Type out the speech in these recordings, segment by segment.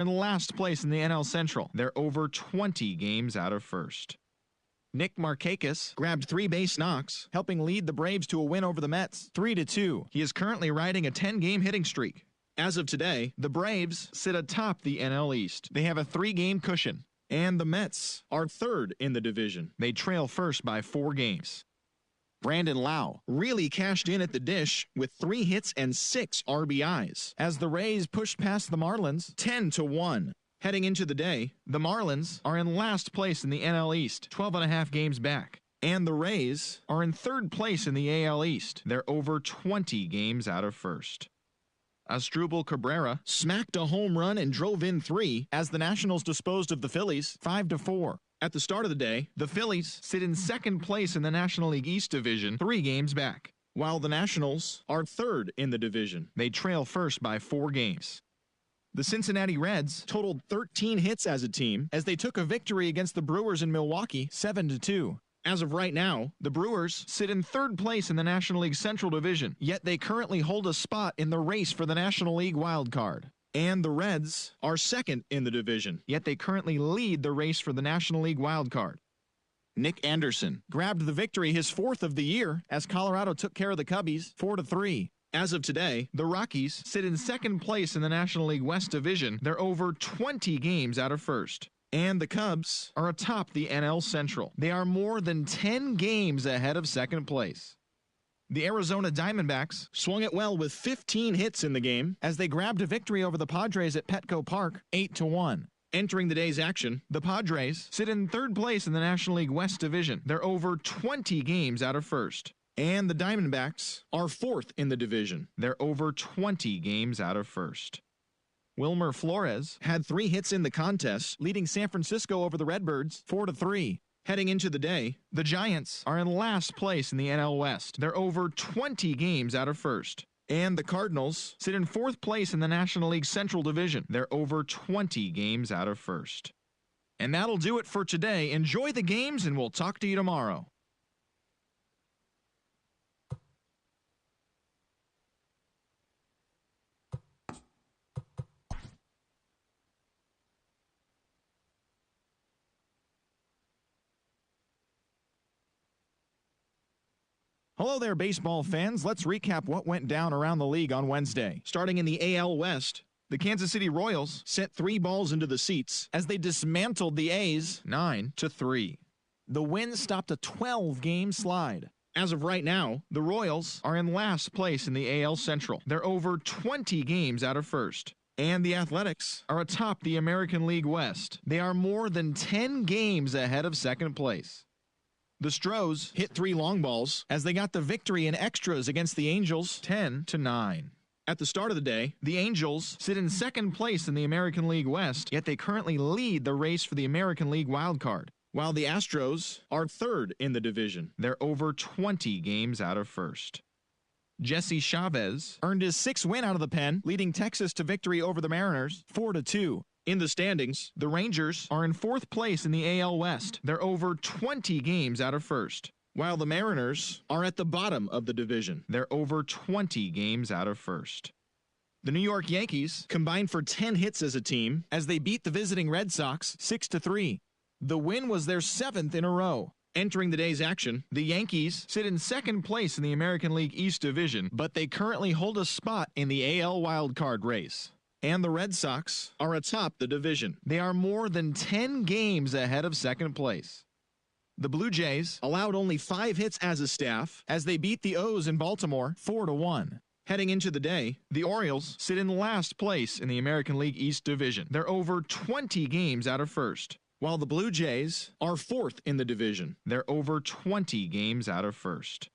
in last place in the NL Central. They're over 20 games out of first. Nick Markakis grabbed 3 base knocks, helping lead the Braves to a win over the Mets, 3-2. He is currently riding a 10-game hitting streak. As of today, the Braves sit atop the NL East. They have a 3-game cushion, and the Mets are third in the division. They trail first by 4 games. Brandon Lau really cashed in at the dish with 3 hits and 6 RBIs as the Rays pushed past the Marlins 10-1. Heading into the day, the Marlins are in last place in the NL East, 12.5 games back. And the Rays are in third place in the AL East. They're over 20 games out of first. Asdrubal Cabrera smacked a home run and drove in 3 as the Nationals disposed of the Phillies 5-4. At the start of the day, the Phillies sit in second place in the National League East division, 3 games back, while the Nationals are third in the division. They trail first by 4 games. The Cincinnati Reds totaled 13 hits as a team as they took a victory against the Brewers in Milwaukee 7-2. As of right now, the Brewers sit in third place in the National League Central Division, yet they currently hold a spot in the race for the National League wild card. And the Reds are second in the division, yet they currently lead the race for the National League wild card. Nick Anderson grabbed the victory, his 4th of the year, as Colorado took care of the Cubbies 4-3. As of today, the Rockies sit in second place in the National League West Division. They're over 20 games out of first. And the Cubs are atop the NL Central. They are more than 10 games ahead of second place. The Arizona Diamondbacks swung it well with 15 hits in the game as they grabbed a victory over the Padres at Petco Park 8-1. Entering the day's action, the Padres sit in third place in the National League West Division. They're over 20 games out of first. And the Diamondbacks are 4th in the division. They're over 20 games out of first. Wilmer Flores had 3 hits in the contest, leading San Francisco over the Redbirds 4-3. Heading into the day, the Giants are in last place in the NL West. They're over 20 games out of first. And the Cardinals sit in 4th place in the National League Central Division. They're over 20 games out of first. And that'll do it for today. Enjoy the games, and we'll talk to you tomorrow. Hello there, baseball fans. Let's recap what went down around the league on Wednesday. Starting in the AL West, the Kansas City Royals sent 3 balls into the seats as they dismantled the A's 9-3. The win stopped a 12-game slide. As of right now, the Royals are in last place in the AL Central. They're over 20 games out of first. And the Athletics are atop the American League West. They are more than 10 games ahead of second place. The Stros hit 3 long balls as they got the victory in extras against the Angels 10-9. At the start of the day, the Angels sit in second place in the American League West, yet they currently lead the race for the American League wild card, while the Astros are third in the division. They're over 20 games out of first. Jesse Chavez earned his 6th win out of the pen, leading Texas to victory over the Mariners 4-2. In the standings, the Rangers are in 4th place in the AL West. They're over 20 games out of first, while the Mariners are at the bottom of the division. They're over 20 games out of first. The New York Yankees combined for 10 hits as a team as they beat the visiting Red Sox 6-3. The win was their 7th in a row. Entering the day's action, the Yankees sit in second place in the American League East Division, but they currently hold a spot in the AL wildcard race. And the Red Sox are atop the division. They are more than 10 games ahead of second place. The Blue Jays allowed only 5 hits as a staff as they beat the O's in Baltimore 4-1. Heading into the day, the Orioles sit in last place in the American League East Division. They're over 20 games out of first, while the Blue Jays are 4th in the division. They're over 20 games out of first.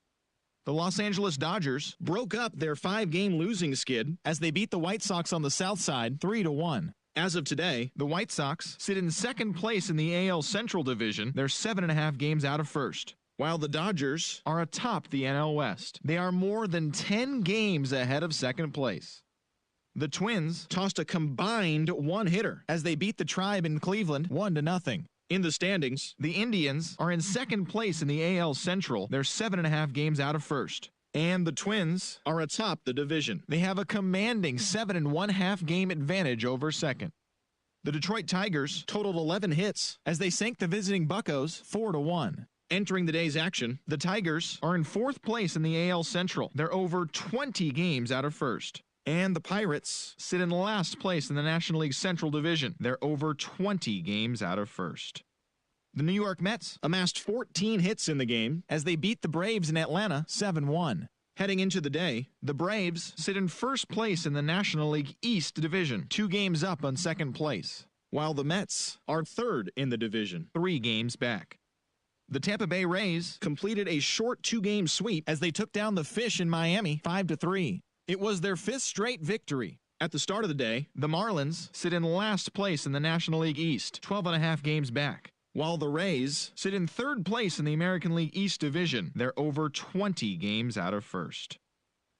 The Los Angeles Dodgers broke up their 5-game losing skid as they beat the White Sox on the south side 3-1. As of today, the White Sox sit in second place in the AL Central Division. They're 7.5 games out of first, while the Dodgers are atop the NL West. They are more than 10 games ahead of second place. The Twins tossed a combined 1-hitter as they beat the Tribe in Cleveland 1-0. In the standings, the Indians are in second place in the AL Central. They're 7.5 games out of first. And the Twins are atop the division. They have a commanding 7.5 game advantage over second. The Detroit Tigers totaled 11 hits as they sank the visiting Buccos 4-1. Entering the day's action, the Tigers are in 4th place in the AL Central. They're over 20 games out of first. And the Pirates sit in last place in the National League Central Division. They're over 20 games out of first. The New York Mets amassed 14 hits in the game as they beat the Braves in Atlanta 7-1. Heading into the day, the Braves sit in first place in the National League East Division, 2 games up on second place, while the Mets are third in the division, 3 games back. The Tampa Bay Rays completed a short 2-game sweep as they took down the Fish in Miami 5-3. It was their 5th straight victory. At the start of the day, the Marlins sit in last place in the National League East, 12.5 games back, while the Rays sit in 3rd place in the American League East Division. They're over 20 games out of first.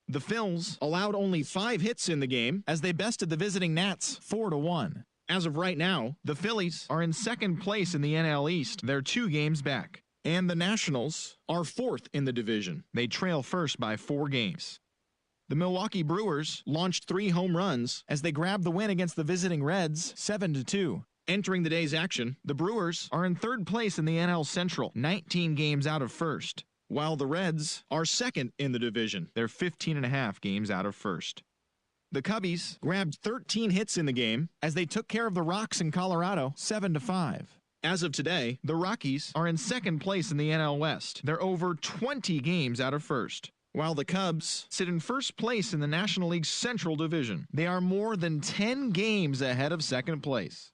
The Phils allowed only 5 hits in the game as they bested the visiting Nats 4-1. As of right now, the Phillies are in 2nd place in the NL East. They're 2 games back. And the Nationals are 4th in the division. They trail first by 4 games. The Milwaukee Brewers launched 3 home runs as they grabbed the win against the visiting Reds 7-2. Entering the day's action, the Brewers are in 3rd place in the NL Central, 19 games out of first, while the Reds are 2nd in the division. They're 15.5 games out of first. The Cubbies grabbed 13 hits in the game as they took care of the Rocks in Colorado 7-5. As of today, the Rockies are in 2nd place in the NL West. They're over 20 games out of first, while the Cubs sit in 1st place in the National League Central Division. They are more than 10 games ahead of 2nd place.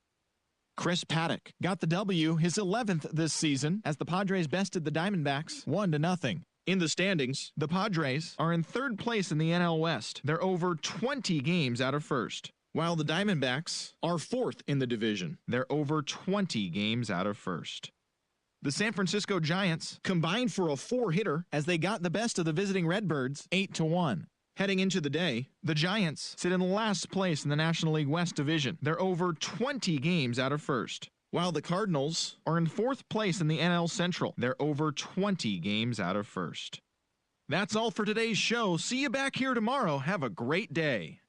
Chris Paddock got the W, his 11th this season, as the Padres bested the Diamondbacks 1-0. In the standings, the Padres are in 3rd place in the NL West. They're over 20 games out of first, while the Diamondbacks are 4th in the division. They're over 20 games out of first. The San Francisco Giants combined for a 4-hitter as they got the best of the visiting Redbirds 8-1. Heading into the day, the Giants sit in last place in the National League West Division. They're over 20 games out of first, while the Cardinals are in 4th place in the NL Central. They're over 20 games out of first. That's all for today's show. See you back here tomorrow. Have a great day.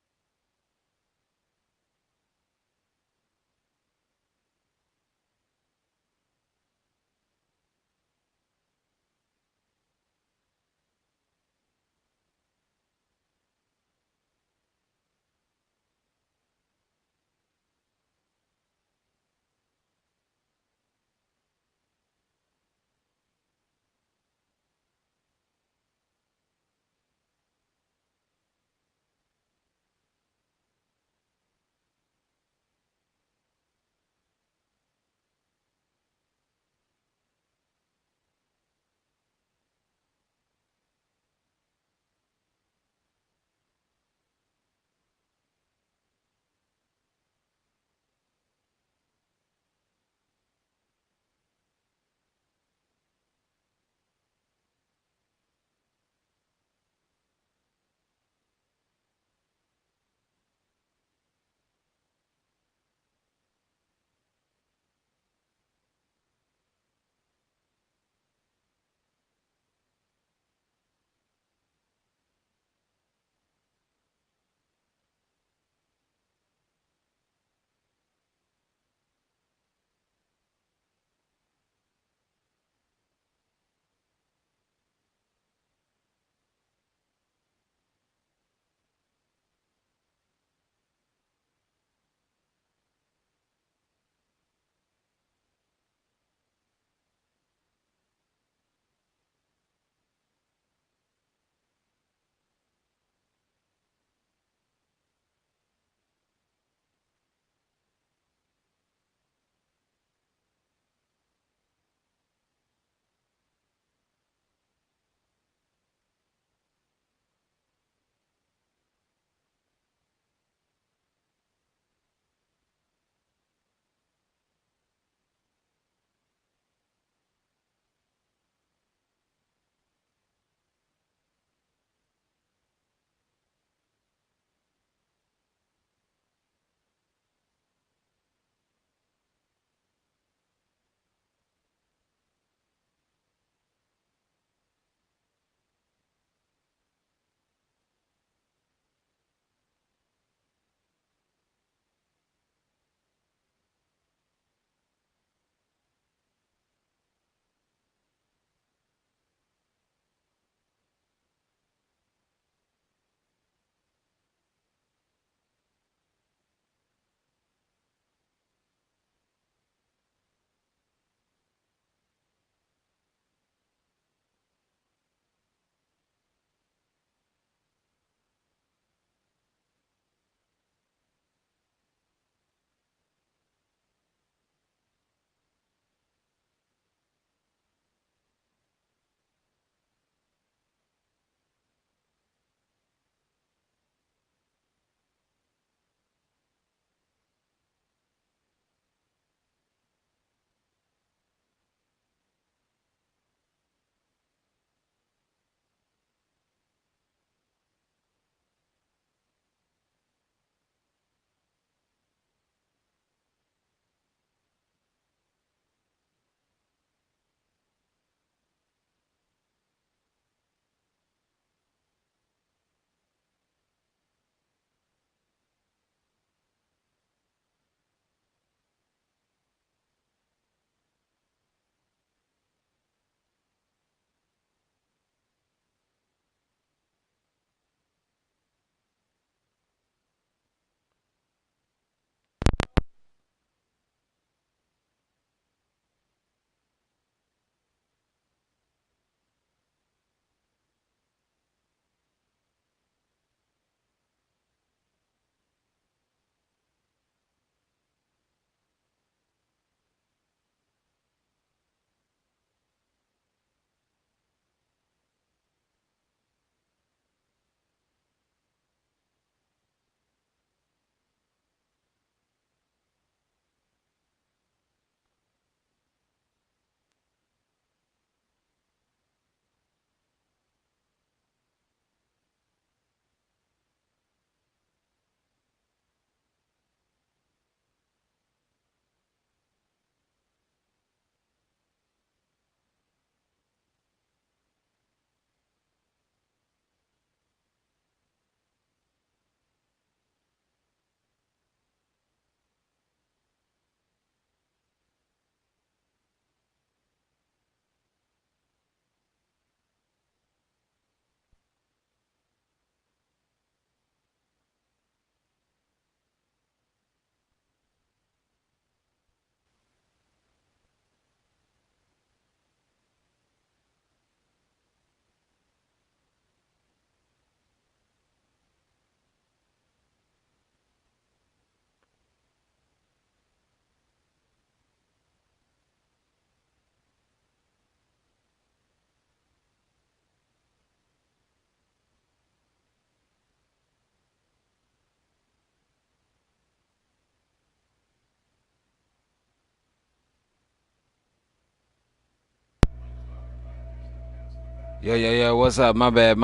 Yo, what's up? My bad,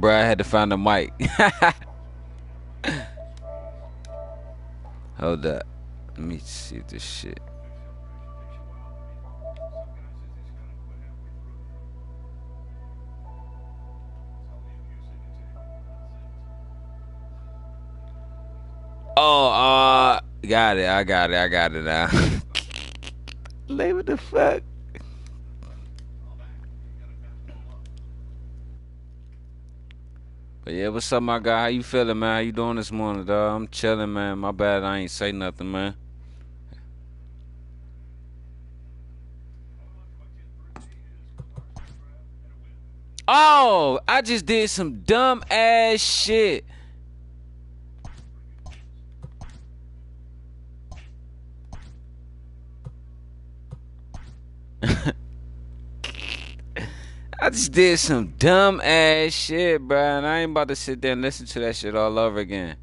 bro. I had to find the mic. Hold up. Let me see this shit. Oh, got it. I got it now. Like, what the fuck? But yeah, what's up, my guy? How you feeling, man? How you doing this morning, dog? I'm chilling, man. My bad, I ain't say nothing, man. Oh, I just did some dumb ass shit. I just did some dumb ass shit, bro, and I ain't about to sit there and listen to that shit all over again.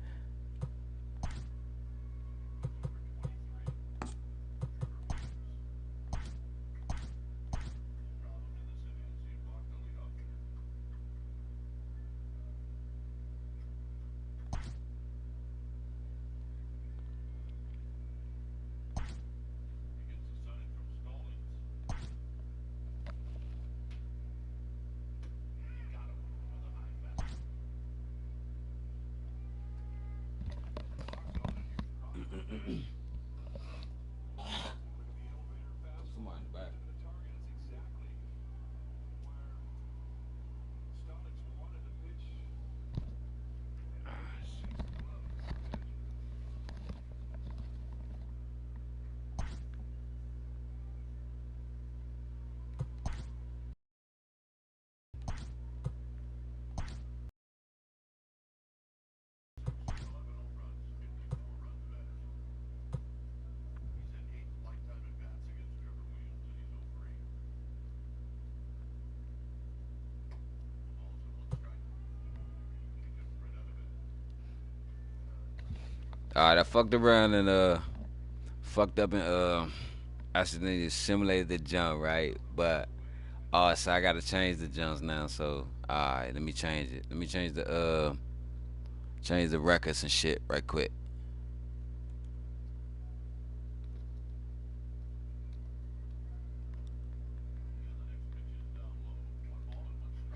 Alright, I fucked around and fucked up and accidentally simulated the jump, right? But so I gotta change the jumps now. So alright, let me change it. Let me change the records and shit right quick.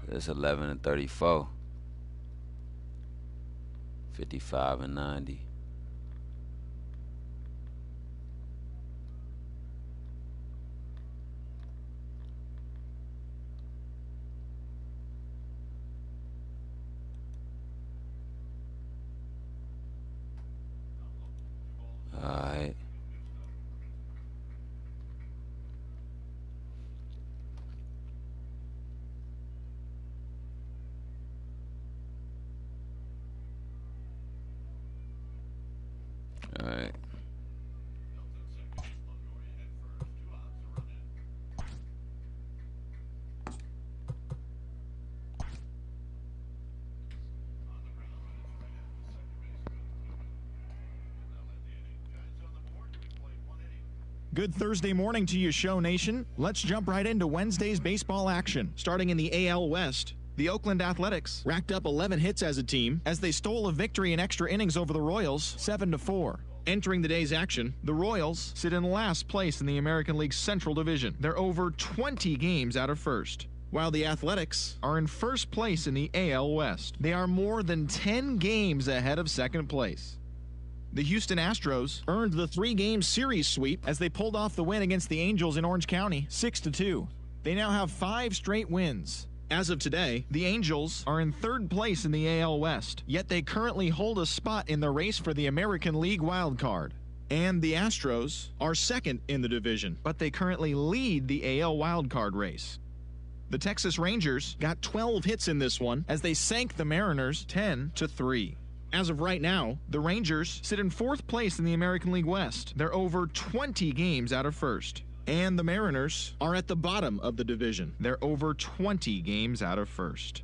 It's 11 and 34. 55 and 90. Alright. Alright. Good Thursday morning to you, Show Nation. Let's jump right into Wednesday's baseball action. Starting in the AL West, the Oakland Athletics racked up 11 hits as a team as they stole a victory in extra innings over the Royals, 7-4. Entering the day's action, the Royals sit in last place in the American League's Central Division. They're over 20 games out of first, while the Athletics are in first place in the AL West. They are more than 10 games ahead of second place. The Houston Astros earned the 3-game series sweep as they pulled off the win against the Angels in Orange County, 6-2. They now have 5 straight wins. As of today, the Angels are in third place in the AL West, yet they currently hold a spot in the race for the American League wild card. And the Astros are second in the division, but they currently lead the AL wild card race. The Texas Rangers got 12 hits in this one as they sank the Mariners 10-3. As of right now, the Rangers sit in fourth place in the American League West. They're over 20 games out of first. And the Mariners are at the bottom of the division. They're over 20 games out of first.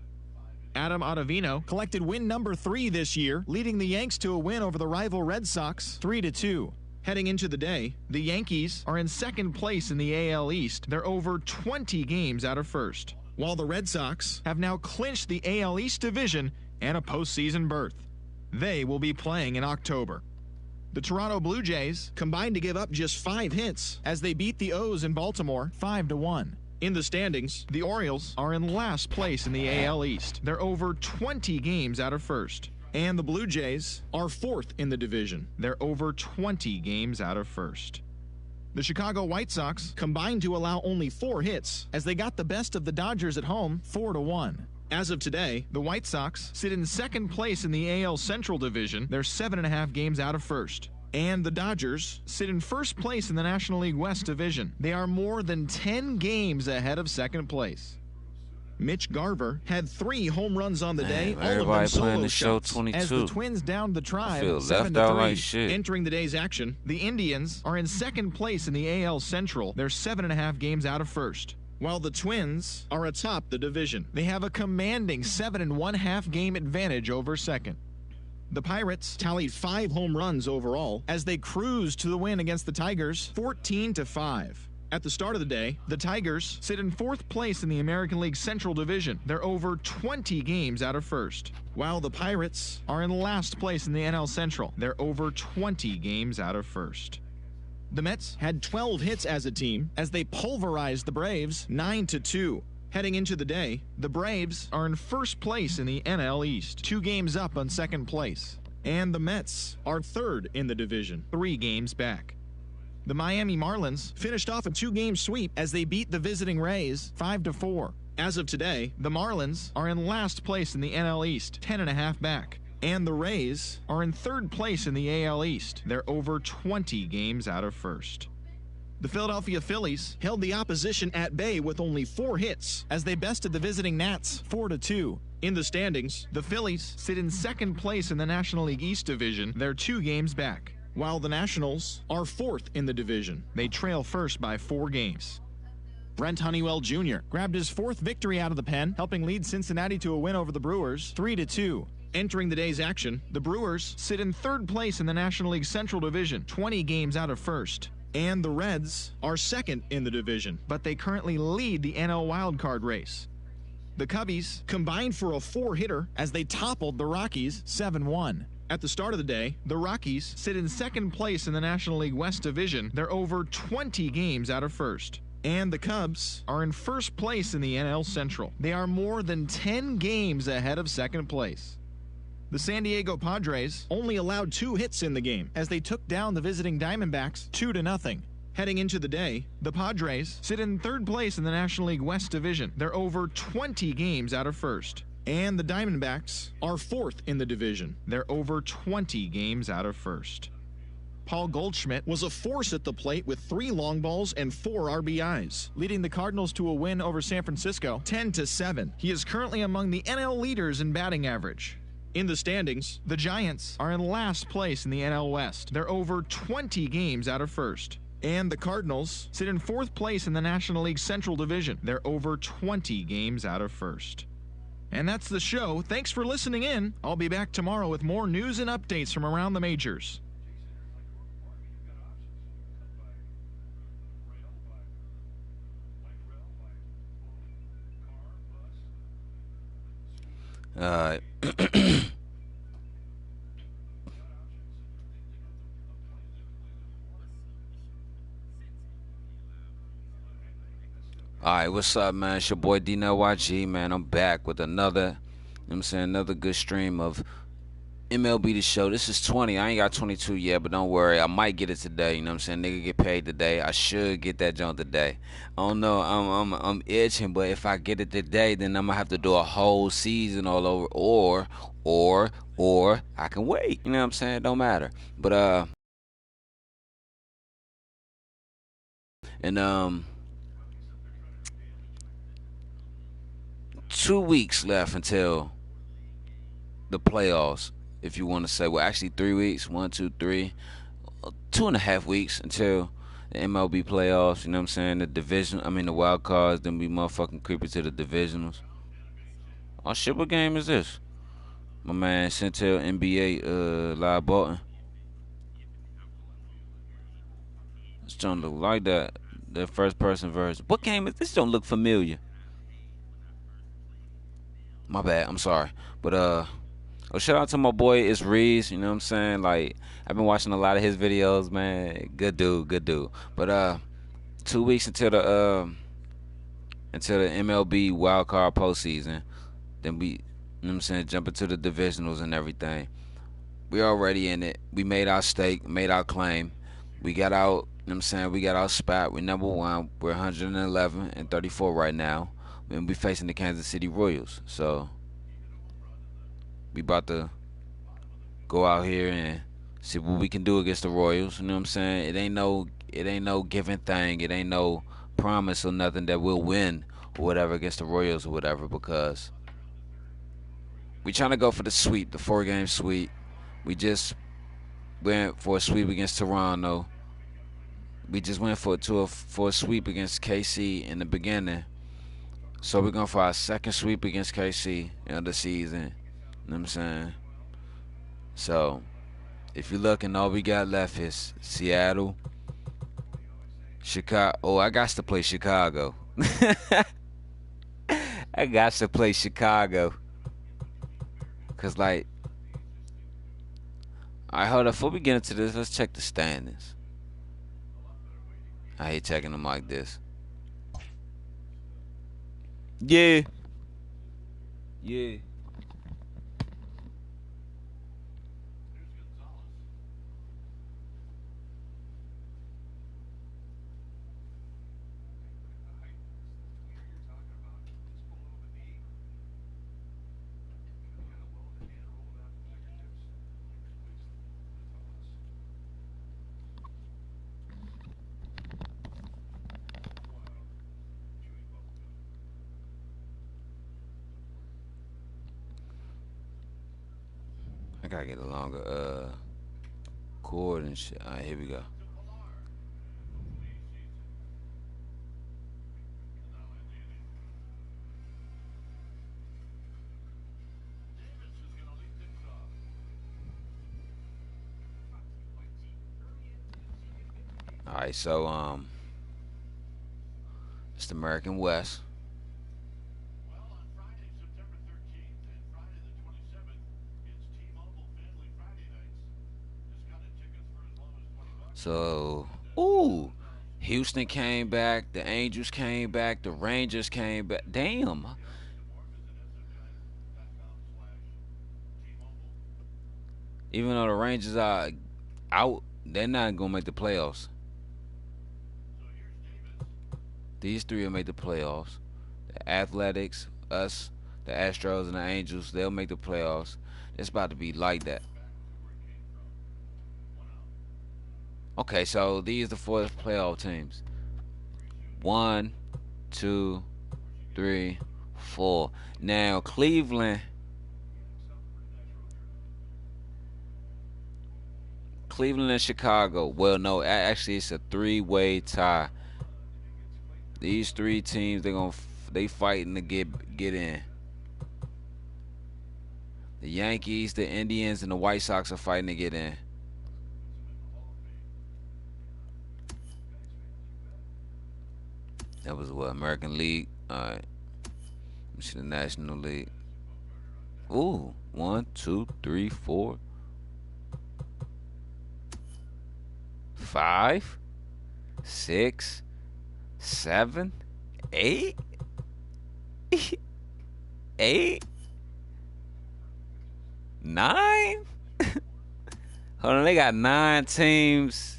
Adam Ottavino collected win number 3 this year, leading the Yanks to a win over the rival Red Sox 3-2. Heading into the day, the Yankees are in second place in the AL East. They're over 20 games out of first. while the Red Sox have now clinched the AL East division and a postseason berth. They will be playing in October. The Toronto Blue Jays combined to give up just 5 hits as they beat the O's in Baltimore 5-1. In the standings, the Orioles are in last place in the AL East. They're over 20 games out of first. And the Blue Jays are 4th in the division. They're over 20 games out of first. The Chicago White Sox combined to allow only 4 hits as they got the best of the Dodgers at home 4-1. As of today, the White Sox sit in 2nd place in the AL Central Division. They're 7.5 games out of first. And the Dodgers sit in 1st place in the National League West Division. They are more than 10 games ahead of 2nd place. Mitch Garver had 3 home runs on the day, all of them solo shots, as the Twins downed the Tribe 7-3. Like shit. Entering the day's action, the Indians are in 2nd place in the AL Central. They're 7.5 games out of first, while the Twins are atop the division. They have a commanding 7.5 game advantage over second. The Pirates tallied 5 home runs overall as they cruised to the win against the Tigers 14-5. At the start of the day, the Tigers sit in 4th place in the American League Central Division. They're over 20 games out of first, while the Pirates are in last place in the NL Central. They're over 20 games out of first. The Mets had 12 hits as a team as they pulverized the Braves 9-2. Heading into the day, the Braves are in 1st place in the NL East, 2 games up on 2nd place. And the Mets are 3rd in the division, 3 games back. The Miami Marlins finished off a 2-game sweep as they beat the visiting Rays 5-4. As of today, the Marlins are in last place in the NL East, 10.5 back. And the Rays are in 3rd place in the AL East. They're over 20 games out of first. The Philadelphia Phillies held the opposition at bay with only 4 hits as they bested the visiting Nats 4-2. In the standings, the Phillies sit in 2nd place in the National League East Division. They're 2 games back, while the Nationals are 4th in the division. They trail first by 4 games. Brent Honeywell Jr. grabbed his 4th victory out of the pen, helping lead Cincinnati to a win over the Brewers 3-2. Entering the day's action, the Brewers sit in 3rd place in the National League Central Division, 20 games out of first. And the Reds are 2nd in the division, but they currently lead the NL wildcard race. The Cubbies combined for a 4-hitter as they toppled the Rockies 7-1. At the start of the day, the Rockies sit in 2nd place in the National League West Division. They're over 20 games out of first. And the Cubs are in 1st place in the NL Central. They are more than 10 games ahead of 2nd place. The San Diego Padres only allowed 2 hits in the game as they took down the visiting Diamondbacks 2-0. Heading into the day, the Padres sit in 3rd place in the National League West Division. They're over 20 games out of first. And the Diamondbacks are 4th in the division. They're over 20 games out of first. Paul Goldschmidt was a force at the plate with 3 long balls and 4 RBIs, leading the Cardinals to a win over San Francisco 10-7. He is currently among the NL leaders in batting average. In the standings, the Giants are in last place in the NL West. They're over 20 games out of first. And the Cardinals sit in 4th place in the National League Central Division. They're over 20 games out of first. And that's the show. Thanks for listening in. I'll be back tomorrow with more news and updates from around the majors. All right, what's up, man? It's your boy D-N-Y-G, man. I'm back with another, another good stream of MLB The Show. This is 20. I ain't got 22 yet, but don't worry. I might get it today, Nigga get paid today. I should get that junk today. I don't know. I'm itching, but if I get it today, then I'm gonna have to do a whole season all over, or I can wait. You know what I'm saying? Don't matter. But and 2 weeks left until the playoffs, if you want to say. Well, actually 3 weeks. 1, 2, 3. 2.5 weeks until the MLB playoffs. You know what I'm saying? The the wild cards. Then we motherfucking creepy to the divisionals. Oh shit, what game is this? My man Centel NBA live button. This don't look like that. The first person version. What game is this? Don't look familiar. My bad. I'm sorry. But shout out to my boy It's Reese. You know what I'm saying? Like I've been watching a lot of his videos, man. Good dude, good dude. But 2 weeks until the MLB wild card postseason, then we, you know what I'm saying, jump into the divisionals and everything. We already in it. We made our stake, made our claim. We got out, you know what I'm saying, we got our spot. We're number one. We're 111 and 34 right now. We'll be facing the Kansas City Royals. So we about to go out here and see what we can do against the Royals. You know what I'm saying? It ain't no given thing. It ain't no promise or nothing that we'll win or whatever against the Royals or whatever, because we trying to go for the sweep, the 4-game sweep. We just went for a sweep against Toronto. We just went for a sweep against KC in the beginning. So we're going for our second sweep against KC in the season. You know what I'm saying? So if you're looking, all we got left is Seattle, Chicago. Oh, I got to play Chicago. I got to play Chicago. Because, like, all right, hold up. Before we get into this, let's check the standings. I hate checking them like this. Yeah. Yeah. I gotta get a longer cord and shit. Alright, here we go. Alright, so it's the American West. So, Houston came back, the Angels came back, the Rangers came back. Damn. Even though the Rangers are out, they're not going to make the playoffs. These three will make the playoffs. The Athletics, us, the Astros, and the Angels, they'll make the playoffs. It's about to be like that. Okay, so these are the 4 playoff teams. 1, 2, 3, 4. Now Cleveland and Chicago. Well, no, actually it's a 3-way tie. These 3 teams, they fighting to get in. The Yankees, the Indians, and the White Sox are fighting to get in. That was what, American League. Alright. Let me see the National League. Ooh, 1, 2, 3, 4, 5, 6, 7, 8, 8, 9. Hold on, they got 9 teams.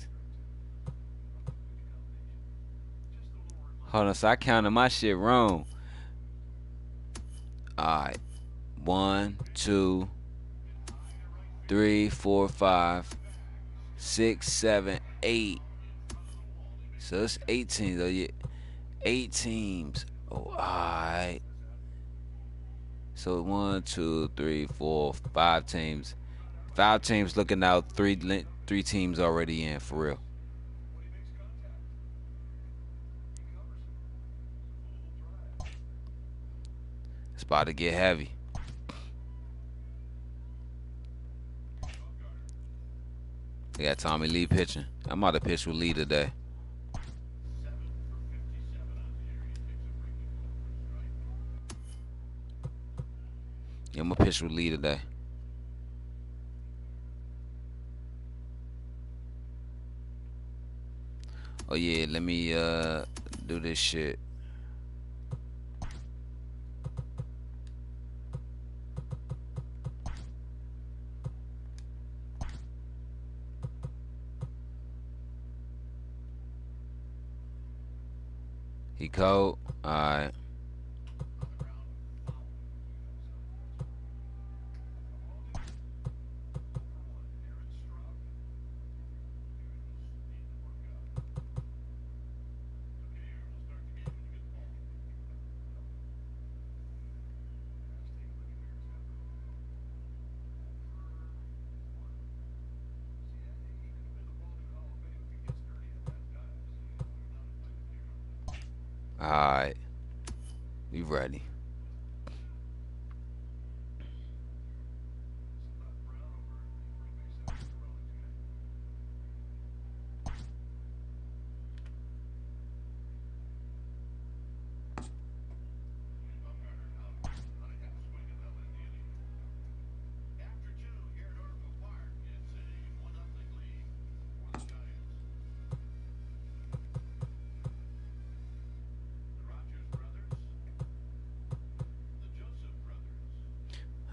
Hold on, so I counted my shit wrong. Alright. 1, 2, 3, 4, 5, 6, 7, 8. So it's 8 teams. Oh, yeah. 8 teams. Oh, alright. So 1, 2, 3, 4, 5 teams. 5 teams looking out. 3 teams already in, for real. It's about to get heavy. They got Tommy Lee pitching. I'm about to pitch with Lee today. Yeah, I'm gonna pitch with Lee today. Oh yeah, let me do this shit. He cold? Alright. Alright. You ready?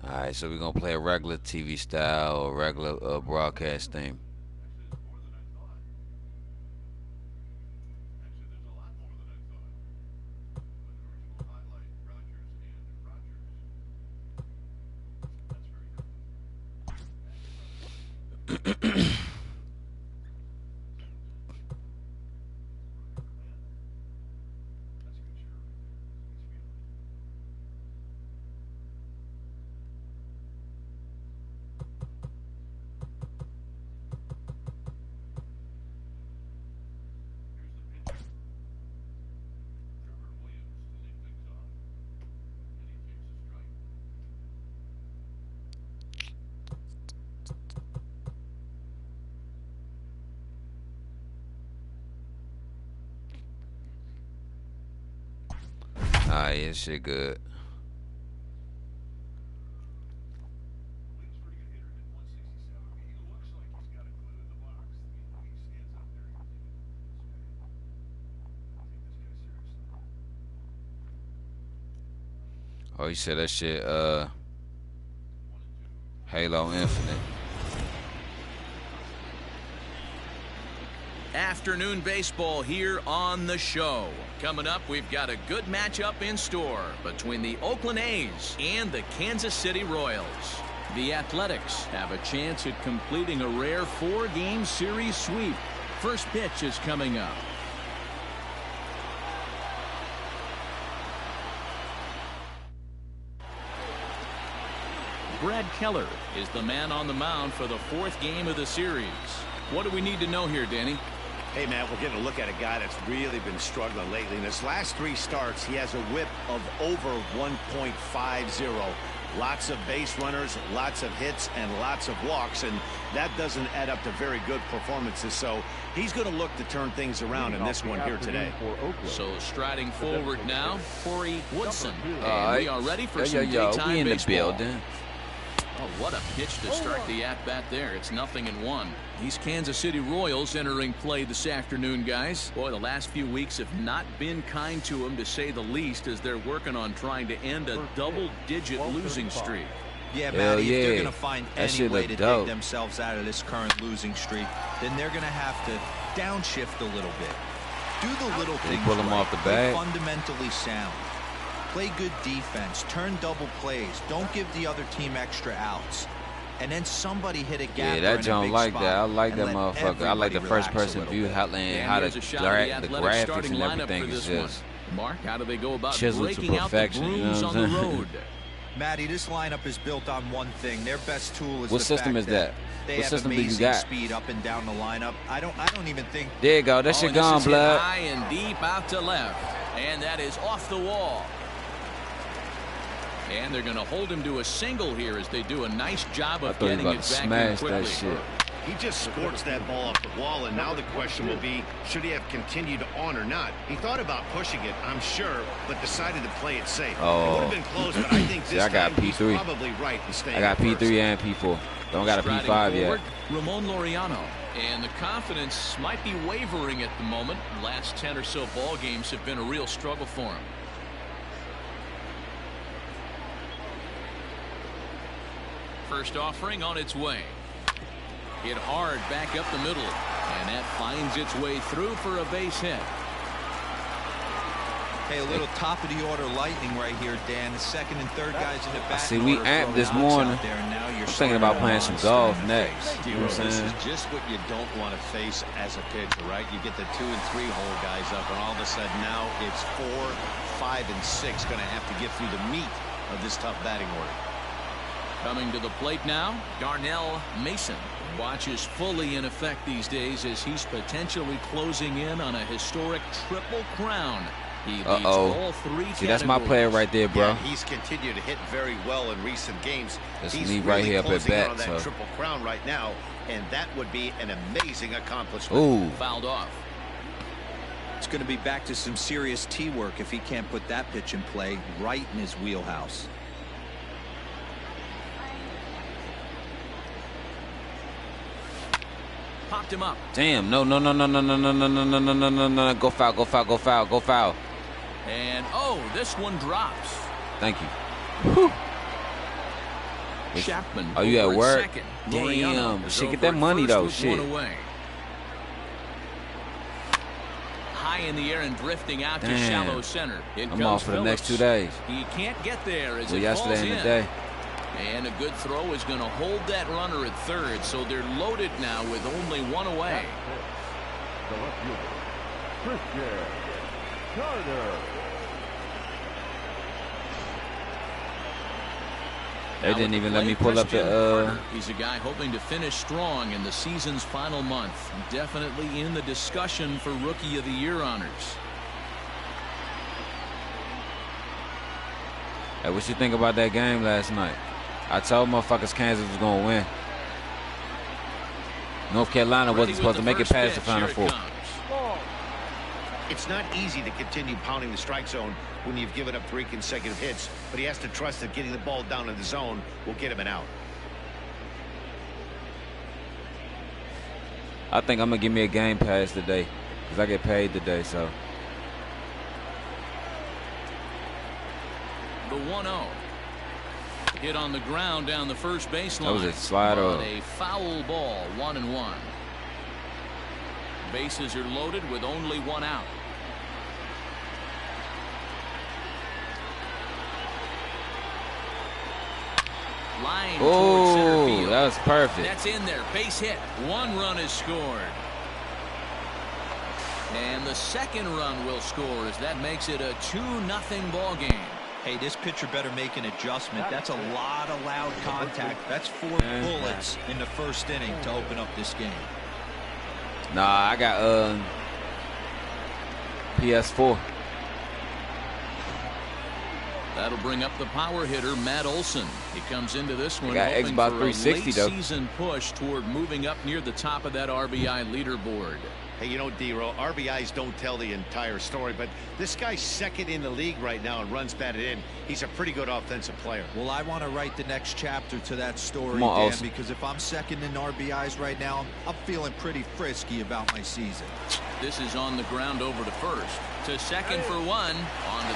Alright, so we're gonna play a regular TV style or regular broadcast theme. Alright, yeah, shit good. Oh, you said that shit, Halo Infinite. Afternoon baseball here on the show. Coming up, we've got a good matchup in store between the Oakland A's and the Kansas City Royals. The Athletics have a chance at completing a rare 4-game series sweep. First pitch is coming up. Brad Keller is the man on the mound for the 4th game of the series. What do we need to know here, Danny? Hey, Matt, we're getting a look at a guy that's really been struggling lately. In his last 3 starts, he has a whip of over 1.50. Lots of base runners, lots of hits, and lots of walks, and that doesn't add up to very good performances. So he's going to look to turn things around in this one here today. So striding forward now, Corey Woodson. And we are ready for some daytime we in the baseball. building. Oh, what a pitch to start the at-bat there. It's 0-1. These Kansas City Royals entering play this afternoon, guys. Boy, the last few weeks have not been kind to them, to say the least, as they're working on trying to end a double-digit losing streak. Yeah, Matty, yeah. if they're going to find That any way to dope. dig themselves out of this current losing streak, then they're going to have to downshift a little bit. Do the little things pull them right. off the Play bat. fundamentally sound. Play good defense. Turn double plays. Don't give the other team extra outs. And then somebody hit a gap. Yeah, that John like that. I like that motherfucker. I like the first-person view, how the graphics and everything is just Mark, how do they go about chiseled to breaking out the perfection. You know brooms what on I'm the saying? road? Matty, this lineup is built on one thing. Their best tool is What the system fact is that? They What have system do you amazing got? speed up and down the lineup. I don't even think. There you go. That shit And this gone, is hit blood. high and deep out to left, and that is off the wall. And they're going to hold him to a single here as they do a nice job I of thought he getting was it about to back in smash that quickly. shit. He just scorched that ball off the wall, and now the question will be, should he have continued on or not? He thought about pushing it, I'm sure, but decided to play it safe. Oh. It would have been close, but I think this I got time he's P3. probably right in staying. I got first. P3 and P4. Don't got a Striding P5 yet. forward, Ramon Laureano. And the confidence might be wavering at the moment. Last 10 or so ball games have been a real struggle for him. First offering on its way. Hit hard back up the middle. And that finds its way through for a base hit. Hey, a little top of the order lightning right here, Dan. The second and third guys in the back. See, we amped this morning. I'm thinking about playing some golf next. You know what I'm This saying? is just what you don't want to face as a pitcher, right? You get the 2 and 3 hole guys up, and all of a sudden now it's 4, 5, and 6 going to have to get through the meat of this tough batting order. Coming to the plate now, Darnell Mason. Watches fully in effect these days as he's potentially closing in on a historic triple crown. He leads all three See, that's my player right there, bro. Yeah, he's continued to hit very well in recent games. That's He's me really right here up at closing in bat, on that so. triple crown right now, and that would be an amazing accomplishment. Ooh. Fouled off. It's going to be back to some serious tee work if he can't put that pitch in play right in his wheelhouse. Popped him up. Damn. No. Go foul. Go foul. Go foul. Go foul. And this one drops. Thank you. Whew. Chapman. Oh, you over at work? second. Damn. Laureano is Shit, get over that money, first though. with Shit. one away. High in the air and drifting out to Damn. shallow center. I'm off for the next 2 days. He can't get there as Well, it falls yesterday in. and today. And a good throw is going to hold that runner at third, so they're loaded now with only one away. They didn't even let me pull up the. He's a guy hoping to finish strong in the season's final month. Definitely in the discussion for Rookie of the Year honors. Hey, what you think about that game last night? I told motherfuckers Kansas was gonna win. North Carolina wasn't supposed to make it past the Final Four. It's not easy to continue pounding the strike zone when you've given up 3 consecutive hits, but he has to trust that getting the ball down in the zone will get him an out. I think I'm gonna give me a game pass today because I get paid today. So The 1-0. Hit on the ground down the first baseline. that was a slider. But a foul ball, 1-1. Bases are loaded with only one out. Line towards center Oh, field. that was perfect. That's in there. Base hit. 1 run is scored. And the second run will score as that makes it a 2-0 ball game. Hey, this pitcher better make an adjustment. That's a lot of loud contact. That's 4 bullets in the first inning to open up this game. Nah, I got PS4. That'll bring up the power hitter, Matt Olson. He comes into this one got hoping Xbox for 360 a though. late season push toward moving up near the top of that RBI leaderboard. Hey, you know, D-Row, RBIs don't tell the entire story, but this guy's second in the league right now in runs batted in. He's a pretty good offensive player. Well, I want to write the next chapter to that story, Come on, Dan, Olson. because if I'm second in RBIs right now, I'm feeling pretty frisky about my season. This is on the ground over to first. To second for 1. On to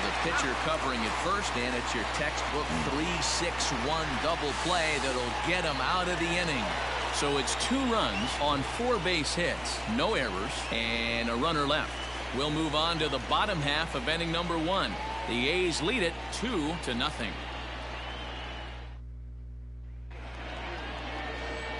the pitcher covering at first, and it's your textbook 3-6-1 double play that'll get him out of the inning. So it's 2 runs on 4 base hits, no errors, and a runner left. We'll move on to the bottom half of inning number 1. The A's lead it 2-0.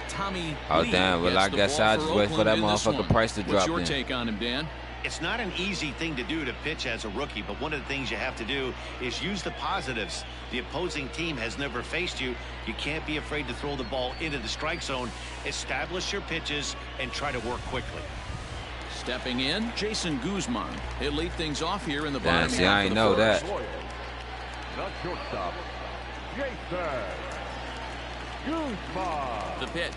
Tommy Oh, Lee damn. Well, gets I the guess ball I'll for just wait for Oakland that in this motherfucker one. price to What's drop your in. take on him, Dan? It's not an easy thing to do to pitch as a rookie, but one of the things you have to do is use the positives. The opposing team has never faced you. You can't be afraid to throw the ball into the strike zone. Establish your pitches and try to work quickly. Stepping in, Jason Guzman. He'll lead things off here in the Damn, bottom see, half I of ain't the know first. that. The shortstop, Jason Guzman. The pitch.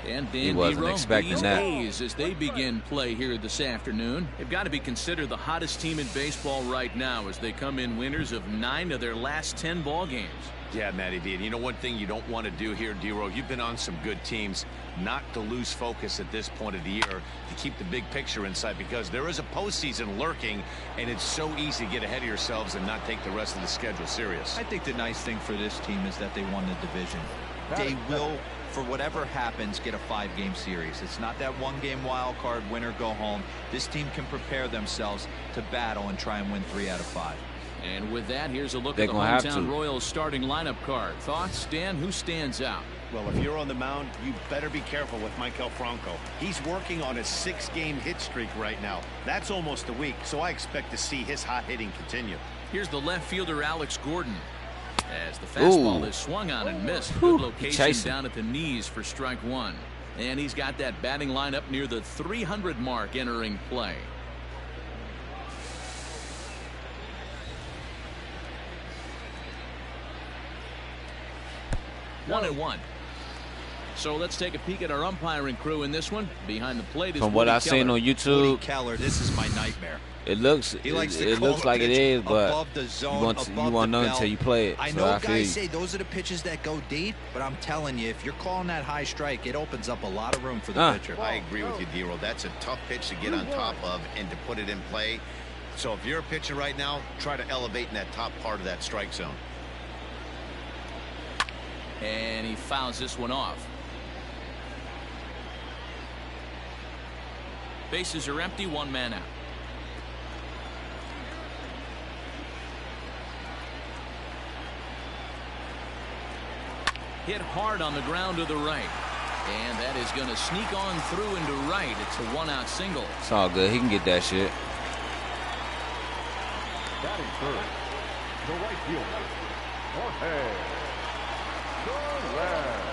And He Dan wasn't Dero, expecting these that. A's, as they begin play here this afternoon, have got to be considered the hottest team in baseball right now as they come in winners of 9 of their last 10 ball games. Yeah, Matty V. And you know one thing you don't want to do here, Dero, you've been on some good teams, not to lose focus at this point of the year, to keep the big picture in sight, because there is a postseason lurking, and it's so easy to get ahead of yourselves and not take the rest of the schedule serious. I think the nice thing for this team is that they won the division. They will, for whatever happens, get a 5-game series. It's not that 1-game wild card, win or go home. This team can prepare themselves to battle and try and win 3 out of 5. And with that, here's a look They're at the gonna have hometown to. Royals starting lineup card. Thoughts, Dan? Who stands out? Well, if you're on the mound, you better be careful with Michael Franco. He's working on a 6-game hit streak right now. That's almost a week, so I expect to see his hot hitting continue. Here's the left fielder, Alex Gordon. As the fastball is swung on and missed. Good location down at the knees for strike 1. And he's got that batting lineup near the 300 mark entering play. One and one. So let's take a peek at our umpiring crew in this one. Behind the plate is From what Woody I've seen Keller. on YouTube, Woody Keller, this is my nightmare. it looks He likes to it call looks a like it pitch is, but above the zone, you above won't the know belt. until you play it. I So know I feel you. guys say those are the pitches that go deep, but I'm telling you, if you're calling that high strike, it opens up a lot of room for the pitcher. I agree with you, Dero. That's a tough pitch to get on top of and to put it in play. So if you're a pitcher right now, try to elevate in that top part of that strike zone. And he fouls this one off. Bases are empty, 1 man out. Hit hard on the ground to the right. And that is going to sneak on through into right. It's a 1-out single. It's all good. He can get that shit. Batting first, the right fielder, Jorge Soler.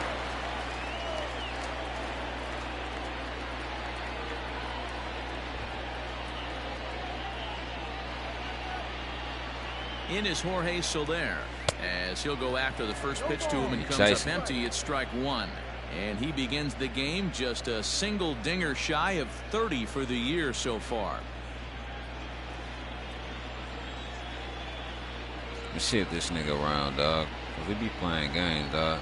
In is Jorge Soler, as he'll go after the first pitch to him and comes up empty. It's strike 1. And he begins the game just a single dinger shy of 30 for the year so far. Let's see if this nigga around, dog. We be playing games, dog.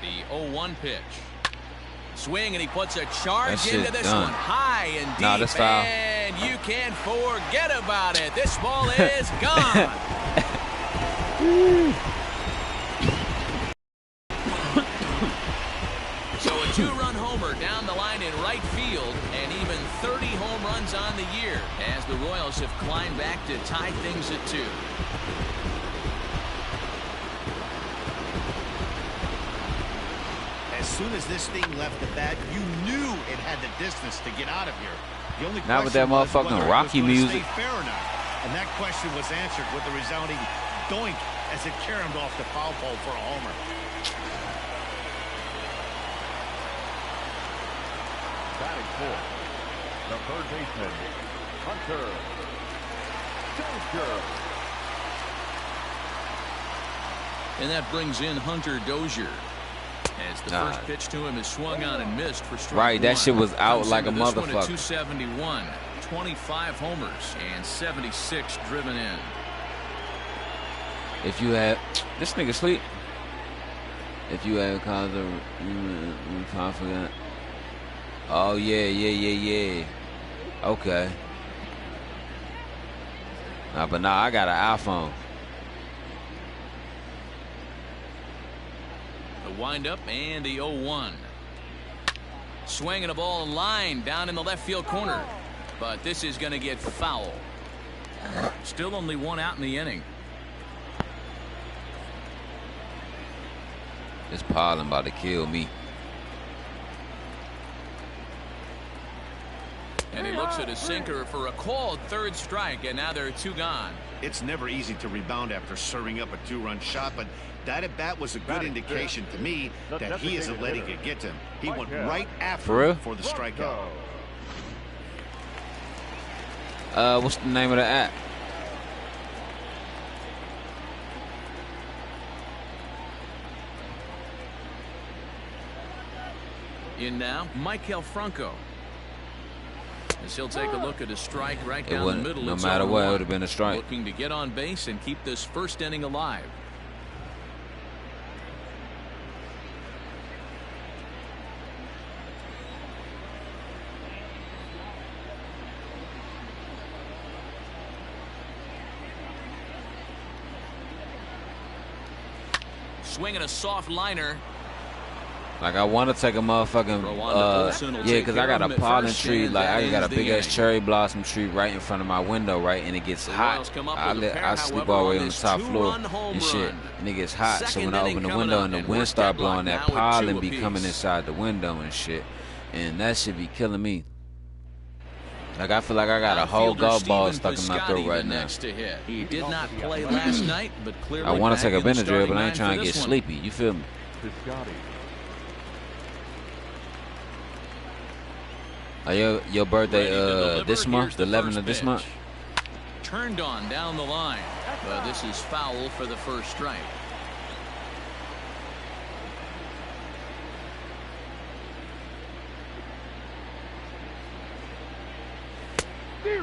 The 0-1 pitch. Swing, and he puts a charge That into shit this done. one high and deep. Nah, that's foul. And you can't forget about it. This ball is gone. So a 2-run homer down the line in right field, and even 30 home runs on the year as the Royals have climbed back to tie things at 2. As soon as this thing left the bat, you knew it had the distance to get out of here. The only Not with that question was motherfucking whether it was Rocky gonna music. stay fair or not. And that question was answered with a resounding doink as it caromed off the foul pole for a homer. Batting fourth, the third baseman, Hunter Dozier. And that brings in Hunter Dozier. As the first pitch to him is swung on and missed for strike 1. Right, that shit was out Comes like a into this one at motherfucker. 271, 25 homers, and 76 driven in. If you had this nigga sleep. If you had cause of confident. Oh yeah. Okay. But now I got an iPhone. The windup and the 0-1. Swinging a ball in line down in the left field corner. But this is going to get foul. Still only 1 out in the inning. This pollen about to kill me. And he looks at his sinker for a called 3rd strike, and now there are 2 gone. It's never easy to rebound after serving up a 2-run shot, but that at bat was a good indication to me that he isn't letting it get to him. He went right after him for the strikeout. What's the name of the app? In now, Michael Franco. As he'll take a look at a strike right down the middle. No matter what, it would have been a strike. Looking to get on base and keep this first inning alive. Swinging a soft liner. Like, I want to take a motherfucking, yeah, because I got a pollen tree, like, I got a big-ass cherry blossom tree right in front of my window, right, and it gets hot. I sleep all the way on the top floor and shit, and it gets hot, so when I open the window and the wind start blowing, that pollen be coming inside the window and shit, and that shit be killing me. Like, I feel like I got a whole golf ball stuck in my throat right now. He did not play last night, but clearly I want to take a Benadryl, but I ain't trying to get sleepy, you feel me? Your birthday this month, the 11th of this month? Turned on down the line, but this is foul for the first strike.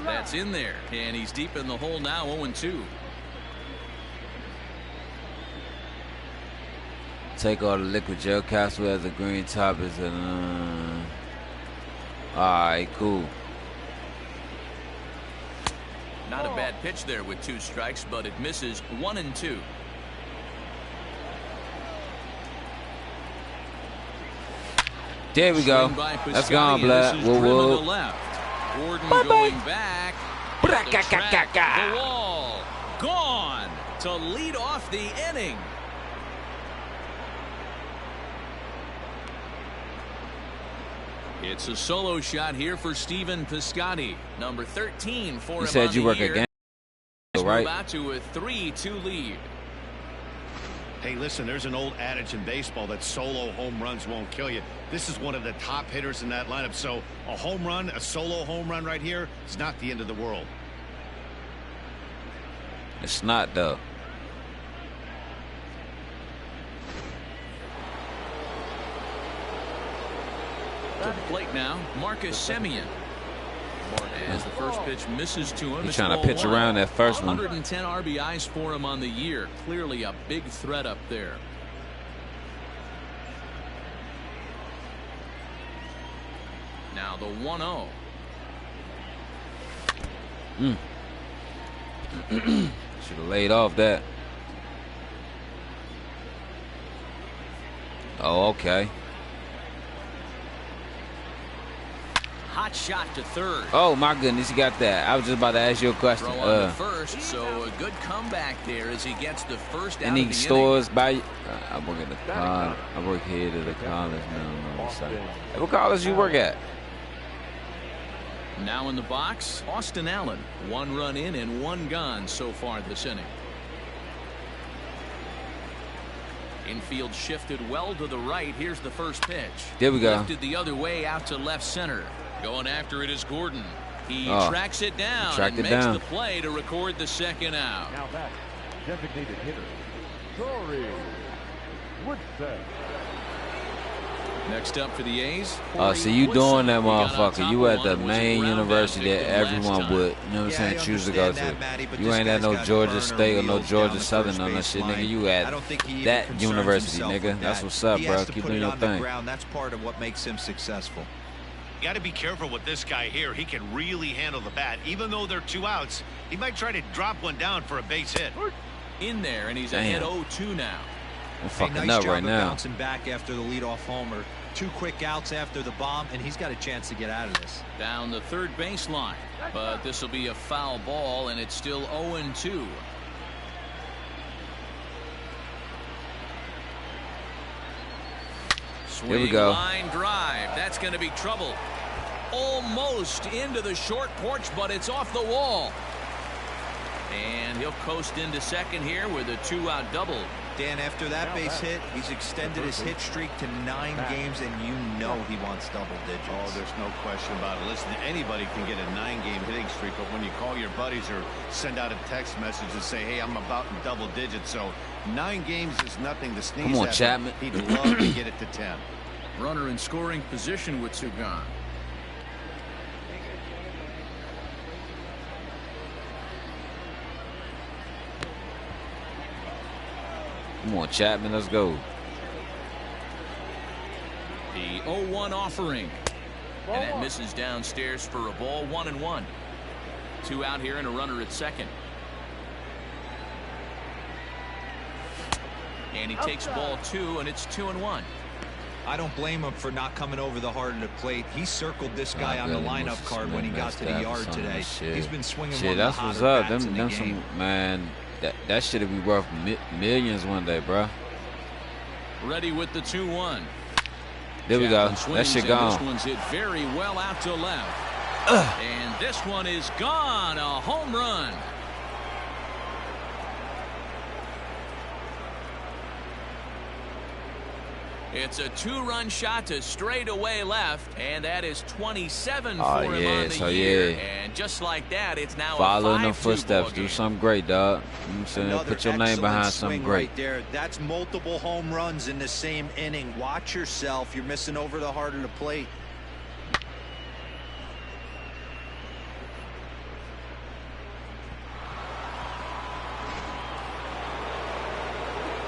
That's in there, and he's deep in the hole now, 0-2. Take all the liquid gel capsule as a green top is alright, cool. Not a bad pitch there with 2 strikes, but it misses 1-2. There we go. That's gone, Black. Whoa, whoa. Gordon going back. The wall. Gone to lead off the inning. It's a solo shot here for Stephen Piscotty, number 13 for him. You said you work at Gallagher, right? Out to a 3-2 lead. Hey, listen, there's an old adage in baseball that solo home runs won't kill you. This is one of the top hitters in that lineup, so a home run, a solo home run right here, is not the end of the world. It's not, though. To the plate now, Marcus Semien. As the first pitch misses to him. He's trying to pitch around that first one. 110 RBIs for him on the year. Clearly a big threat up there. Now the 1-0. Should have laid off that. Oh, okay. Hot shot to third. Oh my goodness, he got that. I was just about to ask you a question. Throw on the first, so a good comeback there as he gets the first out of the any inning. stores by? I work at the college. I work here at the college now. Hey, what college you work at? Now in the box, Austin Allen. 1 run in and 1 gone so far this inning. Infield shifted well to the right. Here's the first pitch. There we go. Lifted the other way out to left center. Going after it is Gordon. He tracks it down and makes the play to record the second out. Now back, designated hitter, Torrey Woodson. Next up for the A's. So you doing that, motherfucker. You at the main university that everyone would, you know what I'm saying, choose to go to. You ain't at no Georgia State or no Georgia Southern or no shit, nigga. You at that university, nigga. That's what's up, bro. Keep doing your thing. That's part of what makes him successful. You got to be careful with this guy here. He can really handle the bat. Even though they're 2 outs, he might try to drop one down for a base hit. In there, and he's ahead 0-2 now. I'm fucking up right now. Bouncing back after the leadoff homer. 2 quick outs after the bomb, and he's got a chance to get out of this. Down the third baseline, but this will be a foul ball, and it's still 0-2. Here we go. Line drive. That's going to be trouble. Almost into the short porch, but it's off the wall. And he'll coast into second here with a 2-out double. Dan, after that base hit, he's extended his hit streak to 9 games, and you know he wants double digits. Oh, there's no question about it. Listen, anybody can get a 9-game hitting streak, but when you call your buddies or send out a text message and say, hey, I'm about in double digits, so 9 games is nothing to sneeze at. Come on, Chapman. He'd love to get it to 10. Runner in scoring position with 2 gone. Come on, Chapman, let's go. The 0-1 offering. And that misses downstairs for a ball, 1-1. 2 out here and a runner at second. And he takes ball 2, and it's 2-1. I don't blame him for not coming over the heart of the plate. He circled this guy on the lineup card when he got to the yard today. He's been swinging one of the hotter bats in the game. Man, that should be worth millions one day, bro. Ready with the 2-1. There we go. That shit gone. This one's hit very well out to left. And this one is gone. A home run. It's a 2-run shot to straightaway left, and that is 27 for him on the year. And just like that, it's now follow a 5-2 in the footsteps. Do something great, dog. You know what I'm saying? Put your name behind something great. Right there. That's multiple home runs in the same inning. Watch yourself. You're missing over the heart of the plate.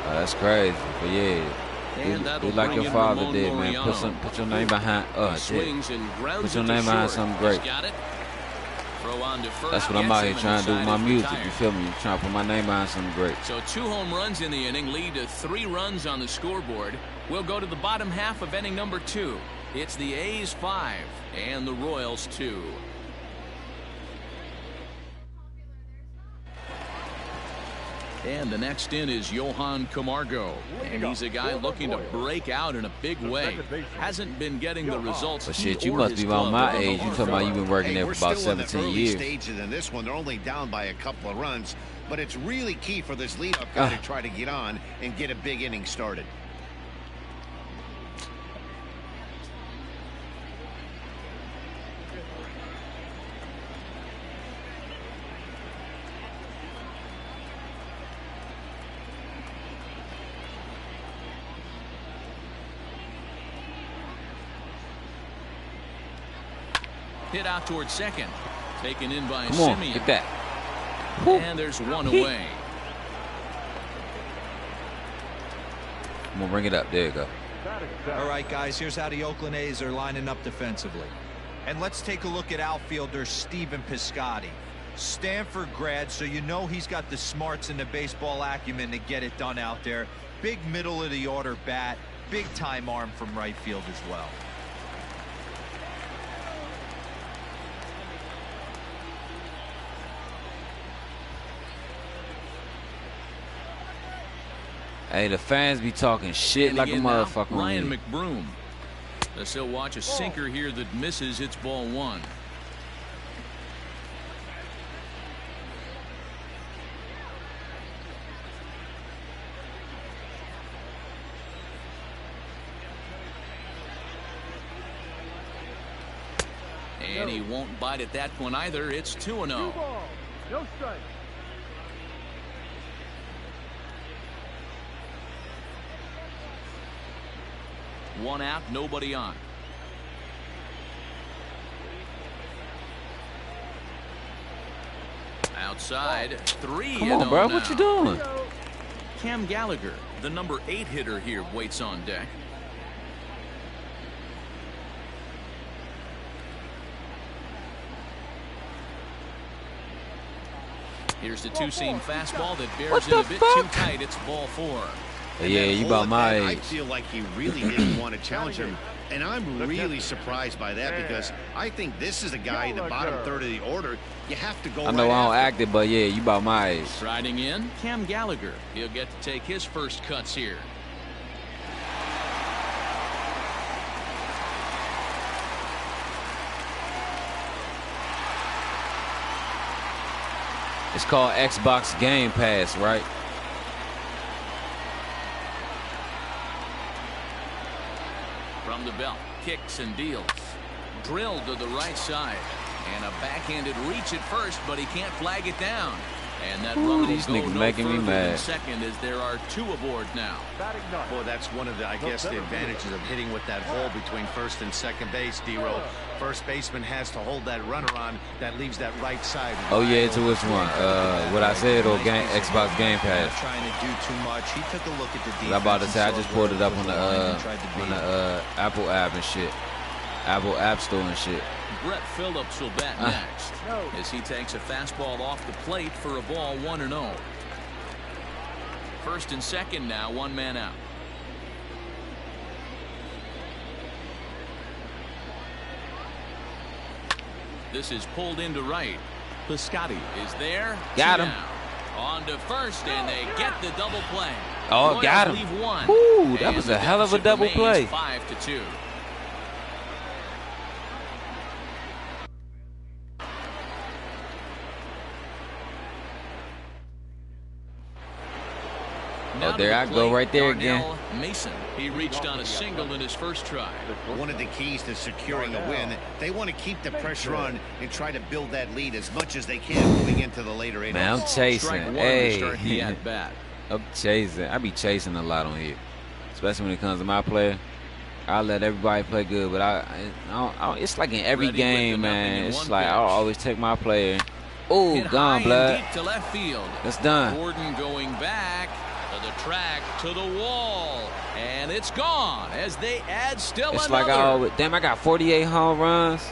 That's crazy, but yeah. Do like your father did, man. Put your name behind us. Put your name behind something great. That's what I'm out here trying to do with my music. You feel me? Trying to put my name behind something great. So 2 home runs in the inning lead to 3 runs on the scoreboard. We'll go to the bottom half of inning number 2. It's the A's 5 and the Royals 2. And the next in is Johan Camargo. And he's a guy looking to break out in a big way. Hasn't been getting the results. But shit, you must be around my age. You talking about you've been working there for about 17 years. Stages in this one, they're only down by a couple of runs, but it's really key for this leadoff guy to try to get on and get a big inning started. Hit out towards second. Taken in by Come on, Simeon. get that. And there's one away. I'm going to bring it up. There you go. All right, guys, here's how the Oakland A's are lining up defensively. And let's take a look at outfielder Stephen Piscotty. Stanford grad, so you know he's got the smarts and the baseball acumen to get it done out there. Big middle of the order bat. Big time arm from right field as well. Hey, the fans be talking shit like a motherfucker. Ryan McBroom. Thus he'll watch a sinker here that misses. It's ball 1. And he won't bite at that one either. It's 2-0. No strike. One out, nobody on. Outside, 3. Come on, bro. What you doing? Cam Gallagher, the number 8 hitter here, waits on deck. Here's the 2-seam fastball that bears in a bit too tight. It's ball 4. Yeah, you about my age. I feel like he really didn't want to challenge him, and I'm really surprised by that because I think this is a guy in the bottom third of the order. You have to go. I know I don't act it, but yeah, you about my age. Riding in, Cam Gallagher. He'll get to take his first cuts here. It's called Xbox Game Pass, right? From the belt, kicks and deals. Drilled to the right side. And a backhanded reach at first, but he can't flag it down. And that run will go no further than second as there are 2 aboard now. Boy, that's one of the, I guess, the advantages of hitting with that hole between first and second base, D-Roll. First baseman has to hold that runner on. That leaves that right side. Oh, yeah, to which one? What I said or Xbox Game Pass? Not trying to do too much. He took a look at the defense. I'm about to say, I just pulled it up on the Apple app and shit. Apple App Store and shit. Brett Phillips will bat next as he takes a fastball off the plate for a ball 1-0. First and second now, 1 man out. This is pulled into right. Piscotty is there. Got him. On to first, and they get the double play. Oh, Royals got him. leave 1. Ooh, that was a hell of a double play. 5-2. Oh, there I go right there again. Mason. He reached on a single in his first try. One of the keys to securing a win, they want to keep the pressure on and try to build that lead as much as they can moving into the later innings. Man, I'm chasing. Hey, I'm chasing. I be chasing a lot on here, especially when it comes to my player. I let everybody play good, but I it's like in every game, man. It's like I'll always take my player. Oh, gone, blood. Deep to left field. It's done. Gordon going back to the track, to the wall, and it's gone as they add still it's another. Like damn, I got 48 home runs.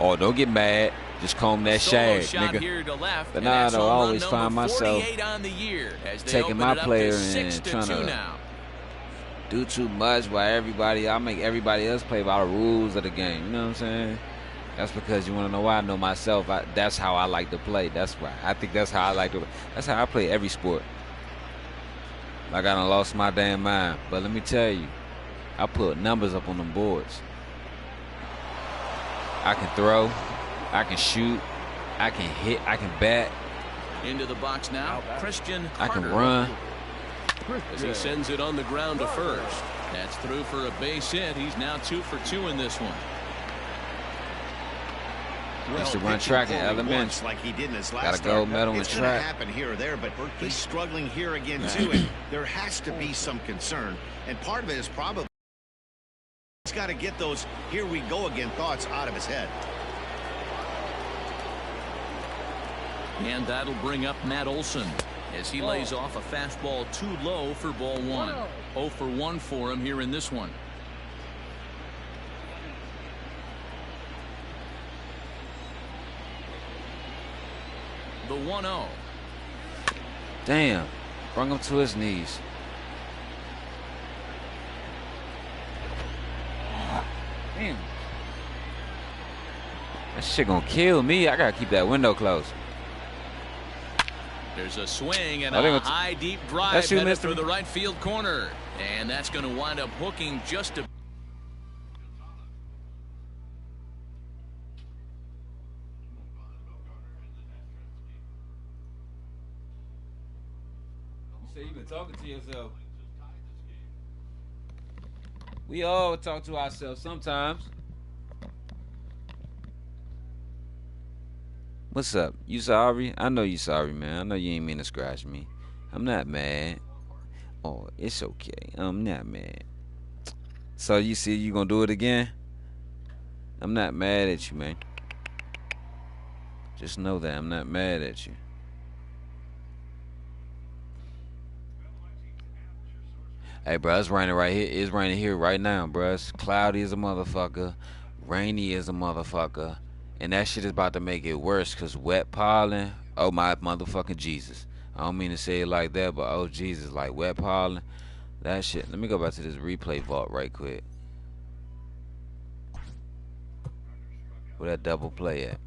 Oh, don't get mad. Just comb that shag, nigga. Here to left, but nah, though, I always find myself on the year as taking my player and to trying to now. do too much while I make everybody else play by the rules of the game. You know what I'm saying? That's because you want to know why I know myself. That's how I like to play. That's why. I think that's how I like to. That's how I play every sport. Like I done lost my damn mind. But let me tell you, I put numbers up on them boards. I can throw. I can shoot. I can hit. I can bat. Into the box now, Christian Carter. I can run. As he sends it on the ground to first. That's through for a base hit. He's now 2 for 2 in this one. Used to run track in elements. Like he did in his last got a gold medal in track. track. It's happen here or there, but he's struggling here again too, and there has to be some concern. And part of it is probably he's got to get those "here we go again" thoughts out of his head. And that'll bring up Matt Olson as he lays off a fastball too low for ball 1. 0 for 1 for him here in this one. The 1-0. Damn. Bring him to his knees. Damn. That shit gonna kill me. I gotta keep that window closed. There's a swing and a high deep drive headed for the right field corner. And that's going to wind up hooking just a. You've been talking to yourself. We all talk to ourselves sometimes. What's up? You sorry? I know you sorry, man. I know you ain't mean to scratch me. I'm not mad. Oh, it's okay. I'm not mad. So you see you gonna do it again? I'm not mad at you, man. Just know that I'm not mad at you. Hey, bro, it's raining right here. It's raining here right now, bro. It's cloudy as a motherfucker. Rainy as a motherfucker. And that shit is about to make it worse because wet pollen. Oh, my motherfucking Jesus. I don't mean to say it like that, but oh, Jesus. Like wet pollen. That shit. Let me go back to this replay vault right quick. Where that double play at?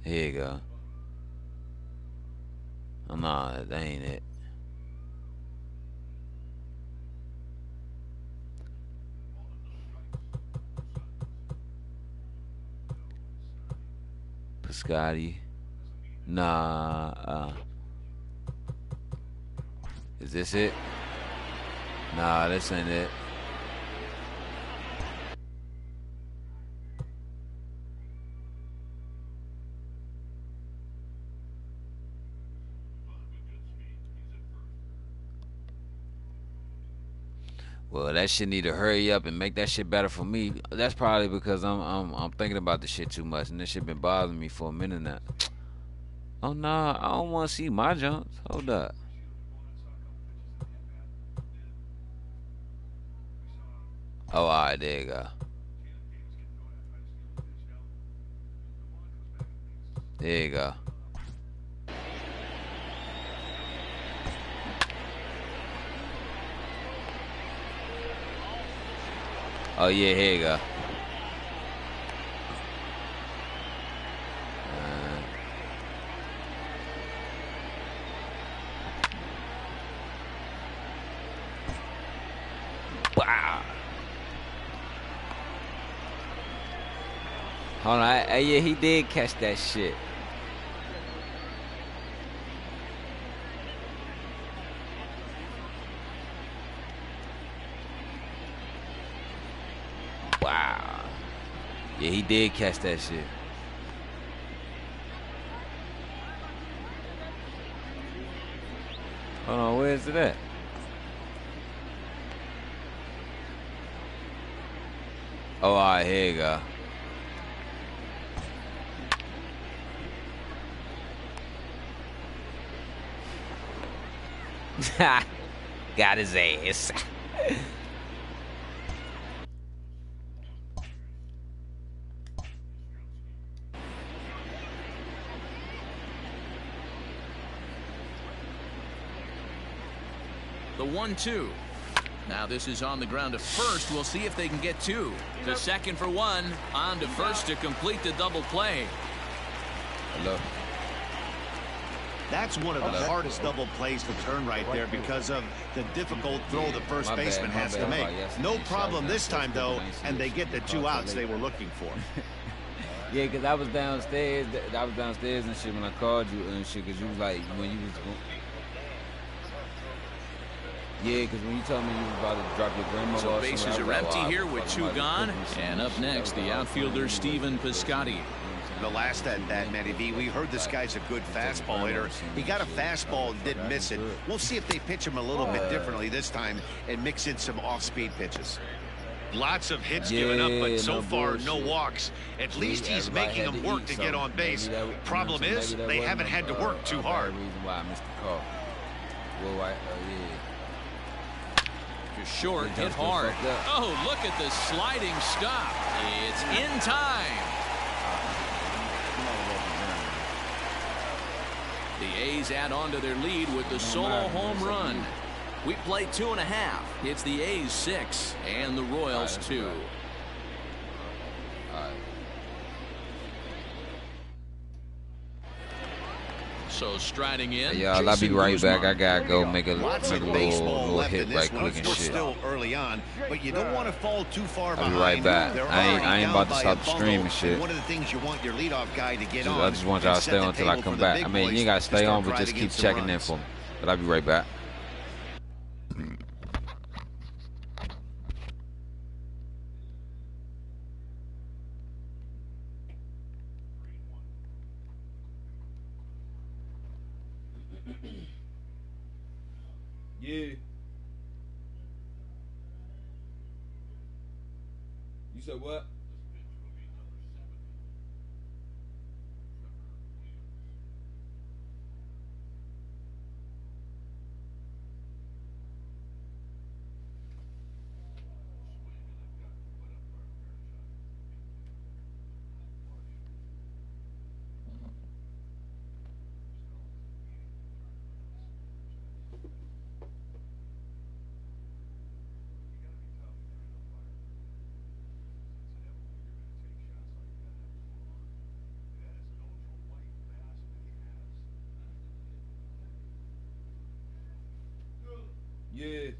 Here you go. Oh, nah, that ain't it. Piscotty. Nah. Is this it? Nah, this ain't it. Well, that shit need to hurry up and make that shit better for me. That's probably because I'm thinking about the shit too much, and this shit been bothering me for a minute now. Oh nah, I don't want to see my jumps. Hold up. Oh, alright, there you go. There you go. Oh yeah, here you go. Wow. Hold on, yeah, he did catch that shit. Wow. Yeah, he did catch that shit. Hold on, where is it at? Oh, all right, here you go. Got his ass. The 1-2. Now this is on the ground to first. We'll see if they can get two. To second for one. On to first to complete the double play. Hello. That's one of the hardest double plays to turn right there because of the difficult throw the first baseman has to make. No problem this time, though, and they get the 2 outs they were looking for. Yeah, because I was downstairs. And shit when I called you and shit, because you was like, when you was going. Yeah, because when you told me you was about to drop your grandmother. So bases are empty here with 2 gone. And up next, the outfielder, Stephen Piscotty. The last at that, Matty V, we heard this guy's a good fastball hitter. He got a fastball and didn't miss it. We'll see if they pitch him a little bit differently this time and mix in some off-speed pitches. Lots of hits given up, but so far no walks. At least he's making them work to get on base. Problem is, they haven't had to work too hard. Just short, hit hard. Oh, look at the sliding stop. It's in time. The A's add on to their lead with the solo home run. We play 2.5. It's the A's 6 and the Royals 2. So striding in. Hey, y'all, I'll be right back. I gotta go make a little hit right quick and shit. Still early on, but you don't want to fall too far behind. I'll be right back. I ain't about to stop the stream and shit. One of the things you want your leadoff guy to get on. I just want y'all to stay on until I come back. I mean, you ain't gotta stay on, but just keep checking in for me. But I'll be right back. Yeah. You said what? Yeah.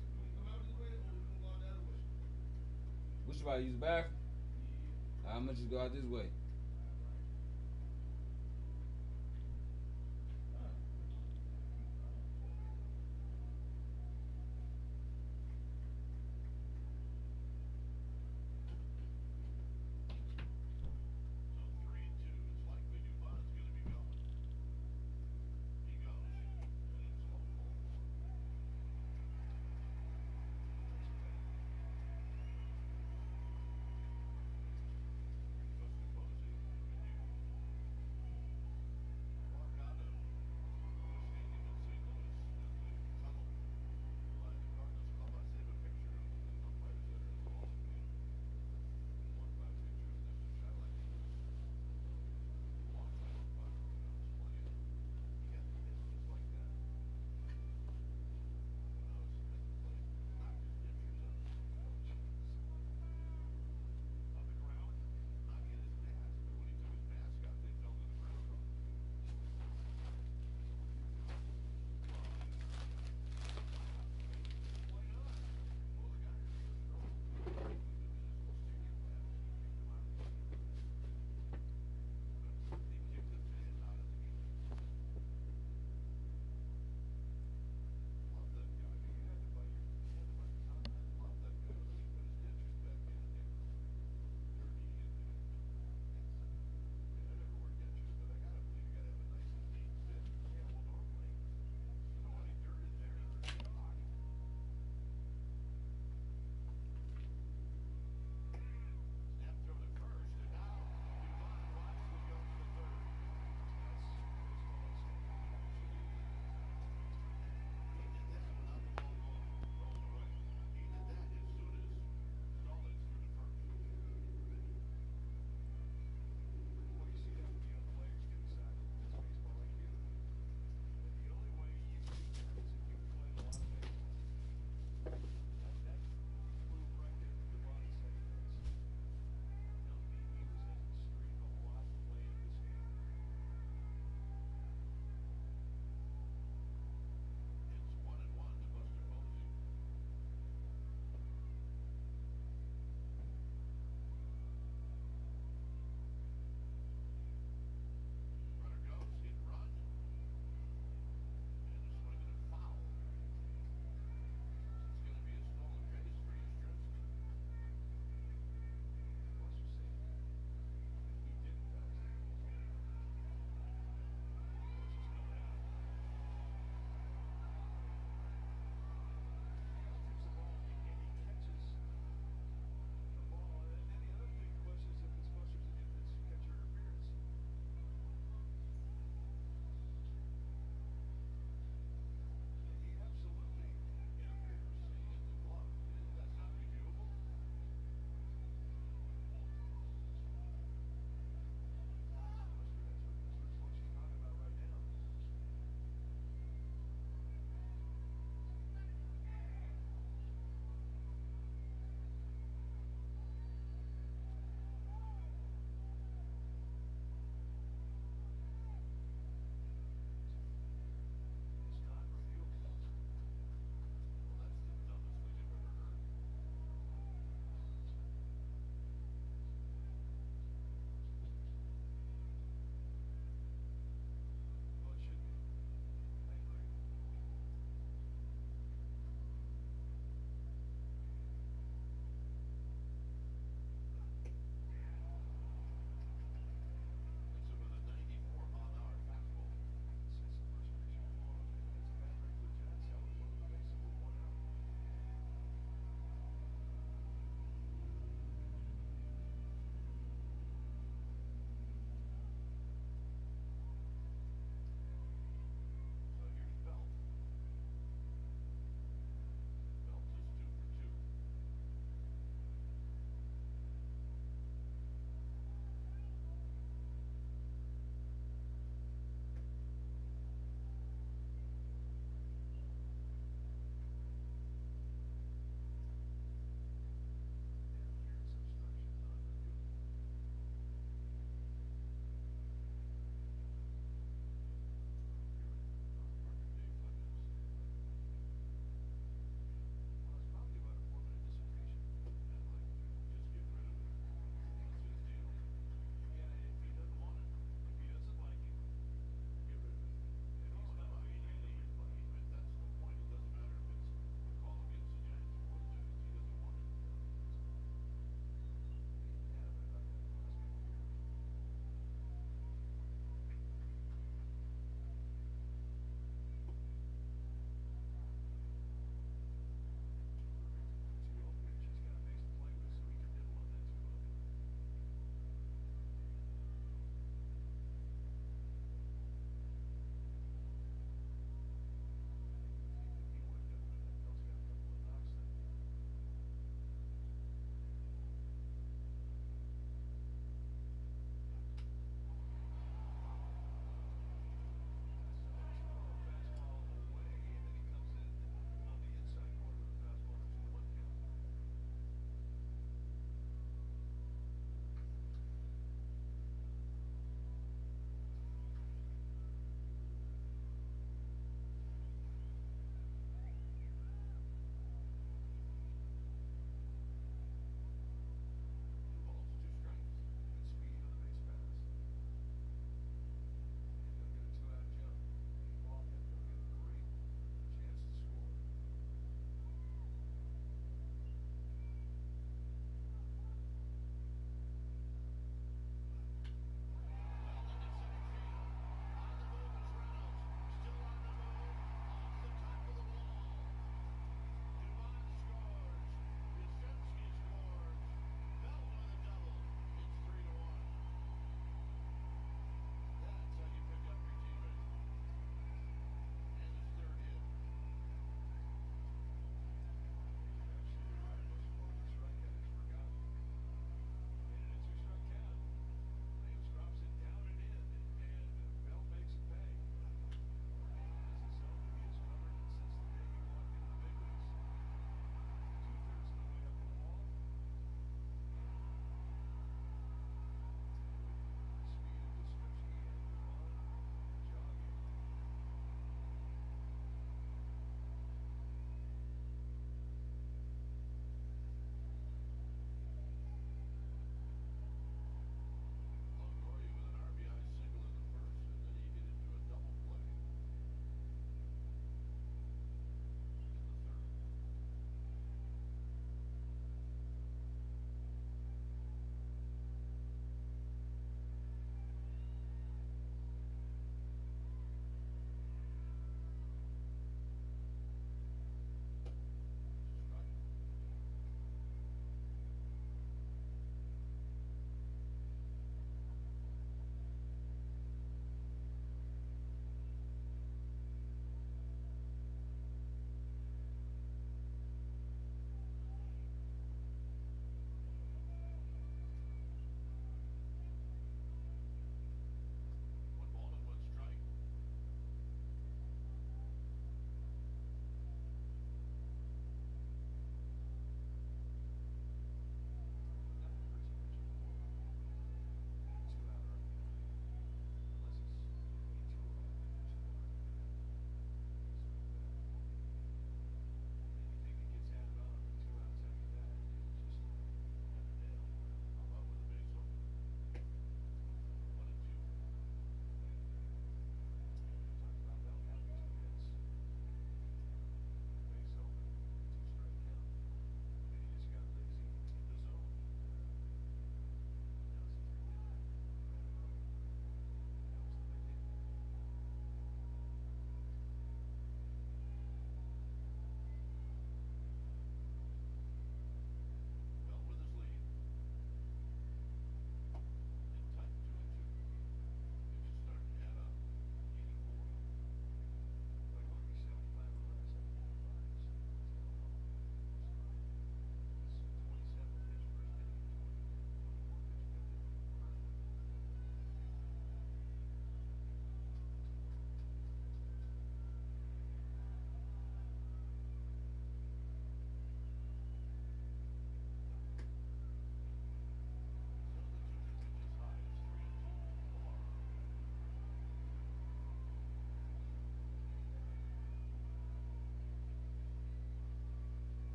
What you about to use the bathroom? How much you go out this way?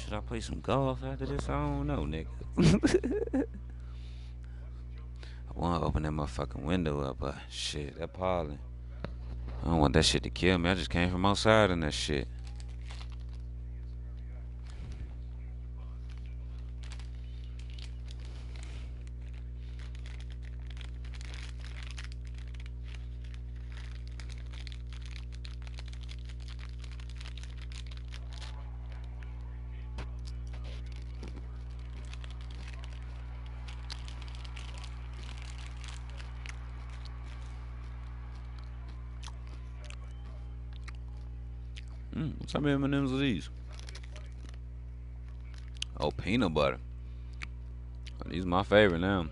Should I play some golf after this? I don't know, nigga. I want to open that motherfucking window up, but shit, that pollen. I don't want that shit to kill me. I just came from outside and that shit. What type of M&M's are these? Oh, peanut butter. Oh, these are my favorite now.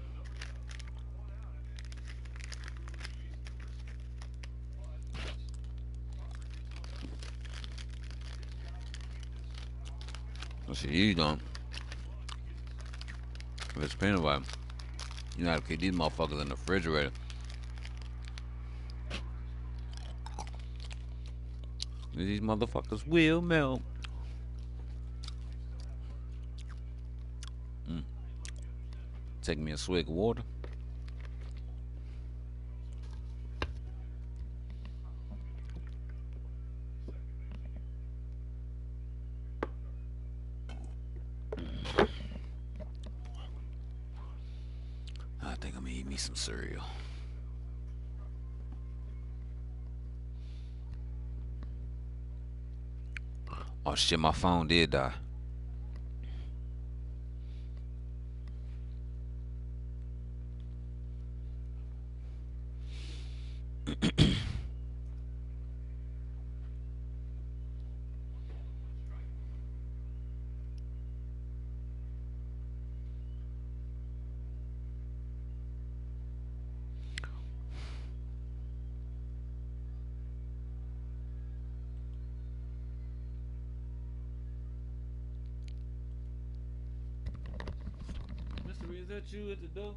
Let's see, you don't. If it's peanut butter, you gotta keep these motherfuckers in the refrigerator. These motherfuckers will melt. Take me a swig of water. I think I'm gonna eat me some cereal. Oh shit, my phone did die. Mystery, is that you at the door?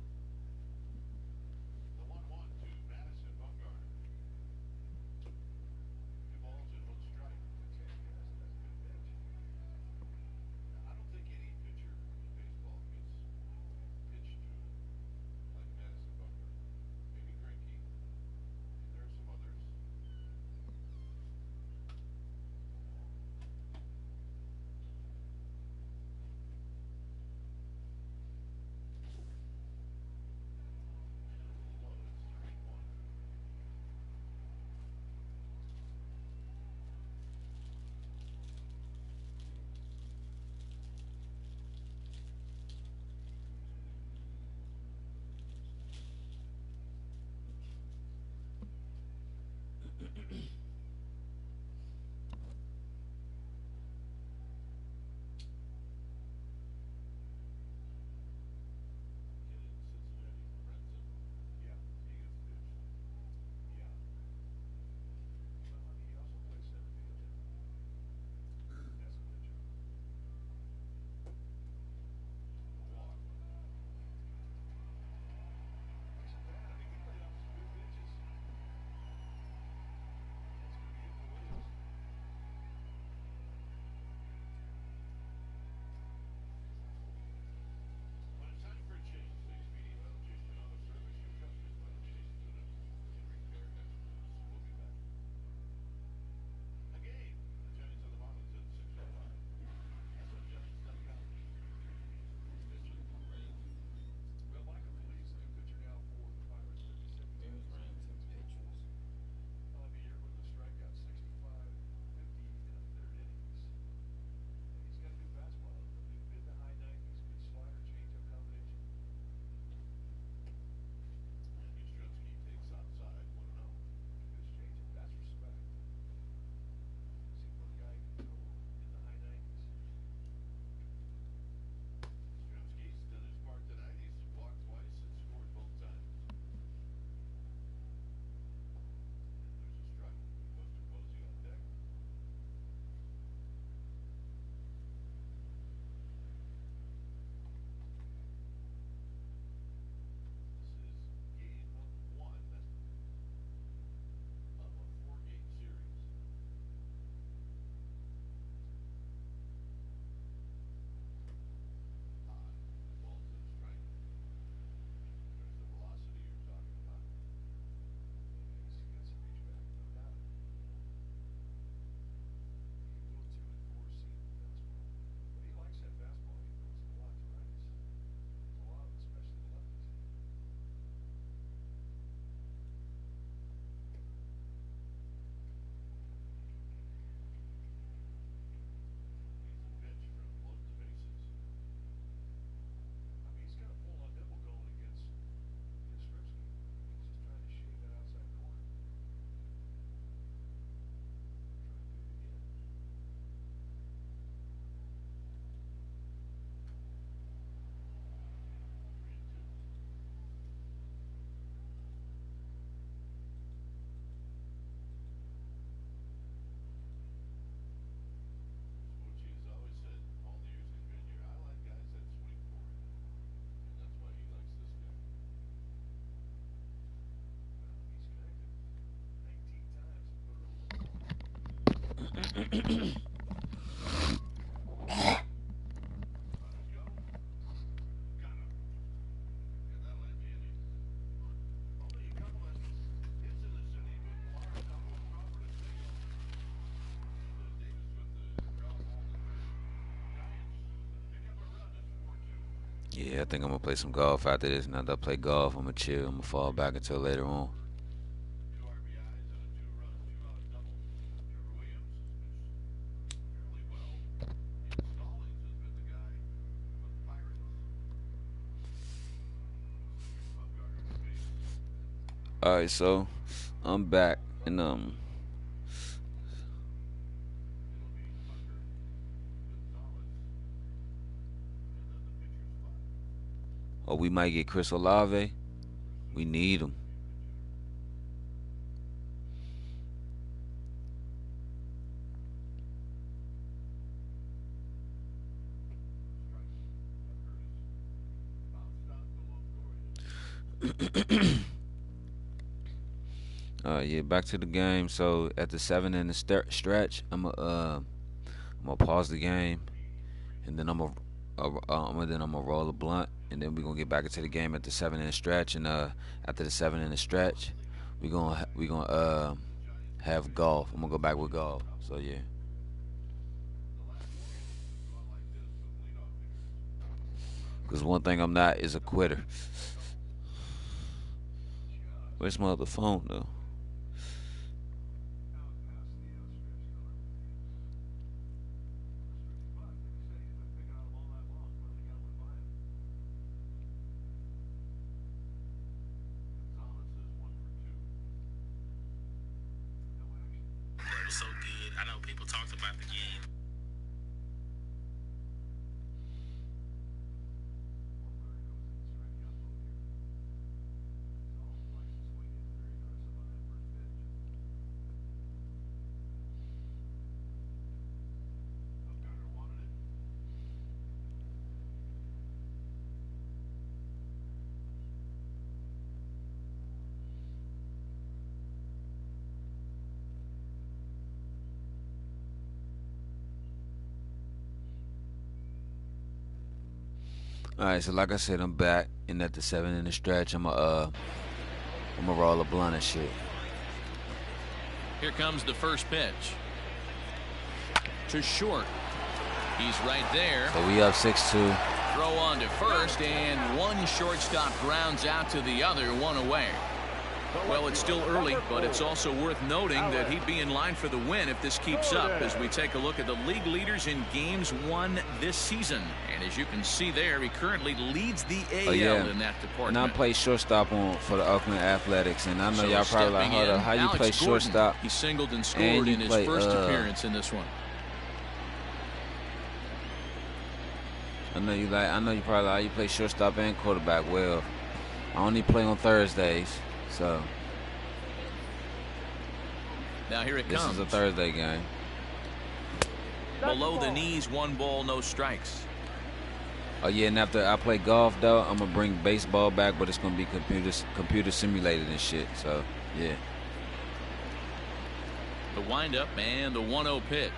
Yeah, I think I'm gonna play some golf after this. Now that I play golf, I'm gonna chill. I'm gonna fall back until later on. All right, so I'm back, and or we might get Chris Olave. We need him. Yeah, back to the game. So at the 7 in the stretch, I'm gonna pause the game, and then I'm gonna roll a blunt, and then we're gonna get back into the game at the 7 in the stretch. And after the 7 in the stretch, we're gonna have golf. I'm gonna go back with golf. So yeah. Because one thing I'm not is a quitter. Where's my other phone though? So good. I know people talked about the game. All right, so like I said, I'm back, and at the 7 in the stretch, I'm gonna roll a blunt and shit. Here comes the first pitch. To short. He's right there. So we up 6-2. Throw on to first, and one shortstop grounds out to the other, one away. Well, it's still early, but it's also worth noting that he'd be in line for the win if this keeps up as we take a look at the league leaders in games won this season. And as you can see there, he currently leads the AL in that department. And I play shortstop for the Oakland Athletics, and I know y'all probably like, hold up, how you play shortstop? He singled and scored in his first appearance in this one. I know you probably like, you play shortstop and quarterback. Well, I only play on Thursdays. So now here it comes. This is a Thursday game. Below the knees, 1 ball, no strikes. Oh yeah, and after I play golf though, I'm gonna bring baseball back, but it's gonna be computer simulated and shit. So yeah. The windup and the 1-0 pitch.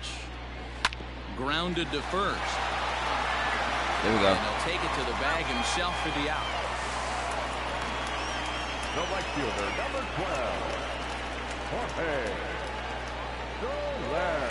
Grounded to first. There we go. And he'll take it to the bag himself for the out. The right fielder, number 12, Jorge Soler.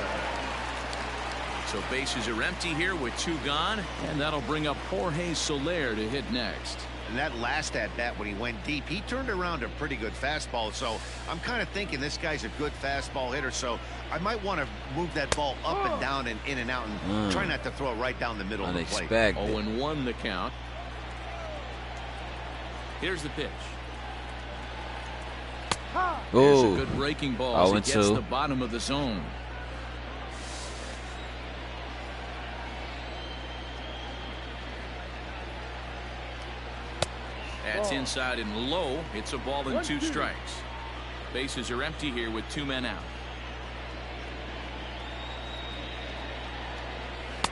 So bases are empty here with 2 gone, and that'll bring up Jorge Soler to hit next. And that last at-bat when he went deep, he turned around a pretty good fastball. So I'm kind of thinking this guy's a good fastball hitter. So I might want to move that ball up and down and in and out and try not to throw it right down the middle of the plate. 0-1 the count. Here's the pitch. There's a good breaking ball as he gets the bottom of the zone. That's inside and low. It's a ball and 2 strikes. Bases are empty here with 2 men out.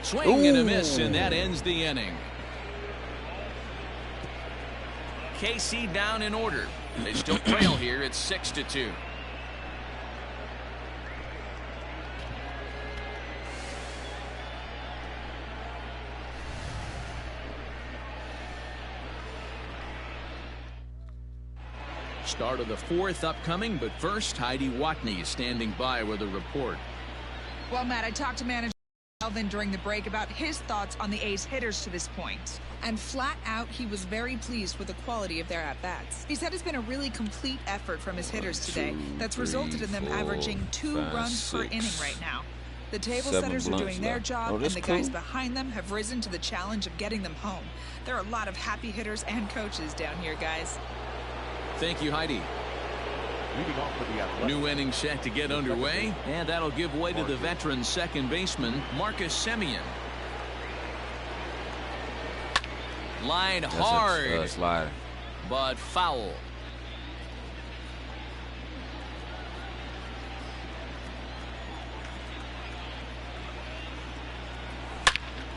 Swing and a miss, and that ends the inning. KC down in order. They still trail here. It's 6-2. Start of the fourth upcoming, but first, Heidi Watney standing by with a report. Well, Matt, I talked to manager Alvin during the break about his thoughts on the A's hitters to this point. And flat out, he was very pleased with the quality of their at-bats. He said it's been a really complete effort from his hitters today that's resulted in them averaging 2 runs per inning right now. The table setters are doing their job, and the guys behind them have risen to the challenge of getting them home. There are a lot of happy hitters and coaches down here, guys. Thank you, Heidi. New inning set to get underway, and that'll give way to the veteran second baseman, Marcus Semien. Line hard, slider, but foul.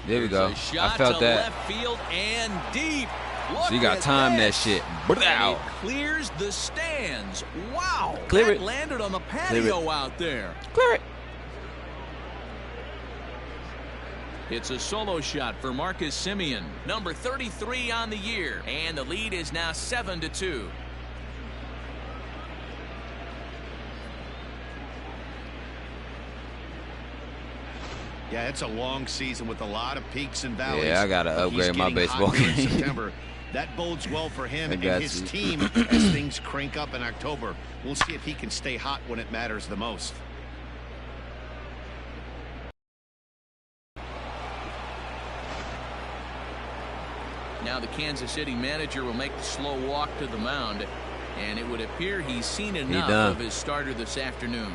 There we go. A shot I felt to that. Left field and deep. Look So you got time that shit. And it clears the stands. Wow. Clear that it. landed on the patio out there. Clear it. It's a solo shot for Marcus Semien, number 33 on the year, and the lead is now 7-2. Yeah, it's a long season with a lot of peaks and valleys. Yeah, I gotta upgrade my baseball game. game. September. That bodes well for him and his team as things crank up in October. We'll see if he can stay hot when it matters the most. Now the Kansas City manager will make the slow walk to the mound, and it would appear he's seen enough of his starter this afternoon.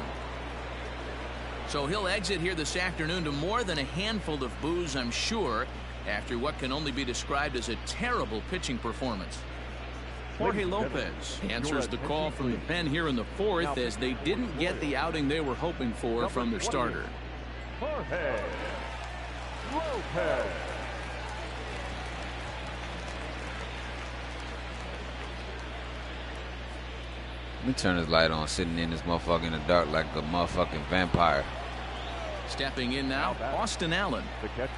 So he'll exit here this afternoon to more than a handful of boos, I'm sure, after what can only be described as a terrible pitching performance. Jorge Lopez answers the call from the pen here in the fourth, as they didn't get the outing they were hoping for from their starter. Jorge Lopez. Let me turn this light on, sitting in this motherfucker in the dark like a motherfucking vampire. Stepping in now, Austin Allen. The catcher.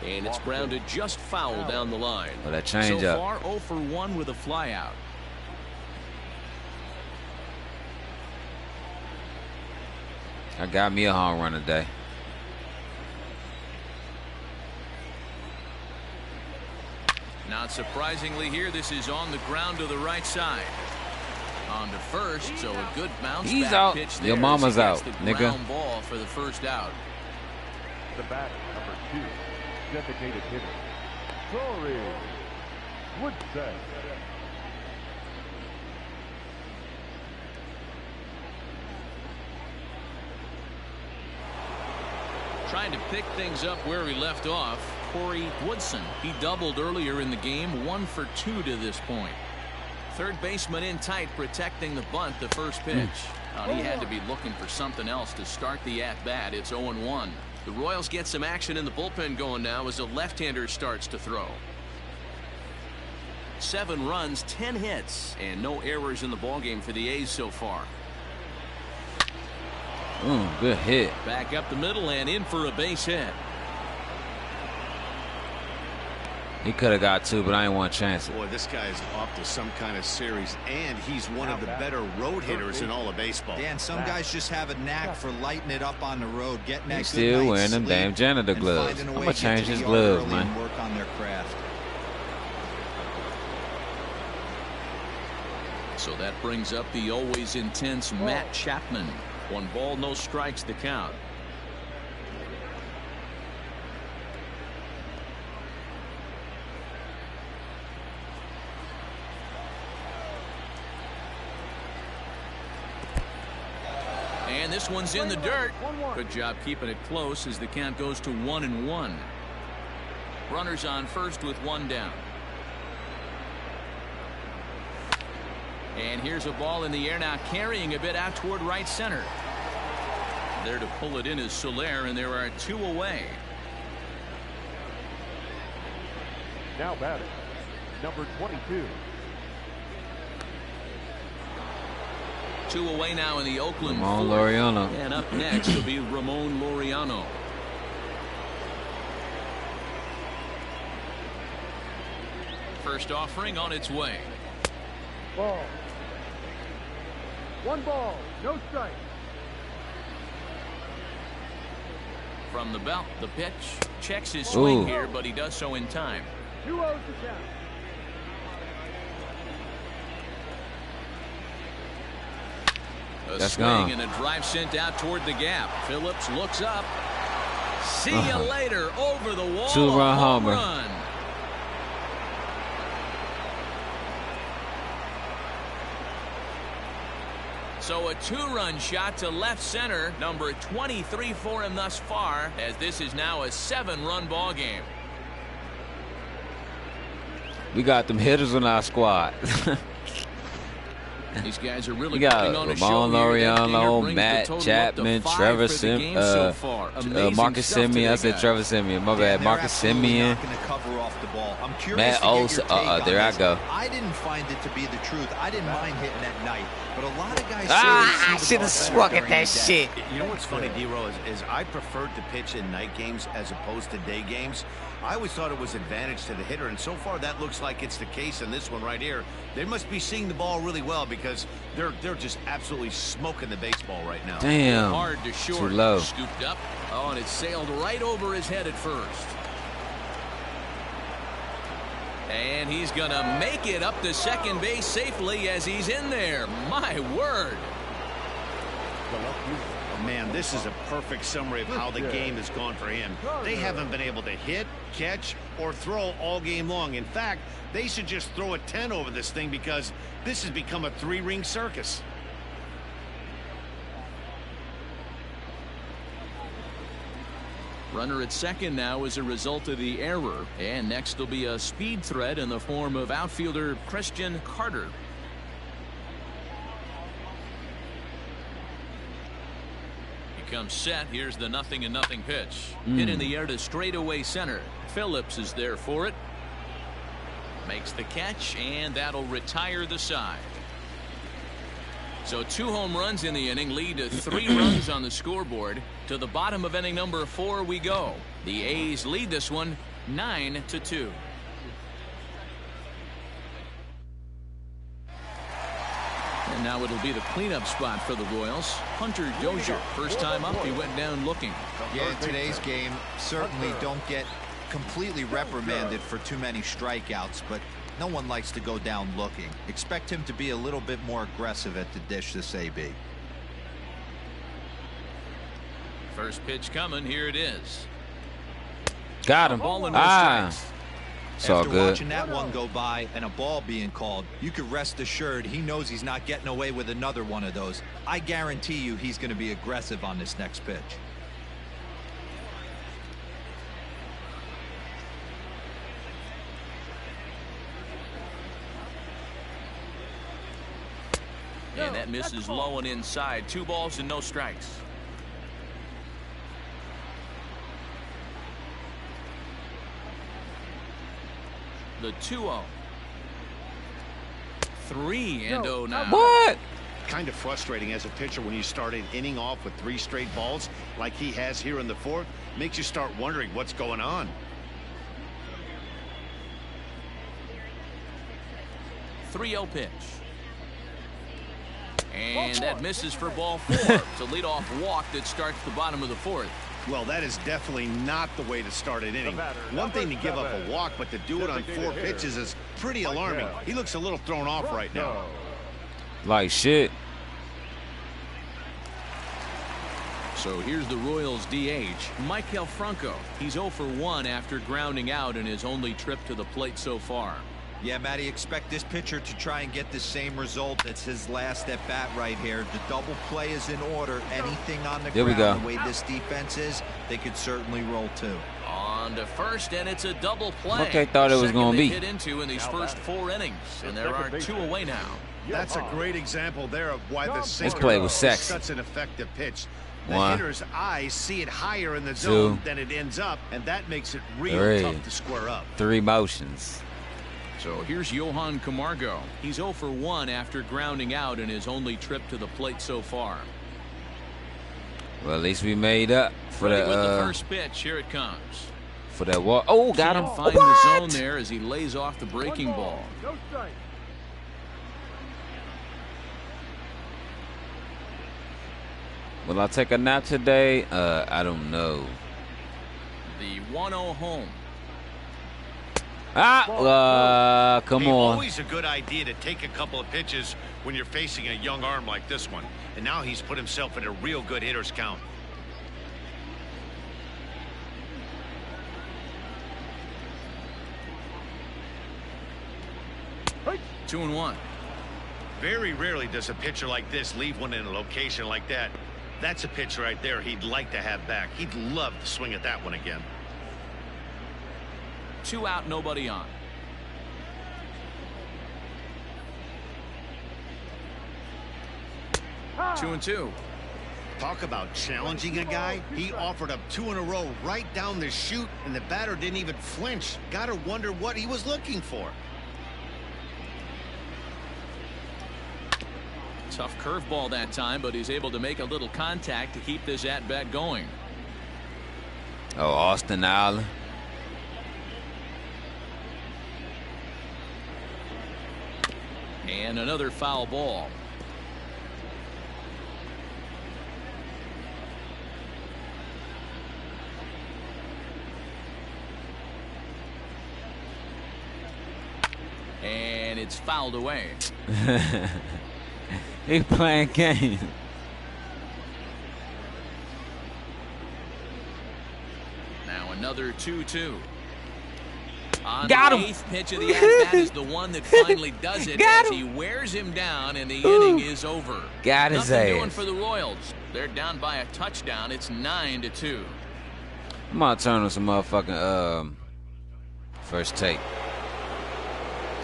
And it's grounded just foul down the line. Oh, that change so up. far 0 for 1 with a flyout. I got me a home run today. Not surprisingly here, this is on the ground to the right side. On to first, so a good bounce He's back out. pitch there. Your mama's out, the nigga. Ground ball for the first out. The bat, number 2, designated hitter, Torrey Woodson. Trying to pick things up where he left off, Torrey Woodson. He doubled earlier in the game, 1 for 2 to this point. Third baseman in tight, protecting the bunt, the first pitch. He had to be looking for something else to start the at-bat. It's 0-1. The Royals get some action in the bullpen going now as a left-hander starts to throw. 7 runs, 10 hits, and no errors in the ballgame for the A's so far. Good hit. Back up the middle and in for a base hit. He could have got 2, but I didn't want to chance it. Boy, this guy is off to some kind of series, and he's one of the better road hitters in all of baseball. Dan, some guys just have a knack for lighting it up on the road, getting that He's good still night's wearing them sleep, damn janitor and gloves. finding a I'm way gonna to get change to his the gloves, yard early and man. work on their craft. So that brings up the always intense Matt Chapman. 1 ball, no strikes, the count. And this one's in the dirt. Good job keeping it close as the count goes to 1-1. Runners on first with 1 down. And here's a ball in the air now, carrying a bit out toward right center. There to pull it in is Soler, and there are 2 away. Now batting, number 22. 2 away now in the Oakland Ramon fourth. Laureano. And up next will be Ramon Laureano. First offering on its way. Ball. 1 ball, no strike. From the belt, the pitch. Checks his swing Ooh. here, but he does so in time. 2-0 to count. A That's swing gone. and a drive sent out toward the gap. Phillips looks up. See you later. Over the wall. 2-run home homer. run. So a 2-run shot to left center, number 23 for him thus far, as this is now a 7-run ball game. We got them hitters on our squad. These guys are really We got putting on a Ramon show here. That dinger Laureano, brings the Matt total up to Chapman, 5 Trevor for the game so far. Amazing Marcus stuff Semien. today, I said guys. Trevor Semien. My Yeah, bad. they're Marcus absolutely Semien. not going to cover off the ball. I'm curious Matt to get your Olson. take on There I this. go. I didn't find it to be the truth. I didn't mind hitting at night, but a lot of guys say I they see should the have ball swung better at during that the day. shit. You know what's funny, D-Row, is I preferred to pitch in night games as opposed to day games. I always thought it was advantage to the hitter, and so far that looks like it's the case in this one right here. They must be seeing the ball really well because they're just absolutely smoking the baseball right now. Damn. Hard to short. Too low. Scooped up. Oh, and it sailed right over his head at first. And he's going to make it up to second base safely as he's in there. My word. Man, this is a perfect summary of how the game has gone for him. They haven't been able to hit, catch, or throw all game long. In fact, they should just throw a 10 over this thing because this has become a 3-ring circus. Runner at second now as a result of the error. And next will be a speed threat in the form of outfielder Christian Carter. Comes set. Here's the 0-0 pitch. Hit in the air to straightaway center. Phillips is there for it. Makes the catch, and that'll retire the side. So 2 home runs in the inning lead to 3 runs on the scoreboard. To the bottom of inning number 4 we go. The A's lead this one 9-2. And now it'll be the cleanup spot for the Royals. Hunter Dozier, first time up, he went down looking. Yeah, in today's game, certainly don't get completely reprimanded for too many strikeouts, but no one likes to go down looking. Expect him to be a little bit more aggressive at the dish this AB. First pitch coming, here it is. Got him. Ball and no strikes. It's all After good. watching that one go by and a ball being called, you could rest assured he knows he's not getting away with another one of those. I guarantee you he's going to be aggressive on this next pitch. And that misses low and inside. 2 balls and no strikes. The 2-0. 3-0 now. What? Kind of frustrating as a pitcher when you start an inning off with 3 straight balls like he has here in the 4th. Makes you start wondering what's going on. 3-0 pitch. And that misses for ball 4. It's a leadoff walk that starts the bottom of the 4th. Well, that is definitely not the way to start an inning. One thing to give up a walk, but to do it on 4 pitches is pretty alarming. He looks a little thrown off right now. Like shit. So here's the Royals DH, Maikel Franco. He's 0 for 1 after grounding out in his only trip to the plate so far. Yeah, Matty, expect this pitcher to try and get the same result. It's his last at bat right here. The double play is in order. Anything on the There we ground, go. the way this defense is, they could certainly roll 2. On to first, and it's a double play. What they thought it was Second gonna they've be. hit into in these first 4 innings, and there are 2 away now. That's a great example there of why the sinker play was is sexy. such an effective pitch. The 1, hitter's eyes see it higher in the zone 2, than it ends up, and that makes it real 3. tough to square up. 3 motions. So here's Johan Camargo. He's 0 for 1 after grounding out in his only trip to the plate so far. Well, at least we made up for Ready with the the first pitch. Here it comes. for that walk. Oh, got him. Can't find What? the zone there as he lays off the breaking ball. No strike. Will I take a nap today? I don't know. The 1-0 home. Come on. Always a good idea to take a couple of pitches when you're facing a young arm like this one. And now he's put himself in a real good hitter's count. Right. 2-1. Very rarely does a pitcher like this leave one in a location like that. That's a pitch right there he'd like to have back. He'd love to swing at that one again. 2 out, nobody on. Ah. 2-2. Talk about challenging a guy. He offered up 2 in a row right down the chute, and the batter didn't even flinch. Gotta wonder what he was looking for. Tough curveball that time, but he's able to make a little contact to keep this at-bat going. Oh, Austin Allen. And another foul ball. And it's fouled away. He playing games. Now another 2-2. On Got the him. 8th pitch of the at-bat is the one that finally does it as he wears him down, and the inning is over. Got his Nothing doing ass. for the Royals. They're down by a touchdown. It's 9-2. I'm gonna turn on some motherfucking first take.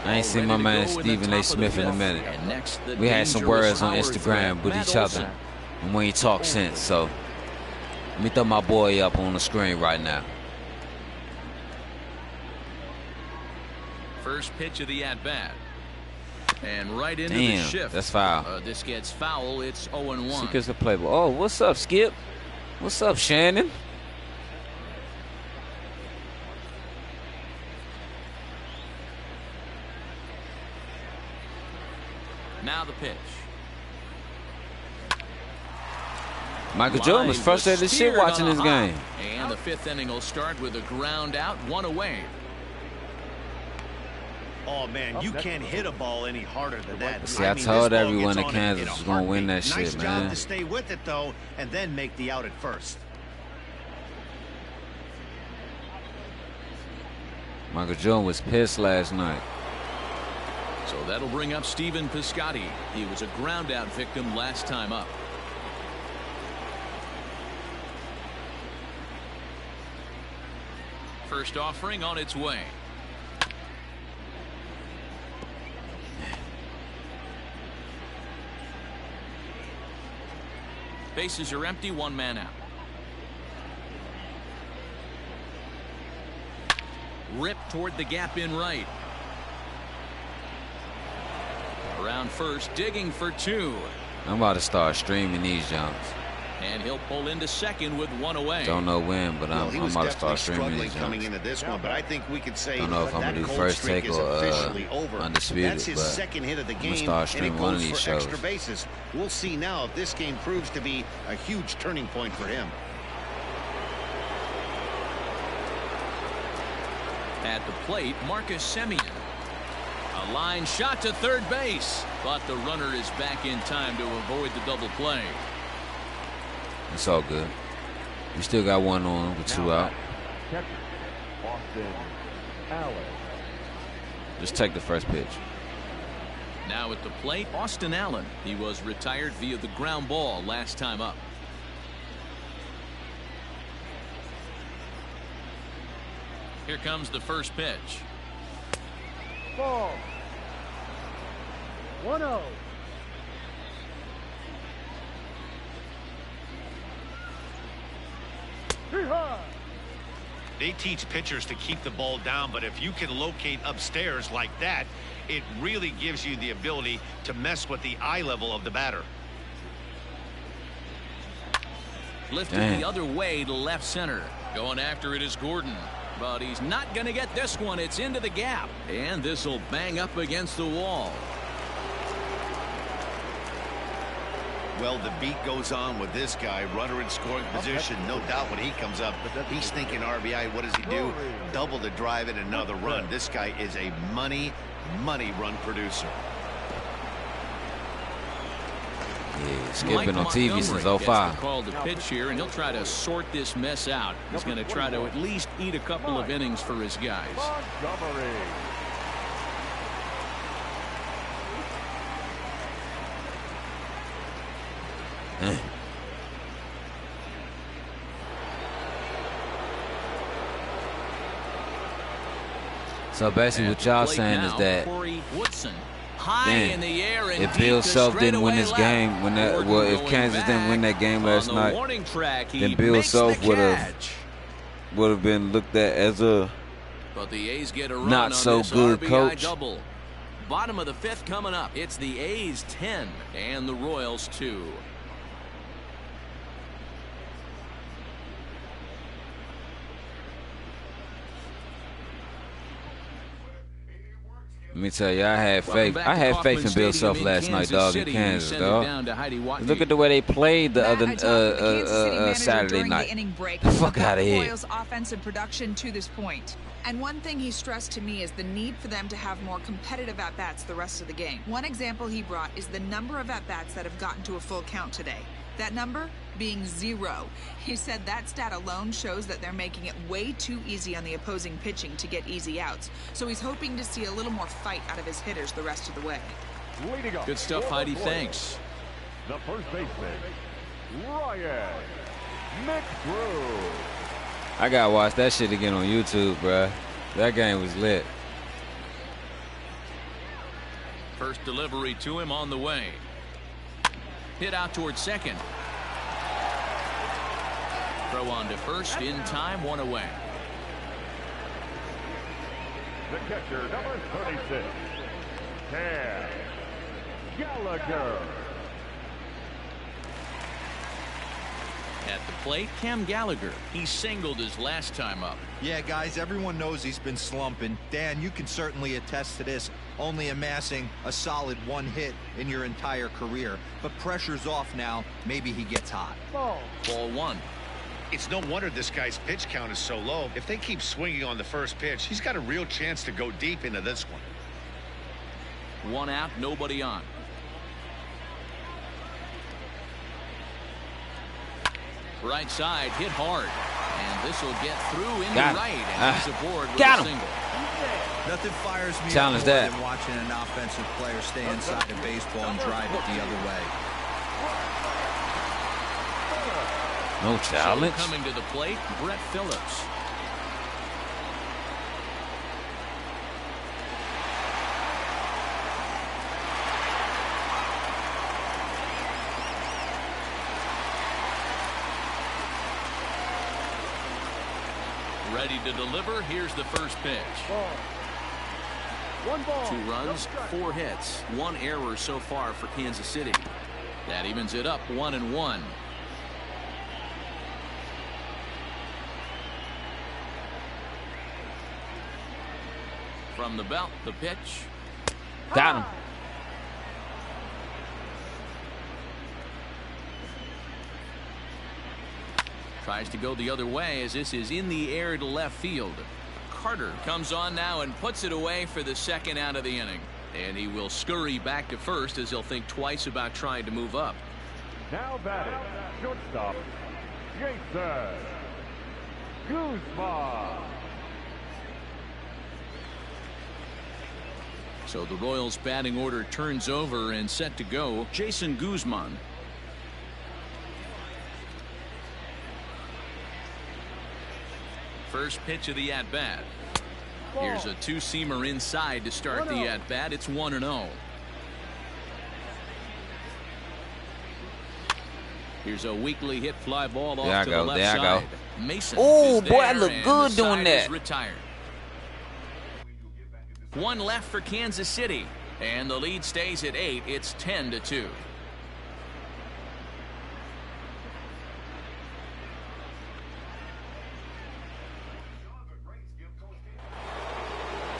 I ain't seen my man Stephen A. Smith in a minute. We had some words on Instagram with each other, and we ain't talked since. So let me throw my boy up on the screen right now. First pitch of the at-bat. And right into Damn, the shift. that's foul. This gets foul. It's 0-1. She gets the play. Oh, what's up, Skip? What's up, Shannon? Now the pitch. Michael Jordan was frustrated as shit watching this game. And the 5th inning will start with a ground out, 1 away. Oh, man, you can't hit a ball any harder than that. See, I told everyone that Kansas was going to win that shit, man. Nice job to stay with it, though, and then make the out at first. Michael Jordan was pissed last night. So that'll bring up Stephen Piscotty. He was a ground out victim last time up. First offering on its way. Bases are empty, 1 man out. Ripped toward the gap in right. Around first, digging for 2. I'm about to start streaming these jumps. And he'll pull into second with 1 away. Don't know when, but I'm about to start streaming struggling these coming jumps. into this one, but I think we could say Don't know if I'm that gonna do cold first streak take is or officially over. undisputed, That's his but second hit of the I'm game, gonna start and he streaming one of goes these for shows. extra bases. We'll see now if this game proves to be a huge turning point for him. At the plate, Marcus Semien. A line shot to third base, but the runner is back in time to avoid the double play. It's all good. We still got 1 on with 2 out. Catcher, Austin Allen. Just take the first pitch. Now at the plate, Austin Allen. He was retired via the ground ball last time up. Here comes the first pitch. Ball. 1-0. They teach pitchers to keep the ball down, but if you can locate upstairs like that, it really gives you the ability to mess with the eye level of the batter. Lifted the other way to left center. Going after it is Gordon. But he's not going to get this one. It's into the gap. And this will bang up against the wall. Well, the beat goes on with this guy, runner in scoring position. No doubt when he comes up, he's thinking RBI. What does he do? Double to drive in another run. This guy is a money run producer. Yeah, skipping on TV since 05. Called the pitch here, and he'll try to sort this mess out. He's going to try to at least eat a couple of innings for his guys. So basically what y'all saying is that if Bill Self didn't win this game, if Kansas didn't win that game last night, then Bill Self would have been looked at as a not so good coach. Bottom of the 5th coming up. It's the A's 10 and the Royals 2. Let me tell you, I had faith. I had faith in Bill Self last night, dog, in Kansas, dog. Look at the way they played the other Saturday night. The fuck out of here. Royals' offensive production to this point. And one thing he stressed to me is the need for them to have more competitive at-bats the rest of the game. One example he brought is the number of at-bats that have gotten to a full count today. That number being 0. He said that stat alone shows that they're making it way too easy on the opposing pitching to get easy outs. So he's hoping to see a little more fight out of his hitters the rest of the way. Good stuff, Heidi. Thanks. The first baseman, Ryan McGrew. I gotta watch that shit again on YouTube, bruh. That game was lit. First delivery to him on the way. Hit out towards second. Throw on to first in time, 1 away. The catcher, number 36, Gallagher. At the plate, Cam Gallagher. He singled his last time up. Yeah, guys, everyone knows he's been slumping. Dan, you can certainly attest to this, only amassing a solid 1 hit in your entire career. But pressure's off now. Maybe he gets hot. Ball 1. It's no wonder this guy's pitch count is so low. If they keep swinging on the first pitch, he's got a real chance to go deep into this one. 1 out, nobody on. Right side, hit hard. And this will get through into right. And he's aboard with a single. Nothing fires me Challenge up more that. than watching an offensive player stay inside the baseball and drive it the other way. No challenge. So coming to the plate, Brett Phillips. Ready to deliver. Here's the first pitch. 1 ball. 2 runs, 4 hits, 1 error so far for Kansas City. That evens it up 1-1. From the belt, the pitch. Got him. Tries to go the other way as this is in the air to left field. Carter comes on now and puts it away for the 2nd out of the inning. And he will scurry back to first as he'll think twice about trying to move up. Now batting, shortstop, Jason Guzman. So the Royals batting order turns over and set to go. Jason Guzman. First pitch of the at-bat. Here's a 2-seamer inside to start the at-bat. It's 1-0. Here's a weakly hit fly ball off to the left side. Mason. Oh, boy, I look good doing that. Retired. 1 left for Kansas City, and the lead stays at 8. It's 10-2.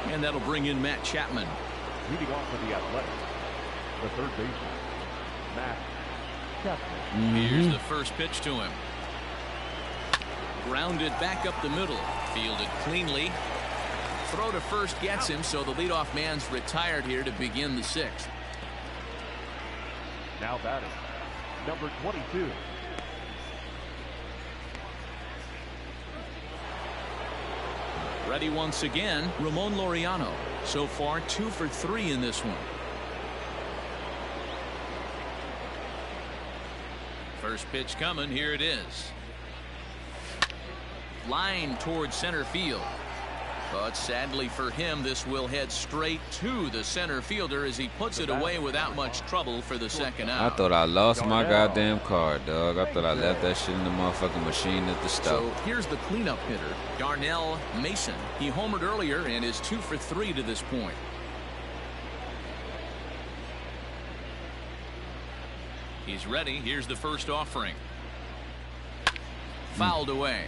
And that'll bring in Matt Chapman. Leading off for the Athletics, the third baseman, Matt Chapman. Here's the first pitch to him. Grounded back up the middle. Fielded cleanly. Throw to first gets him, so the leadoff man's retired here to begin the sixth. Now batting, number 22. Ready once again, Ramon Laureano. So far, 2 for 3 in this one. First pitch coming. Here it is. Line towards center field. But sadly for him, this will head straight to the center fielder as he puts it away without much trouble for the second out. I thought I lost my goddamn card, dog. I thought I left that shit in the motherfucking machine at the stove. So here's the cleanup hitter, Darnell Mason. He homered earlier and is 2 for 3 to this point. He's ready. Here's the first offering. Fouled away.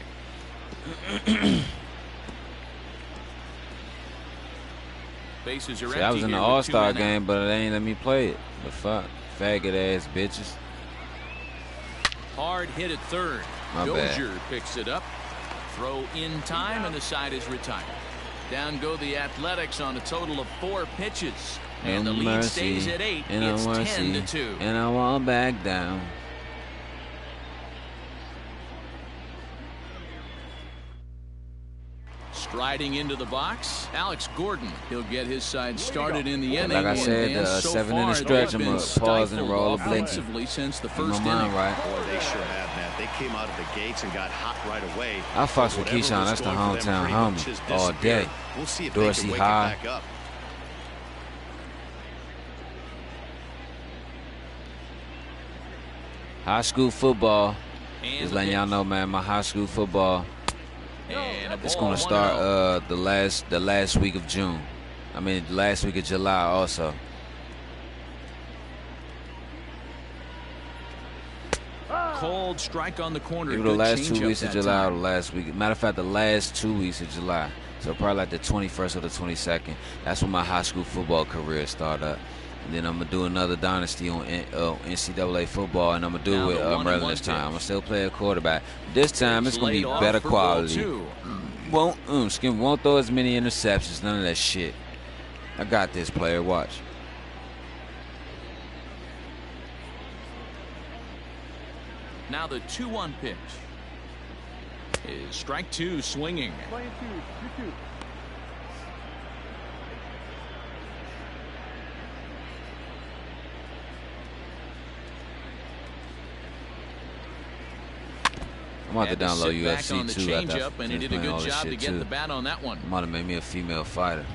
Bases are empty. I was in the here with All-Star 2 men game, out. but they ain't let me play it. The fuck? Faggot ass bitches. Hard hit at third. My bad. Dozier picks it up. Throw in time, and the side is retired. Down go the Athletics on a total of 4 pitches. And the lead stays at 8. It's 10-2. And I won't back down. Striding into the box, Alex Gordon. He'll get his side started in the inning. Like I said, and so 7 far, in a stretch. I'm they've going been to pause and stifled roll a blinky. offensively since the In first my mind, inning. right? Boy, they sure have, Matt. They came out of the gates and got hot right away. I fucks with Whatever Keyshawn. was That's the going for them hometown pretty much homie has all day. disappeared. We'll see if Dorsey they can wake High. it back up. High school football. And Just the letting y'all pitch. know, man, my high school football, And a it's ball, going to 1-0. start the last week of June. I mean, the last week of July also. Cold strike on the corner. Either the Good last 2 changeup weeks of that July or time. the last week. Matter of fact, the last 2 weeks of July. So probably like the 21st or the 22nd. That's when my high school football career started up. And then I'm going to do another dynasty on NCAA football, and I'm going to do Now it with the 1-1 Maryland this time. pitch. I'm going to still play a quarterback. This time it's going to Laid be off better for ball quality. 2. Won't throw as many interceptions, none of that shit. I got this, player. Watch. Now the 2-1 pitch is strike 2 swinging. Playing 2-2. I'm about to Had to download sit back on the UFC 2 after I changeup, and he finish did a playing all good this job to shit, get too. the bat on that one. Might have made me a female fighter.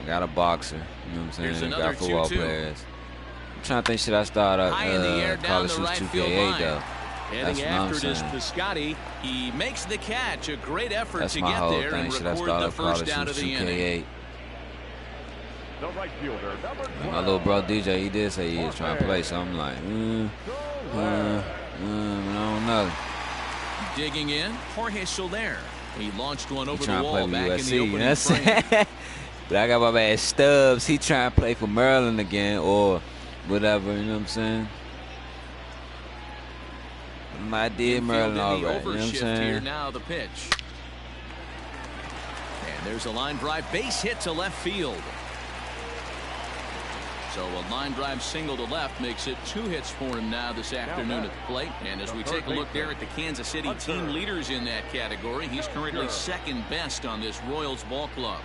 I got a boxer. You know what I'm saying? Here's I another got football 2-2. players. I'm trying to think, should I start High in the air down college the hoops right 2K8 field line. though? Heading That's what I'm after it is saying. Piscotty. He makes the catch. A great effort That's to my get whole there thing. and Should I record start the up first college out of hoops the inning. 2K8? The right fielder, number 12. My little bro DJ, he did say he was trying to play, so I'm like, I don't know. Digging in, Jorge Soler. He launched one He over the trying to play wall with back in USC, the you know opening what I'm frame. saying? But I got my man Stubbs. He trying to play for Maryland again or whatever, you know what I'm saying? I did Maryland all right, you know what I'm Overshift saying? here now, the pitch. And there's a line drive base hit to left field. So a line drive single to left makes it 2 hits for him now this afternoon at the plate. And as we take a look there at the Kansas City team leaders in that category, he's currently second best on this Royals ball club.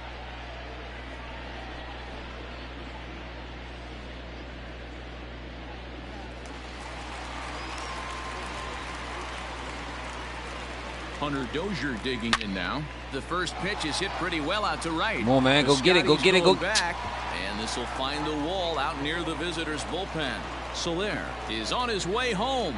Hunter Dozier digging in now. The first pitch is hit pretty well out to right. Come on, man. Go get it. Go Piscotty's get it. Go. going back, and this will find the wall out near the visitors' bullpen. Soler is on his way home.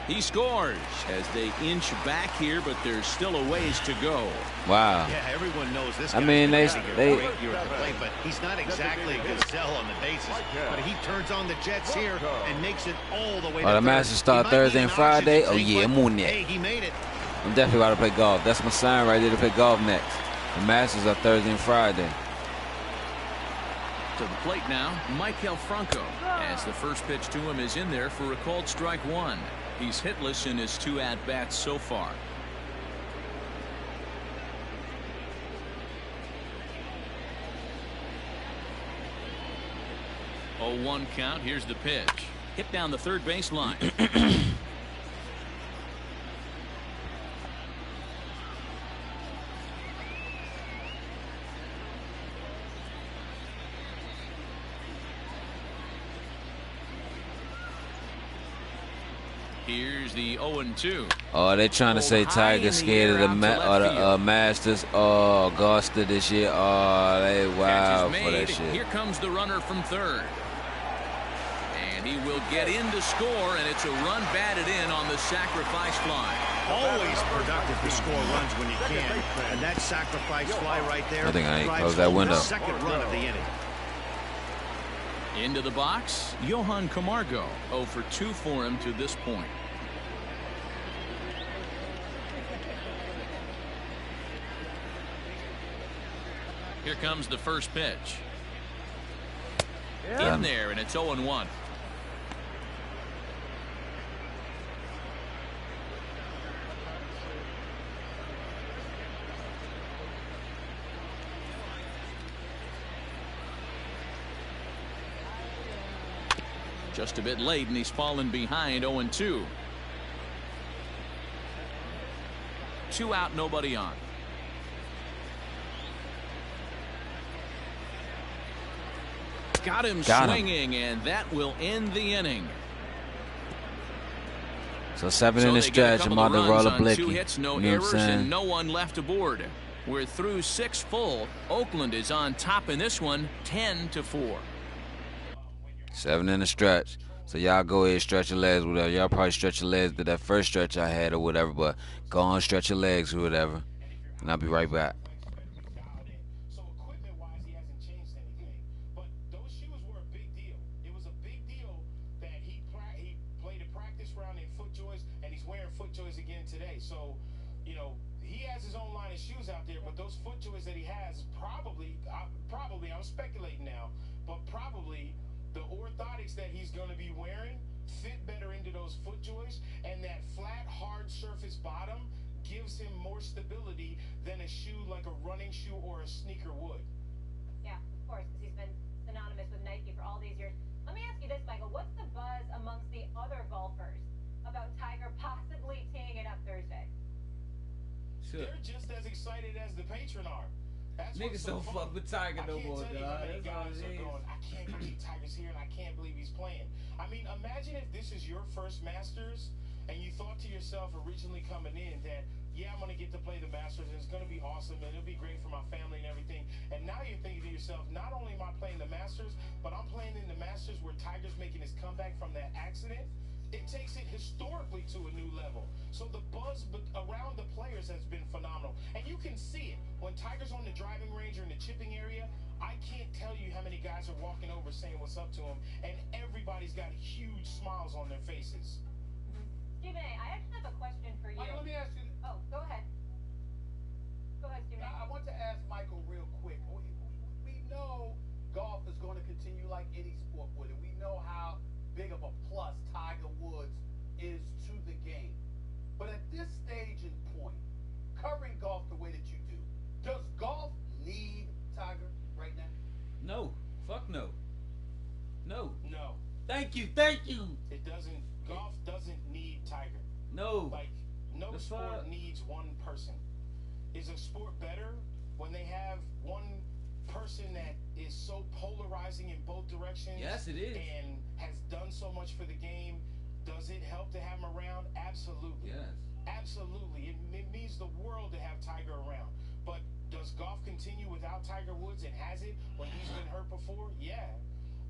He scores as they inch back here, but there's still a ways to go. Wow. Yeah, everyone knows this. I guy's mean, been they- having a they- great year at the plate, but he's not exactly a gazelle on the bases. But he turns on the Jets here and makes it all the way to Oh, the third. Masters start He might Thursday need and an Friday? oxygen Oh, yeah, tank, I'm but on that. Hey, he made it. I'm definitely about to play golf. That's my sign right there to play golf next. The Masters are Thursday and Friday. To the plate now, Michael Franco, as the first pitch to him is in there for a called strike one. He's hitless in his 2 at-bats so far. 0-1 count. Here's the pitch. Hit down the third base line. Here's the 0-2. Oh, they trying to say Tiger's scared of the Masters. Oh, Augusta this year. Oh, they wild for that shit. Here comes the runner from third. And he will get in to score, and it's a run batted in on the sacrifice fly. Always productive to score runs when you can. And that sacrifice fly right there. I think I ain't closed that window. Second run of the inning. Into the box, Johan Camargo. 0 for 2 for him to this point. Here comes the first pitch. In there, and it's 0-1. Just a bit late, and he's fallen behind. 0-2. 2 out, nobody on. Got him swinging, and that will end the inning. So 7 in the stretch. I'm about to roll a blicky. 2 hits, no errors, and no one left aboard. We're through 6 full. Oakland is on top in this one, 10-4. 7 in the stretch. So y'all go ahead, stretch your legs, whatever. Y'all probably stretch your legs to that first stretch I had or whatever, but go on, stretch your legs or whatever. And I'll be right back. I'm speculating now, but probably the orthotics that he's going to be wearing fit better into those foot joints, and that flat, hard surface bottom gives him more stability than a shoe like a running shoe or a sneaker would. Yeah, of course, because he's been synonymous with Nike for all these years. Let me ask you this, Michael. What's the buzz amongst the other golfers about Tiger possibly teeing it up Thursday? Sure. They're just as excited as the patron are. Niggas don't fuck with Tiger no more, dog. I can't believe Tiger's here, and I can't believe he's playing. I mean, imagine if this is your first Masters, and you thought to yourself originally coming in that, yeah, I'm going to get to play the Masters, and it's going to be awesome, and it'll be great for my family and everything. And now you're thinking to yourself, not only am I playing the Masters, but I'm playing in the Masters where Tiger's making his comeback from that accident. It takes it historically to a new level. So the buzz around the players has been phenomenal. And you can see it. When Tiger's on the driving range or in the chipping area, I can't tell you how many guys are walking over saying what's up to him. And everybody's got huge smiles on their faces. Stephen A., I actually have a question for you. Let me ask you. Oh, go ahead. Go ahead, Stephen A. I want to ask Michael real quick. We know golf is going to continue like any sport would. And we know how big of a plus Tiger Woods is to the game. But at this stage and point, covering golf the way that you do, does golf need Tiger right now? No. Fuck no. No. No. Thank you. Thank you. It doesn't. Golf doesn't need Tiger. No. Like, no sport needs one person. Is a sport better when they have one person that is so polarizing in both directions? Yes, it is. And has done so much for the game. Does it help to have him around? Absolutely. Yes. Absolutely. It means the world to have Tiger around. But does golf continue without Tiger Woods, and has it when he's been hurt before? Yeah.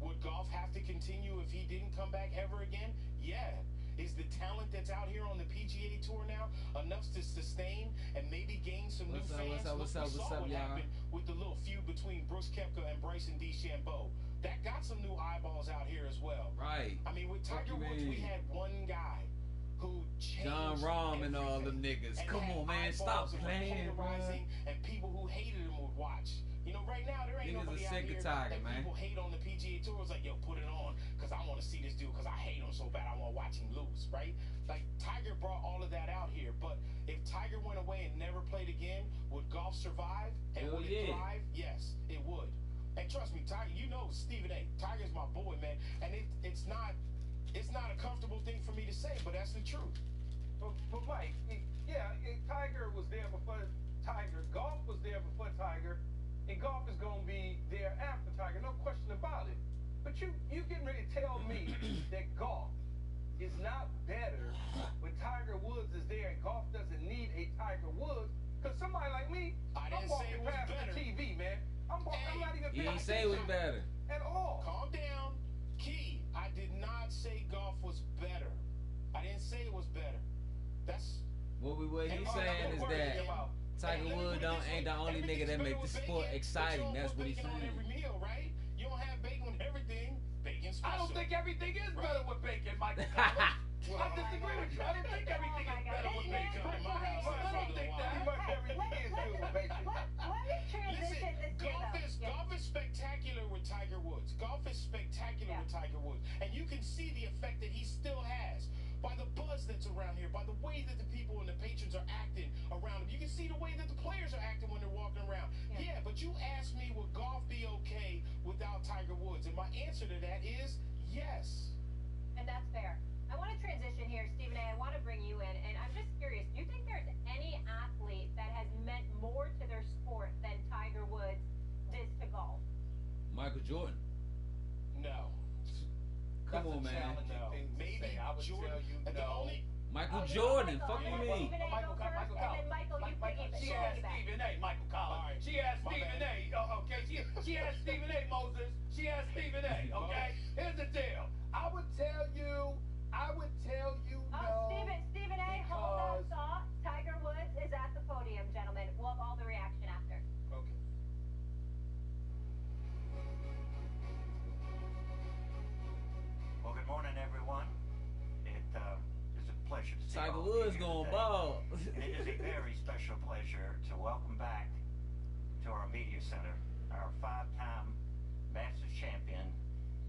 Would golf have to continue if he didn't come back ever again? Yeah. Is the talent that's out here on the PGA Tour now enough to sustain and maybe gain some new fans? What's up, what happened with the little feud between Brooks Koepka and Bryson DeChambeau. That got some new eyeballs out here as well. Right. I mean, with Tiger Woods, we had one guy who changed John Rahm and all them niggas. Come on, man. Stop playing, bro. And people who hated him would watch. You know, right now, there ain't ain't Niggas nobody are out sick here of Tiger, that man. people hate on the PGA Tour. It's like, yo, put it on because I want to see this dude because I hate him so bad. I want to watch him lose, right? Like, Tiger brought all of that out here. But if Tiger went away and never played again, would golf survive? And Hell would it thrive? Yes, it would. And trust me, Tiger, you know Stephen A. Tiger's my boy, man. And it's not a comfortable thing for me to say, but that's the truth. But Mike, Tiger was there before Tiger. Golf was there before Tiger. And golf is going to be there after Tiger. No question about it. But you getting ready to tell me that golf is not better when Tiger Woods is there and golf doesn't need a Tiger Woods? Because somebody like me, I'm walking past the TV, man. I'm not even You didn't say it was better. At all. Calm down. Key, I did not say golf was better. I didn't say it was better. That's what he's saying is that Tiger Woods ain't the only nigga that make the sport exciting. That's what he's saying. Every meal, right? You don't have bacon with everything. Bacon special. I don't think everything is better with bacon, Mike. I disagree with you. I don't think everything is better with bacon. I don't think that much everything is good with bacon. Let me transition this year, Golf is spectacular with Tiger Woods. Golf is spectacular with Tiger Woods. And you can see the effect that he still has by the buzz that's around here, by the way that the people and the patrons are acting around him. You can see the way that the players are acting when they're walking around. Yeah, but you asked me, would golf be okay without Tiger Woods? And my answer to that is yes. And that's fair. I want to transition here, Stephen A. I want to bring you in, and I'm just curious. Do you think there's any athlete that has meant more to their sport than Tiger Woods did to golf? Michael Jordan. No. Come on, man. No. Maybe I would Jordan. tell you No. Michael Jordan. Fuck you mean? Michael Collins. She asked Stephen A. Michael Collins. She asked Stephen A. Okay. She asked Stephen A. Moses. She asked Stephen A. Okay. Here's the deal. I would tell you no. Stephen A. Hold that thought. Tiger Woods is at the podium, gentlemen. We'll have all the reaction after. Okay. Well, good morning, everyone. It is a pleasure to see Tiger all of Woods you going today. bald. It is a very special pleasure to welcome back to our media center our five-time Masters champion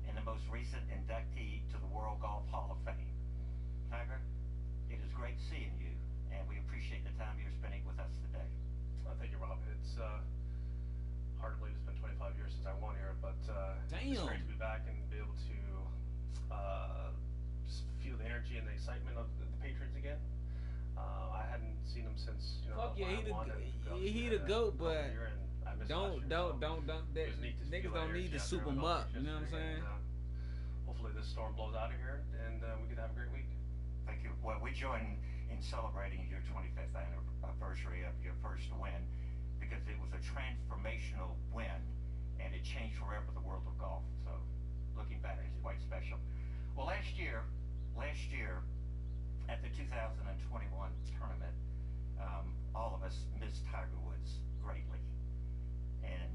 and the most recent inductee to the World Golf Hall of Fame. Tiger, it is great seeing you, and we appreciate the time you're spending with us today. Thank you, Rob. It's hard to believe it's been 25 years since I won here, but it's great to be back and be able to just feel the energy and the excitement of the Patriots again. I hadn't seen them since Fuck yeah, he the GOAT, but don't niggas don't need to soup him up. You know what I'm saying? Hopefully this storm blows out of here and we can have a great week. Thank you. Well, we join in celebrating your 25th anniversary of your first win because it was a transformational win and it changed forever the world of golf. So looking back, it's quite special. Well, last year at the 2021 tournament, all of us missed Tiger Woods greatly. And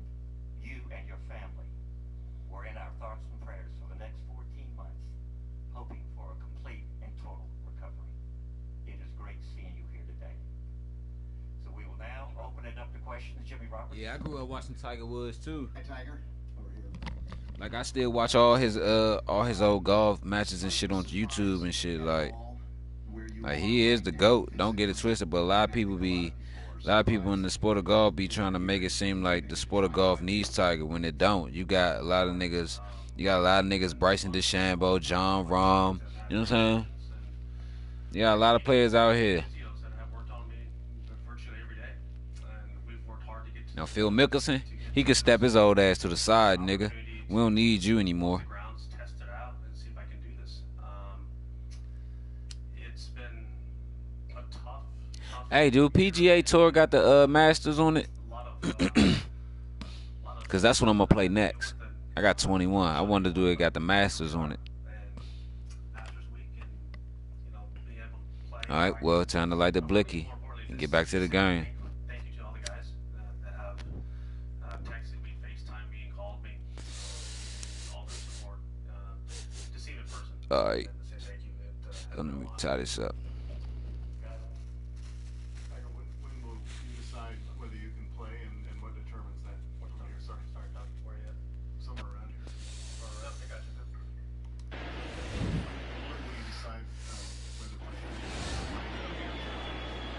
you and your family were in our thoughts and prayers for the next 14 months, hoping for a complete and total recovery. It is great seeing you here today. So we will now open it up to questions. Jimmy Roberts. Yeah, I grew up watching Tiger Woods too. Hey, Tiger. Over here. Like I still watch all his old golf matches and shit on YouTube and shit. Like he is the GOAT. Don't get it twisted, but a lot of people in the sport of golf be trying to make it seem like the sport of golf needs Tiger when it don't. You got a lot of niggas. Bryson DeChambeau, John Rahm. You know what I'm saying? You got a lot of players out here. Now Phil Mickelson, he could step his old ass to the side, nigga. We don't need you anymore. Hey, dude, PGA Tour got the Masters on it? Because that's what I'm going to play next. I got 21. I wanted to do it, got the Masters on it. All right, well, time to light the blicky and get back to the game. Thank you to all the guys that have texted me, FaceTime me, and called me. All the support. To see them in person. All right. And to say thank you. Let me tie this up. When will you decide whether you can play and what determines that? Sorry,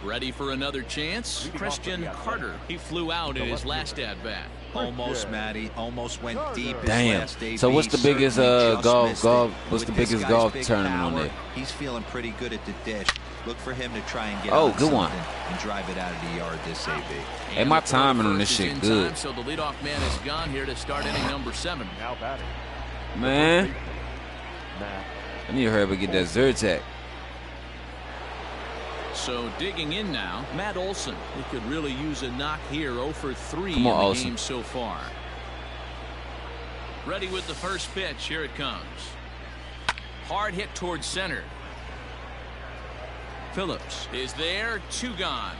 Ready for another chance? Christian Carter. He flew out in his last at-bat. Almost, Matty. Almost went deep. Damn. His last AB. So what's the biggest golf? What's the biggest golf tournament on there? He's feeling pretty good at the dish. Look for him to try and get good one and drive it out of the yard this AB. Hey, my timing on this shit good. So the leadoff man is gone here to start inning number 7. Now batting. Man, I need to hurry up and get that Zyrtec. So digging in now, Matt Olson. He could really use a knock here. 0 for 3 in the Olson. game so far. Ready with the first pitch. Here it comes. Hard hit towards center. Phillips is there. 2 gone.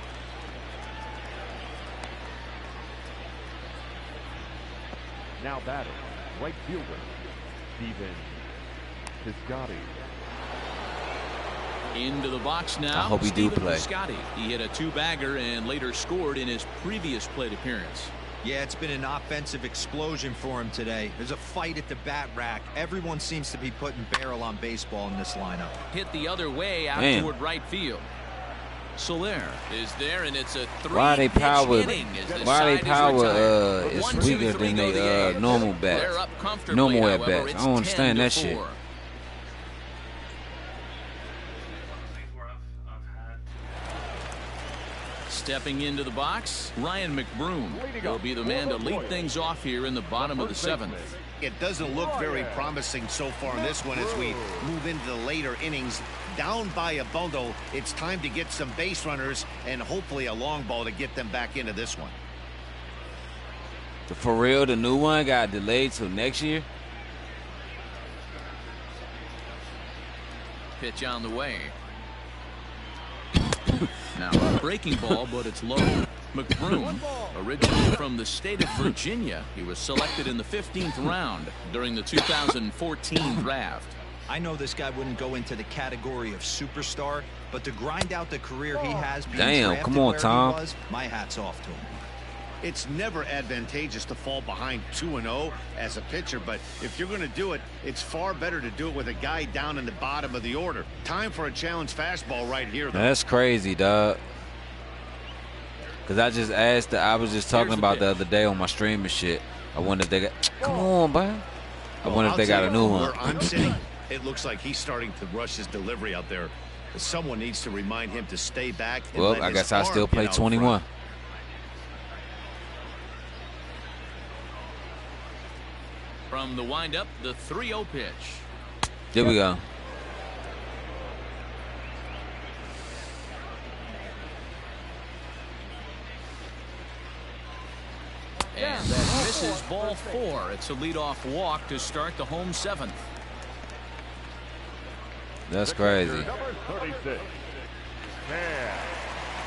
Now batting. Right fielder. Steven Piscotty. Into the box now. I hope he do play. Piscotty. He hit a 2-bagger and later scored in his previous plate appearance. Yeah, it's been an offensive explosion for him today. There's a fight at the bat rack. Everyone seems to be putting barrel on baseball in this lineup. Hit the other way out toward right field. Soler is there, and it's a 3-pitch inning. Why they power is weaker than they normal bats? Normal at bats. I don't understand that shit. Stepping into the box, Ryan McBroom will be the man to lead things off here in the bottom of the 7th. It doesn't look very promising so far in this one as we move into the later innings. Down by a bundle, it's time to get some base runners and hopefully a long ball to get them back into this one. For real, the new one got delayed till next year? Pitch on the way. Now a breaking ball, but it's low. McBroom, originally from the state of Virginia, he was selected in the 15th round during the 2014 draft. I know this guy wouldn't go into the category of superstar, but to grind out the career he has being drafted come on, where Tom. he was, my hat's off to him. It's never advantageous to fall behind 2-0 as a pitcher, but if you're going to do it, it's far better to do it with a guy down in the bottom of the order. Time for a challenge fastball right here, though. That's crazy, dog. Because I just asked, I was just talking about the other day on my stream and shit. I wonder if they got, come on, bro. I wonder if they got a new one. Where I'm sitting, it looks like he's starting to rush his delivery out there. Someone needs to remind him to stay back. And Well, let I his guess I still arm play get out 21. front. From the windup, the 3-0 pitch. There we go. And that misses ball 4. It's a leadoff walk to start the home 7th. That's crazy. Number 36.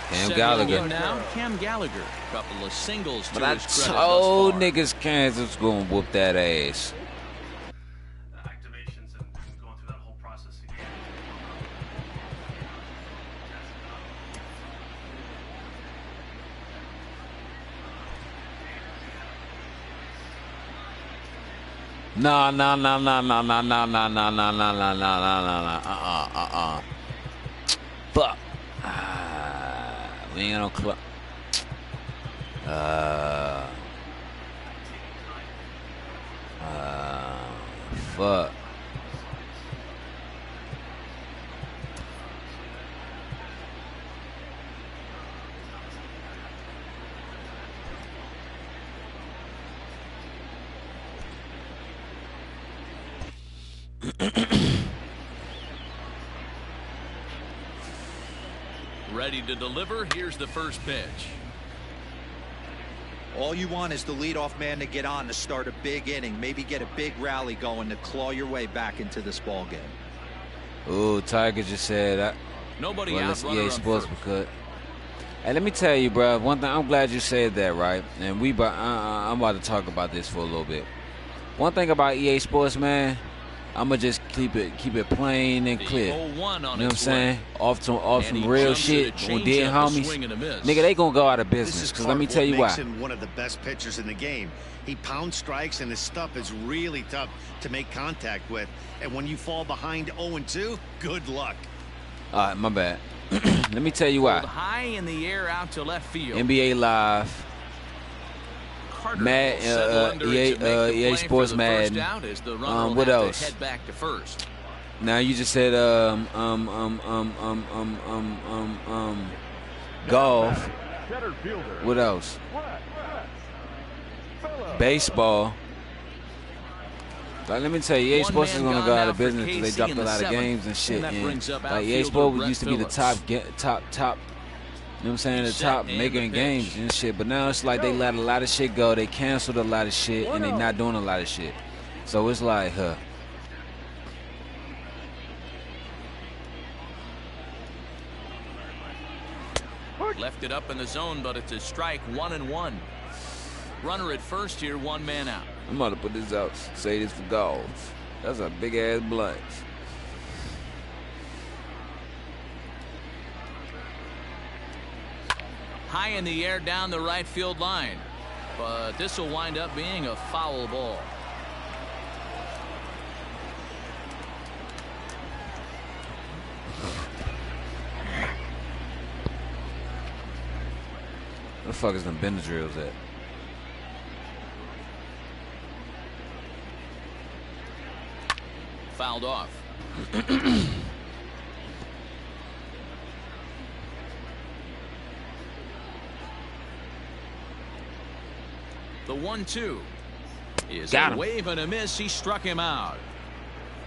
Cam Gallagher. Now, Cam Gallagher. Couple of singles to But I his credit told thus far. niggas Kansas was going to whoop that ass. Activations and going through that whole process again. Nah. Fuck. We ain't got no club. Fuck. Ready to deliver. Here's the first pitch. All you want is the leadoff man to get on to start a big inning, maybe get a big rally going to claw your way back into this ball game. Ooh, Tiger just said that. Nobody Well, out. let's Runner EA on Sports first. because. Hey, let me tell you, bro. One thing, I'm glad you said that, right? And I'm about to talk about this for a little bit. One thing about EA Sports, man, I'ma just keep it plain and clear. You know what I'm saying? Off some real shit on dead homies. Nigga, they gonna go out of business. Cause let me tell you why. Makes him one of the best pitchers in the game. He pounds strikes, and his stuff is really tough to make contact with. And when you fall behind 0-2, good luck. All right, my bad. Let me tell you why. High in the air out to left field. NBA Live, Mad, EA Sports Madden. What else? Head back to first. Now you just said golf. What else? Baseball. Like, let me tell you, EA Sports is going to go out of business because they dropped a lot of games and shit. And like EA Sports used to be the top. You know what I'm saying? The top maker in games and shit. But now it's like they let a lot of shit go. They canceled a lot of shit and they not doing a lot of shit. So it's like, Left it up in the zone, but it's a strike. 1-1. Runner at first here, one man out. I'm about to put this out. Say this for golf. That's a big ass blunt. High in the air down the right field line, but this will wind up being a foul ball. Where the fuck is them Benadryls at? Fouled off. The 1-2 is a wave and a miss. He struck him out.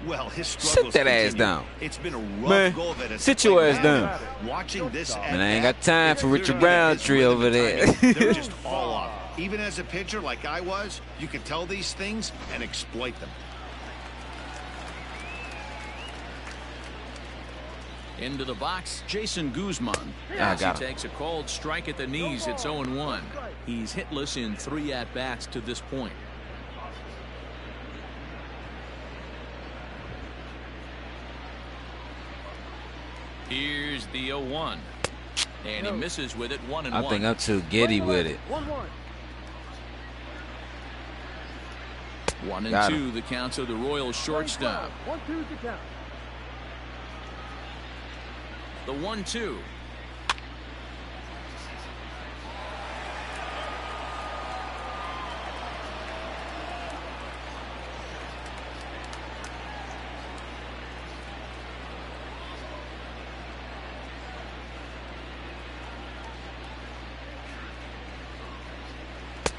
Well, his sit that ass down. It's been a rough go of it. Sit your ass down. Watching this, and I ain't got time for Richard Roundtree over there. They're just all off. Even as a pitcher like I was, you can tell these things and exploit them. Into the box, Jason Guzman. As he takes a cold strike at the knees, it's 0-1. He's hitless in 3 at-bats to this point. Here's the 0-1. And he misses with it, 1-1. I think I'm too giddy with it. 1-2, the counts of the Royals shortstop. 1-2 to count. The 1-2.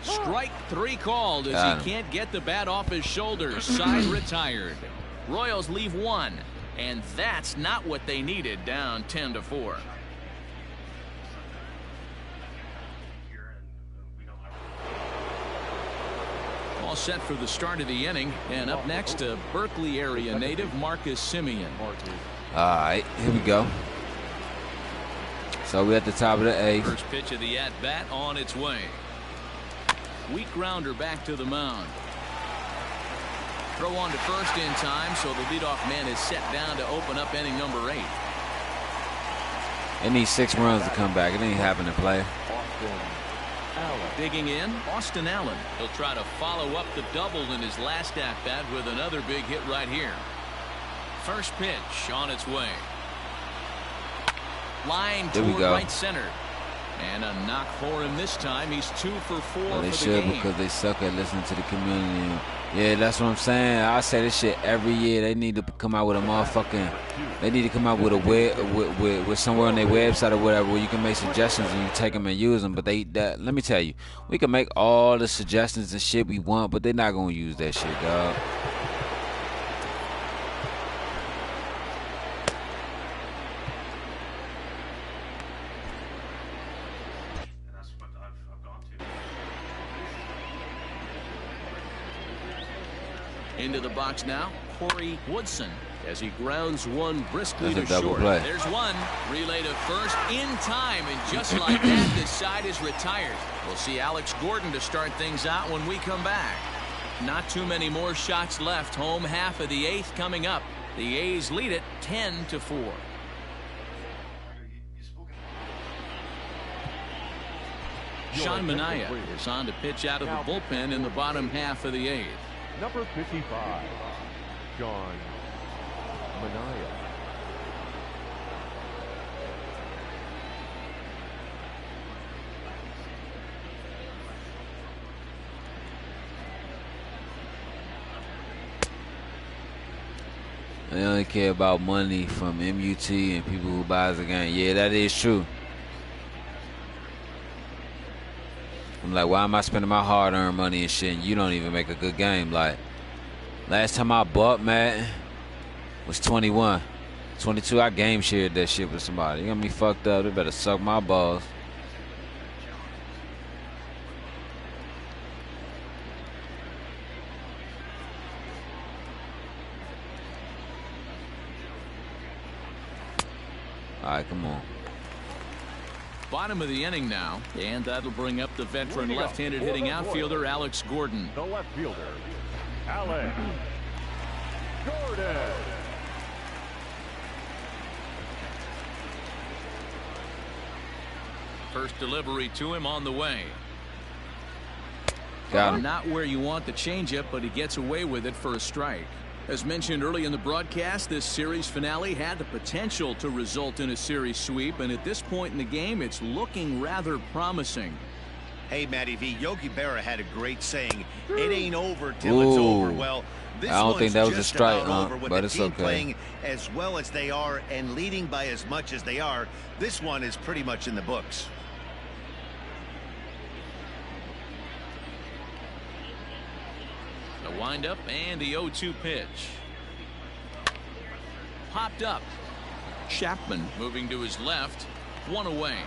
Strike 3 called as he can't get the bat off his shoulders. Side retired. Royals leave 1. And that's not what they needed, down 10-4. All set for the start of the inning. And up next, a Berkeley area native, Marcus Semien. All right, here we go. So we're at the top of the 8th. First pitch of the at-bat on its way. Weak grounder back to the mound. Throw on to first in time, so the leadoff man is set down to open up inning number 8. It needs 6 runs to come back. It ain't happening, player. Digging in, Austin Allen. He'll try to follow up the double in his last at-bat with another big hit right here. First pitch on its way. Line toward right center. And a knock for him this time. He's 2 for 4 well, they for the should game. Because they suck at listening to the community. Yeah, that's what I'm saying. I say this shit every year. They need to come out with a motherfucking. They need to come out with a with somewhere on their website or whatever where you can make suggestions and you take them and use them. But let me tell you, we can make all the suggestions and shit we want, but they're not gonna use that shit, dog. Into the box now, Corey Woodson, as he grounds one briskly to short. Play. There's one. Relay to first in time, and just like that, this side is retired. We'll see Alex Gordon to start things out when we come back. Not too many more shots left. Home half of the 8th coming up. The A's lead it 10-4. Sean Manaea is on to pitch out of the bullpen in the bottom half of the 8th. Number 55, Sean Manaea. They only care about money from MUT and people who buys the game. Yeah, that is true. I'm like, why am I spending my hard-earned money and shit and you don't even make a good game? Like, last time I bought Madden was 21. 22, I game shared that shit with somebody. You got me fucked up. They better suck my balls. All right, come on. Bottom of the inning now, and that'll bring up the veteran left-handed hitting outfielder Alex Gordon. The left fielder, Alex Gordon. First delivery to him on the way. Got him. Not where you want the changeup, but he gets away with it for a strike. As mentioned early in the broadcast, this series finale had the potential to result in a series sweep, and at this point in the game, it's looking rather promising. Hey, Matty V, Yogi Berra had a great saying, it ain't over till it's over. Well, this I don't think that was a strike, but it's team okay. Playing as well as they are and leading by as much as they are, this one is pretty much in the books. The windup and the 0-2 pitch. Popped up. Chapman moving to his left. One away.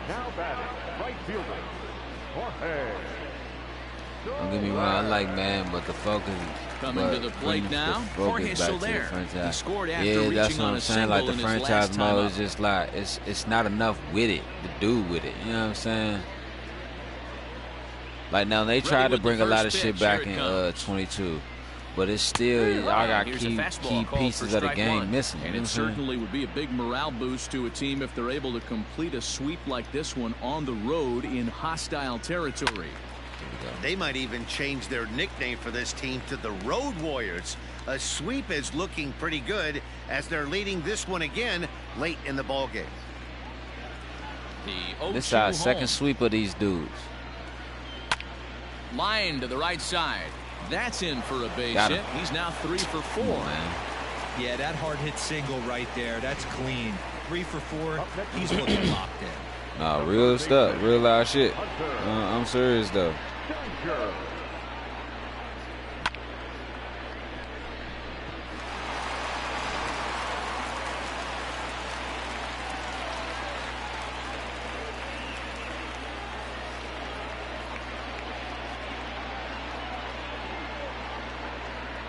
Now batting, right fielder, Jorge. Don't get me wrong, I like man, but the focus coming to the plate now. Jorge Soler. He scored after yeah, that's reaching what on I'm a saying. single Like the in his franchise last time mode up. is just like it's not enough with it to do with it. You know what I'm saying? Like now they tried to bring a lot of shit back in 22, but it's still I got key pieces of the game missing. And it certainly would be a big morale boost to a team if they're able to complete a sweep like this one on the road in hostile territory. They might even change their nickname for this team to the Road Warriors. A sweep is looking pretty good as they're leading this one again late in the ballgame. This is our second sweep of these dudes. Line to the right side. That's in for a base hit. He's now 3 for 4. Man. Yeah, that hard hit single right there. That's clean. 3 for 4. He's looking locked in. Nah, real stuff, real loud shit. I'm serious though.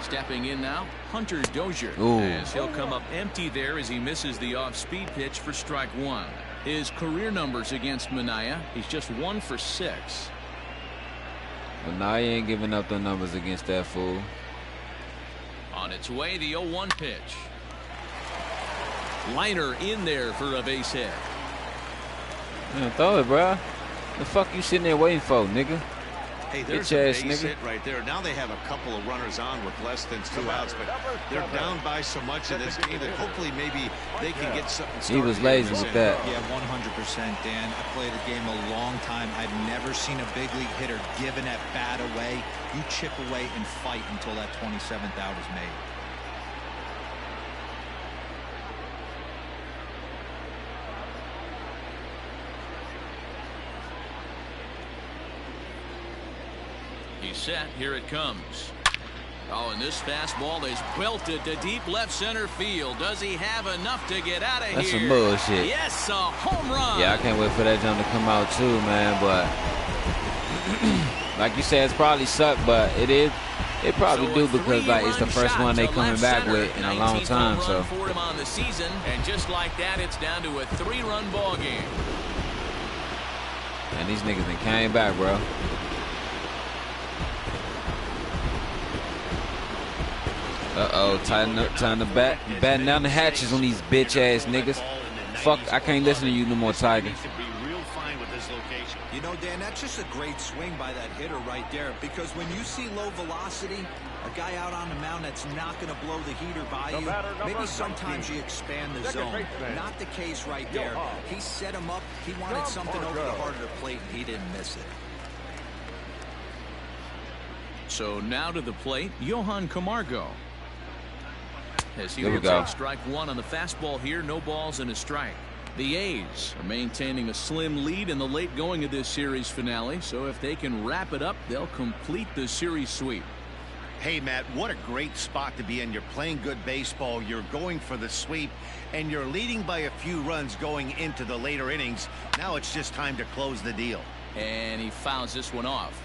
Stepping in now, Hunter Dozier. As he'll come up empty there as he misses the off-speed pitch for strike 1. His career numbers against Minaya, he's just 1 for 6. Minaya ain't giving up the numbers against that fool. On its way, the 0-1 pitch. Liner in there for a base hit. Man, throw it, bro. The fuck you sitting there waiting for, nigga? Hey, there's a base hit right there. Now they have a couple of runners on with less than 2 outs, but they're down by so much in this game that hopefully maybe they can get something started. He was lazy with that. Yeah, 100%, Dan. I played the game a long time. I've never seen a big league hitter give an at bat away. You chip away and fight until that 27th out is made. He's set. Here it comes. Oh, and this fastball is belted to deep left center field. Does he have enough to get out of here? That's some bullshit. Yes, a home run. Yeah, I can't wait for that jump to come out too, man. But like you said, it's probably sucked, but it probably do because like it's the first one they coming back with in a long time. So for him on the season, and just like that, it's down to a 3-run ball game. And these niggas done came back, bro. Time to batten down the hatches on these bitch ass niggas. Fuck, I can't listen to you no more, Tiger. You know, Dan, that's just a great swing by that hitter right there, because when you see low velocity, a guy out on the mound that's not going to blow the heater by you, maybe sometimes you expand the zone. Not the case right there. He set him up. He wanted something over the heart of the plate, and he didn't miss it. So now to the plate, Johan Camargo. As he There we will go. take strike one on the fastball here, no balls and a strike. The A's are maintaining a slim lead in the late going of this series finale, so if they can wrap it up, they'll complete the series sweep. Hey, Matt, what a great spot to be in. You're playing good baseball, you're going for the sweep, and you're leading by a few runs going into the later innings. Now it's just time to close the deal. And he fouls this one off.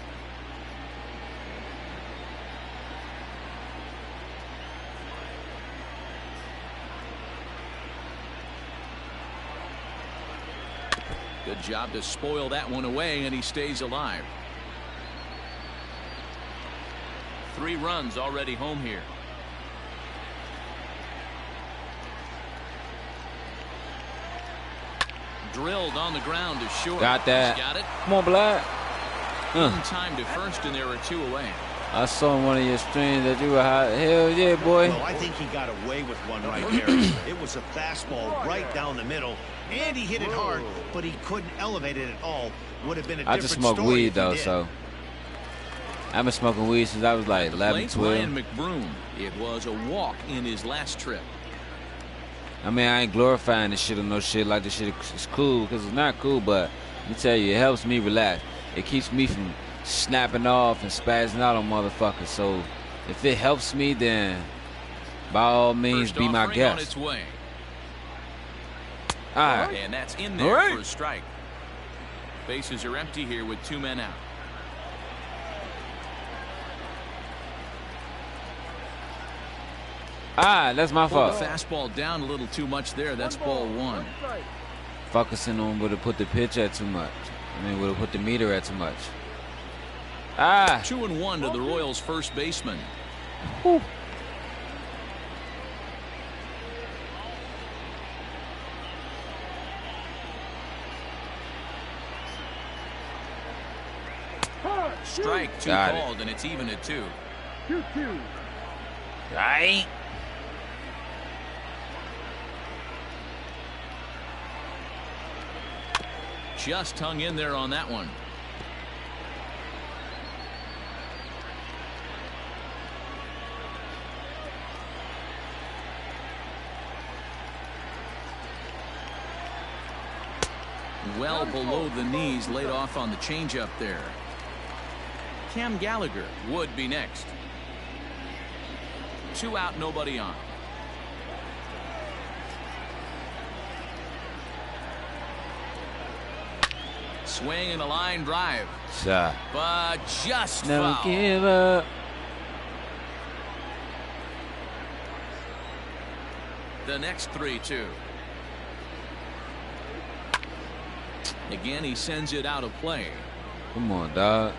Good job to spoil that one away, and he stays alive. 3 runs already home here. Drilled on the ground to short. Got that. He's got it. Come on, Black. In time to first, and there are 2 away. I saw in one of your streams that you were hot. Hell yeah, boy. Well, I think he got away with one right there. It was a fastball right down the middle, and he hit it hard, but he couldn't elevate it at all. Would have been a different I just smoked story weed if he though, did. so I've been smoking weed since I was like 11, 12. Ryan McBroom. It was a walk in his last trip. I mean, I ain't glorifying this shit or no shit like this shit is cool, because it's not cool, but let me tell you, it helps me relax. It keeps me from snapping off and spazzing out on motherfuckers. So if it helps me, then by all means, First be my offering on guest. its way. All right. And that's in there for a strike. Bases are empty here with 2 men out. That's my fault. Fastball down a little too much there. That's ball 1. Focusing on where to put the pitch at too much. I mean, where to put the meter at too much. 2-1 to the Royals' first baseman. Whew. Strike 2 Got called, and it's even at 2. 2-2. Right. Just hung in there on that one. Well below the knees, laid off on the changeup there. Cam Gallagher would be next. 2 out, nobody on. Swing and a line drive. Shot. But just Never foul. give up. The next 3-2. Again, he sends it out of play. Come on, dog.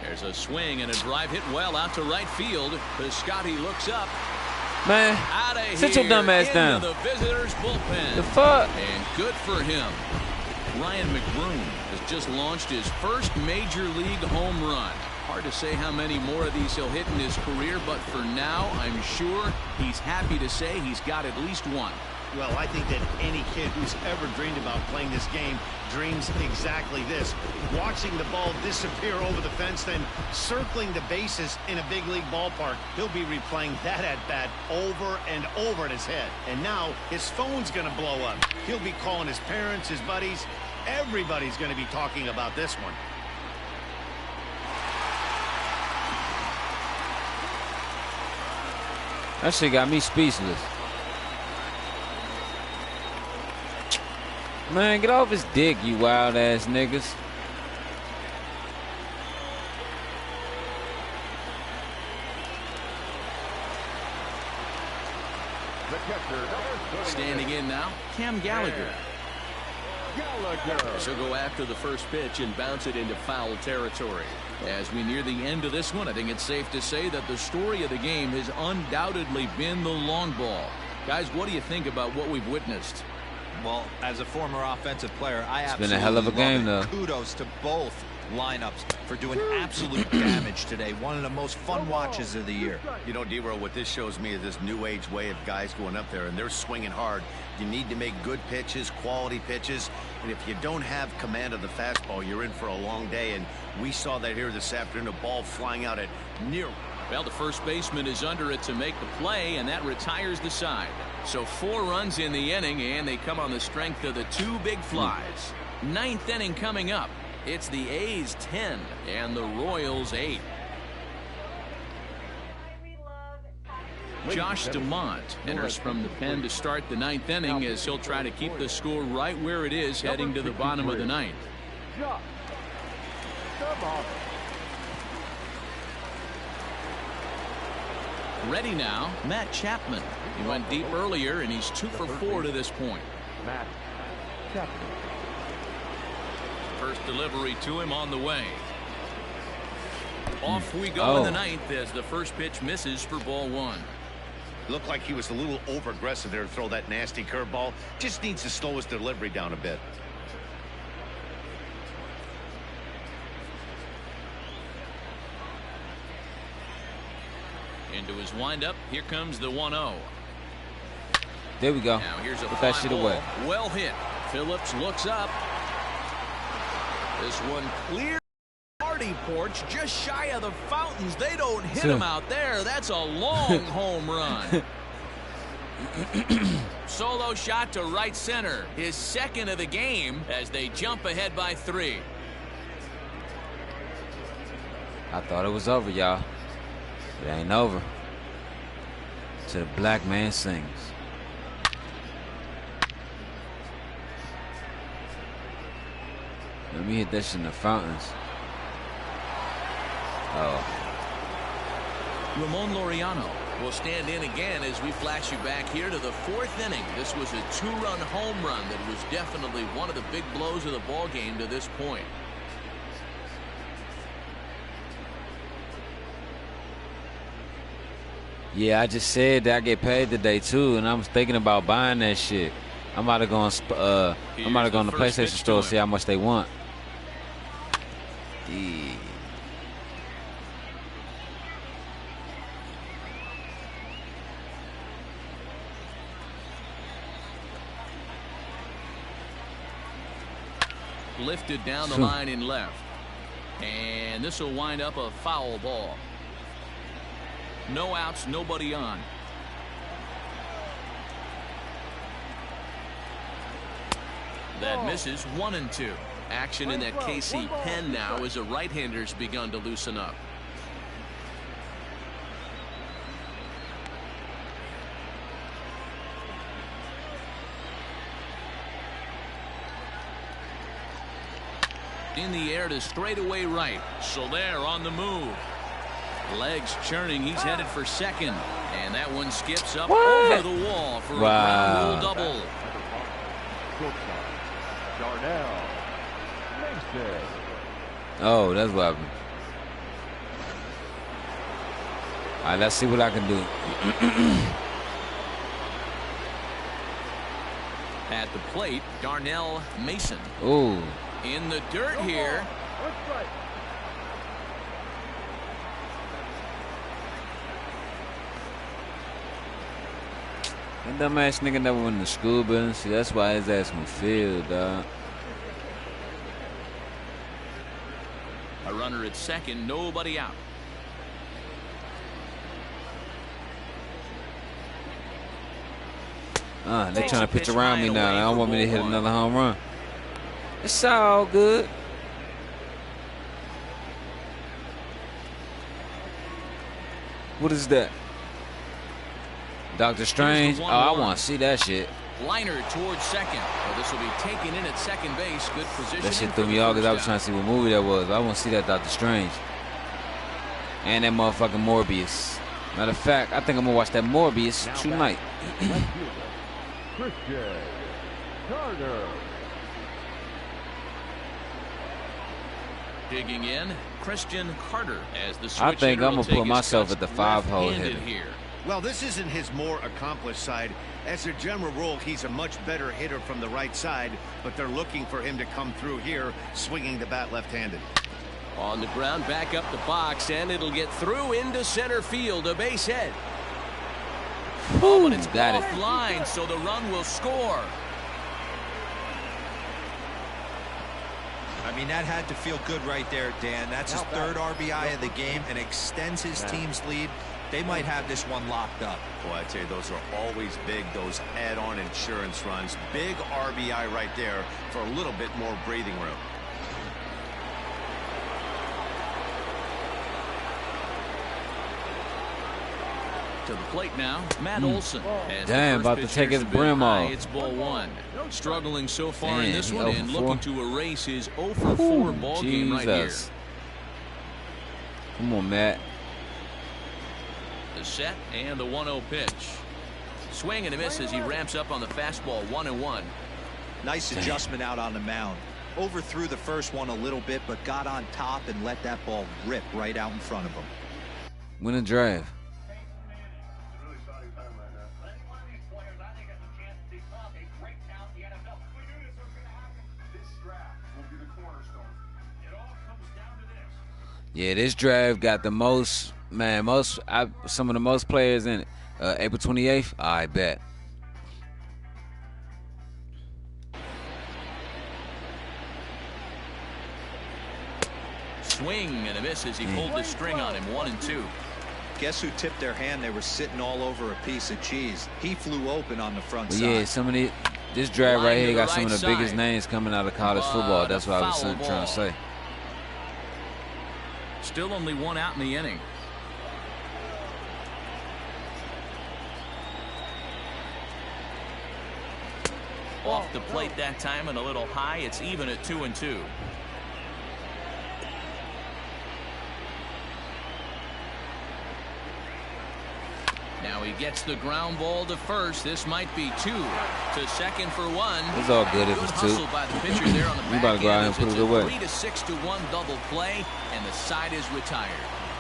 There's a swing and a drive hit well out to right field. Piscotty looks up. Man, Out of sit your here, dumb ass into down. the visitors' bullpen. The fuck? And good for him. Ryan McBroom has just launched his first major league home run. Hard to say how many more of these he'll hit in his career, but for now, I'm sure he's happy to say he's got at least one. Well, I think that any kid who's ever dreamed about playing this game dreams exactly this. Watching the ball disappear over the fence, then circling the bases in a big league ballpark. He'll be replaying that at-bat over and over in his head. And now his phone's going to blow up. He'll be calling his parents, his buddies. Everybody's going to be talking about this one. That shit got me speechless. Man, get off his dick, you wild ass niggas. Standing in now, Cam Gallagher. Gallagher. She'll go after the first pitch and bounce it into foul territory. As we near the end of this one, I think it's safe to say that the story of the game has undoubtedly been the long ball. Guys, what do you think about what we've witnessed? Well, as a former offensive player, I It's been absolutely a hell of a love game, it. though. Kudos to both lineups for doing absolute damage today. One of the most fun watches of the year. You know, D-Roll, what this shows me is this new age way of guys going up there, and they're swinging hard. You need to make good pitches, quality pitches, and if you don't have command of the fastball, you're in for a long day, and we saw that here this afternoon, a ball flying out at near. Well, the first baseman is under it to make the play, and that retires the side. So 4 runs in the inning, and they come on the strength of the 2 big flies. 9th inning coming up. It's the A's 10 and the Royals 8. Josh DeMont enters from the pen to start the 9th inning as he'll try to keep the score right where it is heading to the bottom of the 9th. Ready now, Matt Chapman. He went deep earlier, and he's 2 for 4 to this point. Matt Chapman. First delivery to him on the way. Off we go in the 9th as the first pitch misses for ball 1. Looked like he was a little over aggressive there to throw that nasty curveball. Just needs to slow his delivery down a bit. Into his windup. Here comes the 1-0. There we go. Now here's a Put that shit away. Well hit. Phillips looks up. This one clear. Party porch just shy of the fountains. They don't hit him out there. That's a long home run. Solo shot to right center. His second of the game as they jump ahead by 3. I thought it was over, y'all. It ain't over. To the black man sings. Let me hit that shit in the fountains. Ramon Laureano will stand in again as we flash you back here to the 4th inning. This was a 2-run home run that was definitely one of the big blows of the ball game to this point. Yeah, I just said that I get paid today too, and I'm thinking about buying that shit. I'm about to go on. I'm about to go on the PlayStation store see how much they want. Lifted down the line in left. And this will wind up a foul ball. No outs, nobody on. That misses 1-2. Action in that KC pen now as a right-hander's begun to loosen up. In the air to straightaway right. Soler on the move. Legs churning. He's headed for second. And that one skips up over the wall for a ground rule double. Oh, that's what happened. All right, let's see what I can do. At the plate, Darnell Mason. Ooh. In the dirt here. That dumbass nigga never went to school building. See, that's why his ass can feel, dog. A runner at second, nobody out. They trying to pitch around me now. They don't want me to hit another home run. It's all good. What is that? Doctor Strange? Oh, I want to see that shit. Liner towards second. Well, this will be taken in at second base. Good position. That shit threw me off because I was trying to see what movie that was. I want to see that Doctor Strange. And that motherfucking Morbius. Matter of fact, I think I'm going to watch that Morbius tonight. Christian Carter. Digging in, Christian Carter as the switch. I think I'm going to put myself at the 5-hole hitter. Here. Well, this isn't his more accomplished side. As a general rule, he's a much better hitter from the right side, but they're looking for him to come through here, swinging the bat left-handed. On the ground, back up the box, and it'll get through into center field, a base hit. But it's offline, so the run will score. I mean, that had to feel good right there, Dan. That's his third RBI of the game and extends his team's lead. They might have this one locked up. Boy, I tell you, those are always big, those add-on insurance runs. Big RBI right there for a little bit more breathing room. To the plate now, Matt Olson. Damn, about to take his brim off. It's ball one. Struggling so far in this he one 0 and for looking 4. to erase his 0 for 4 ball game right here. Come on, Matt. The set and the 1-0 pitch. Swing and a miss as he ramps up on the fastball, 1-1. Nice adjustment out on the mound. Overthrew the first one a little bit, but got on top and let that ball rip right out in front of him. Win a drive. Yeah, this draft got the most, man, some of the most players in it. April 28th, I bet. Swing and a miss as he pulled the string on him, 1-2. Guess who tipped their hand? They were sitting all over a piece of cheese. He flew open on the front But side. yeah, this draft right here got some of the right biggest side. names coming out of college football. That's what I was trying to say. Still only one out in the inning. Off the plate that time and a little high. It's even at 2-2. Now he gets the ground ball to first. This might be 2 to second for 1. It's all good if it's 2. Hustle by the pitcher there on the You about to go out and put it away. 3-6-1 double play, and the side is retired.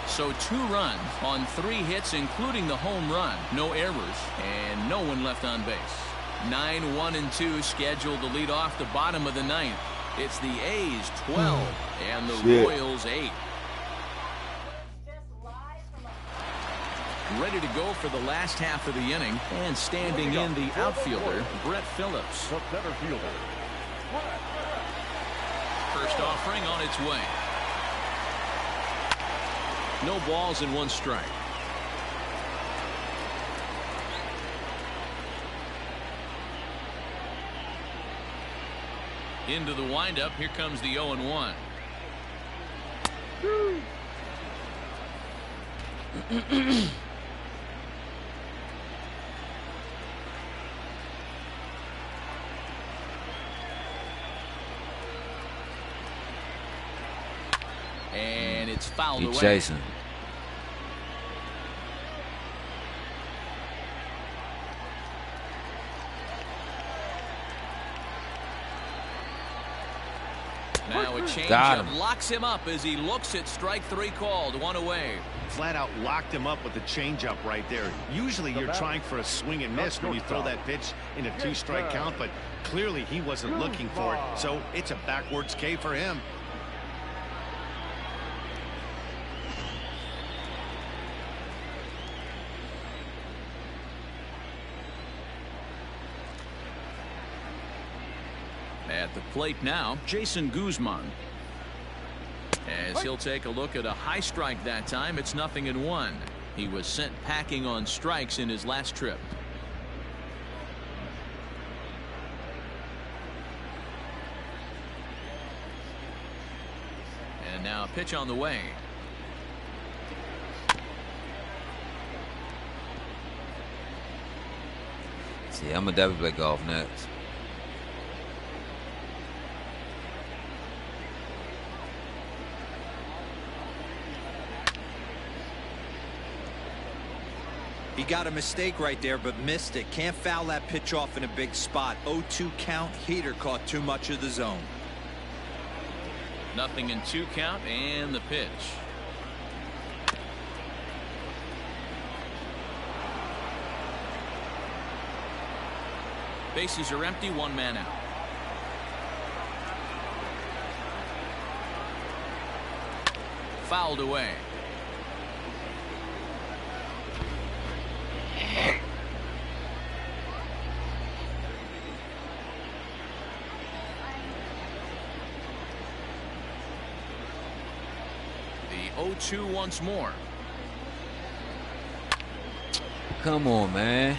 So 2 runs on 3 hits, including the home run. No errors, and no one left on base. 9-1-2 scheduled to lead off the bottom of the 9th. It's the A's 12 and the Royals 8. Ready to go for the last half of the inning, and standing in the outfielder, Brett Phillips. The center fielder. First offering on its way. No balls and 1 strike. Into the windup. Here comes the 0-1. And it's fouled away. Chasing. Now a changeup locks him up as he looks at strike 3 called. 1 away. Flat out locked him up with the changeup right there. Usually you're trying for a swing and miss when you throw that pitch in a 2-strike count, but clearly he wasn't looking for it, so it's a backwards K for him. At the plate now, Jason Guzman. As he'll take a look at a high strike that time, it's 0-1. He was sent packing on strikes in his last trip. And now a pitch on the way. See, I'm gonna definitely play golf next. He got a mistake right there, but missed it. Can't foul that pitch off in a big spot. 0-2 count. Heater caught too much of the zone. 0-2 count, and the pitch. Bases are empty, 1 man out. fouled away. The 0-2 once more. Come on, man.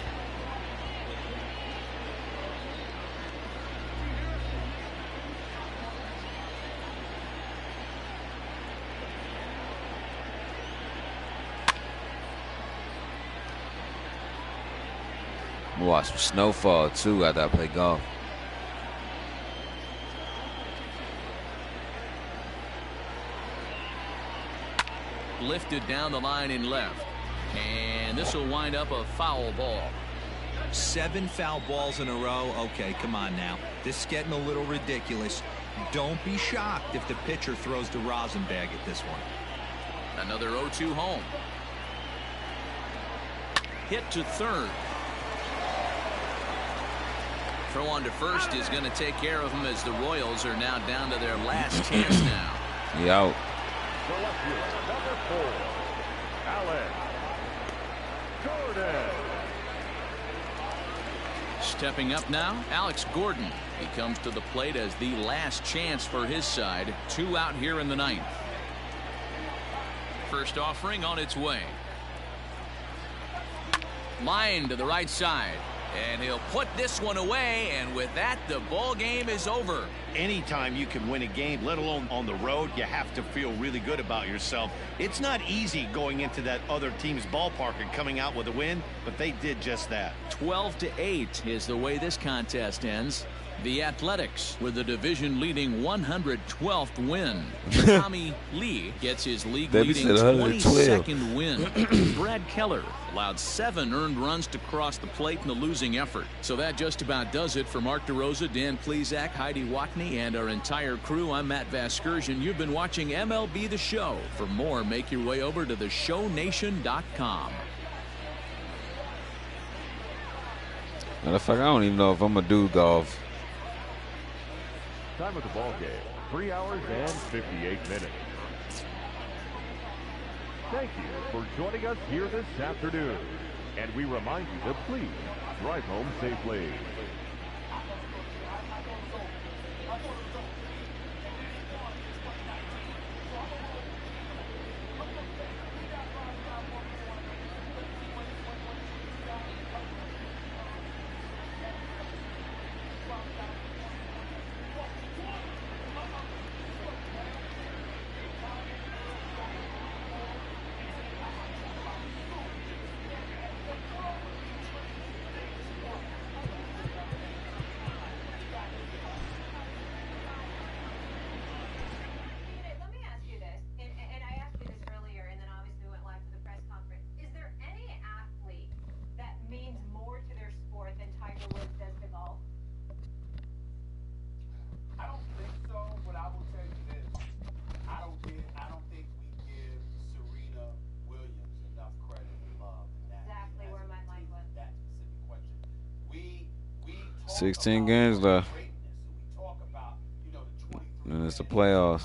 Watch some snowfall too after I play golf. Lifted down the line in left. And this will wind up a foul ball. 7 foul balls in a row. Okay, come on now. This is getting a little ridiculous. Don't be shocked if the pitcher throws the rosin bag at this one. Another 0-2 home. Hit to third. Throw on to first is going to take care of him as the Royals are now down to their last chance now. He out. Number 4, Alex Gordon. Stepping up now, Alex Gordon. He comes to the plate as the last chance for his side. 2 out here in the 9th. First offering on its way. Line to the right side. And he'll put this one away, and with that, the ball game is over. Anytime you can win a game, let alone on the road, you have to feel really good about yourself. It's not easy going into that other team's ballpark and coming out with a win, but they did just that. 12-8 is the way this contest ends. The Athletics with the division-leading 112th win. Tommy Lee gets his league-leading 22nd win. Brad Keller allowed 7 earned runs to cross the plate in the losing effort. So that just about does it for Mark DeRosa, Dan Plesac, Heidi Watney, and our entire crew. I'm Matt Vasgersian. You've been watching MLB The Show. For more, make your way over to theshownation.com. Matter of fact, I don't even know if I'm going to do golf. Time of the ball game, 3 hours and 58 minutes. Thank you for joining us here this afternoon. And we remind you to please drive home safely. I don't think we give Serena Williams enough credit and love. Exactly where my mind went. That specific question. We 16 games left. And it's the playoffs.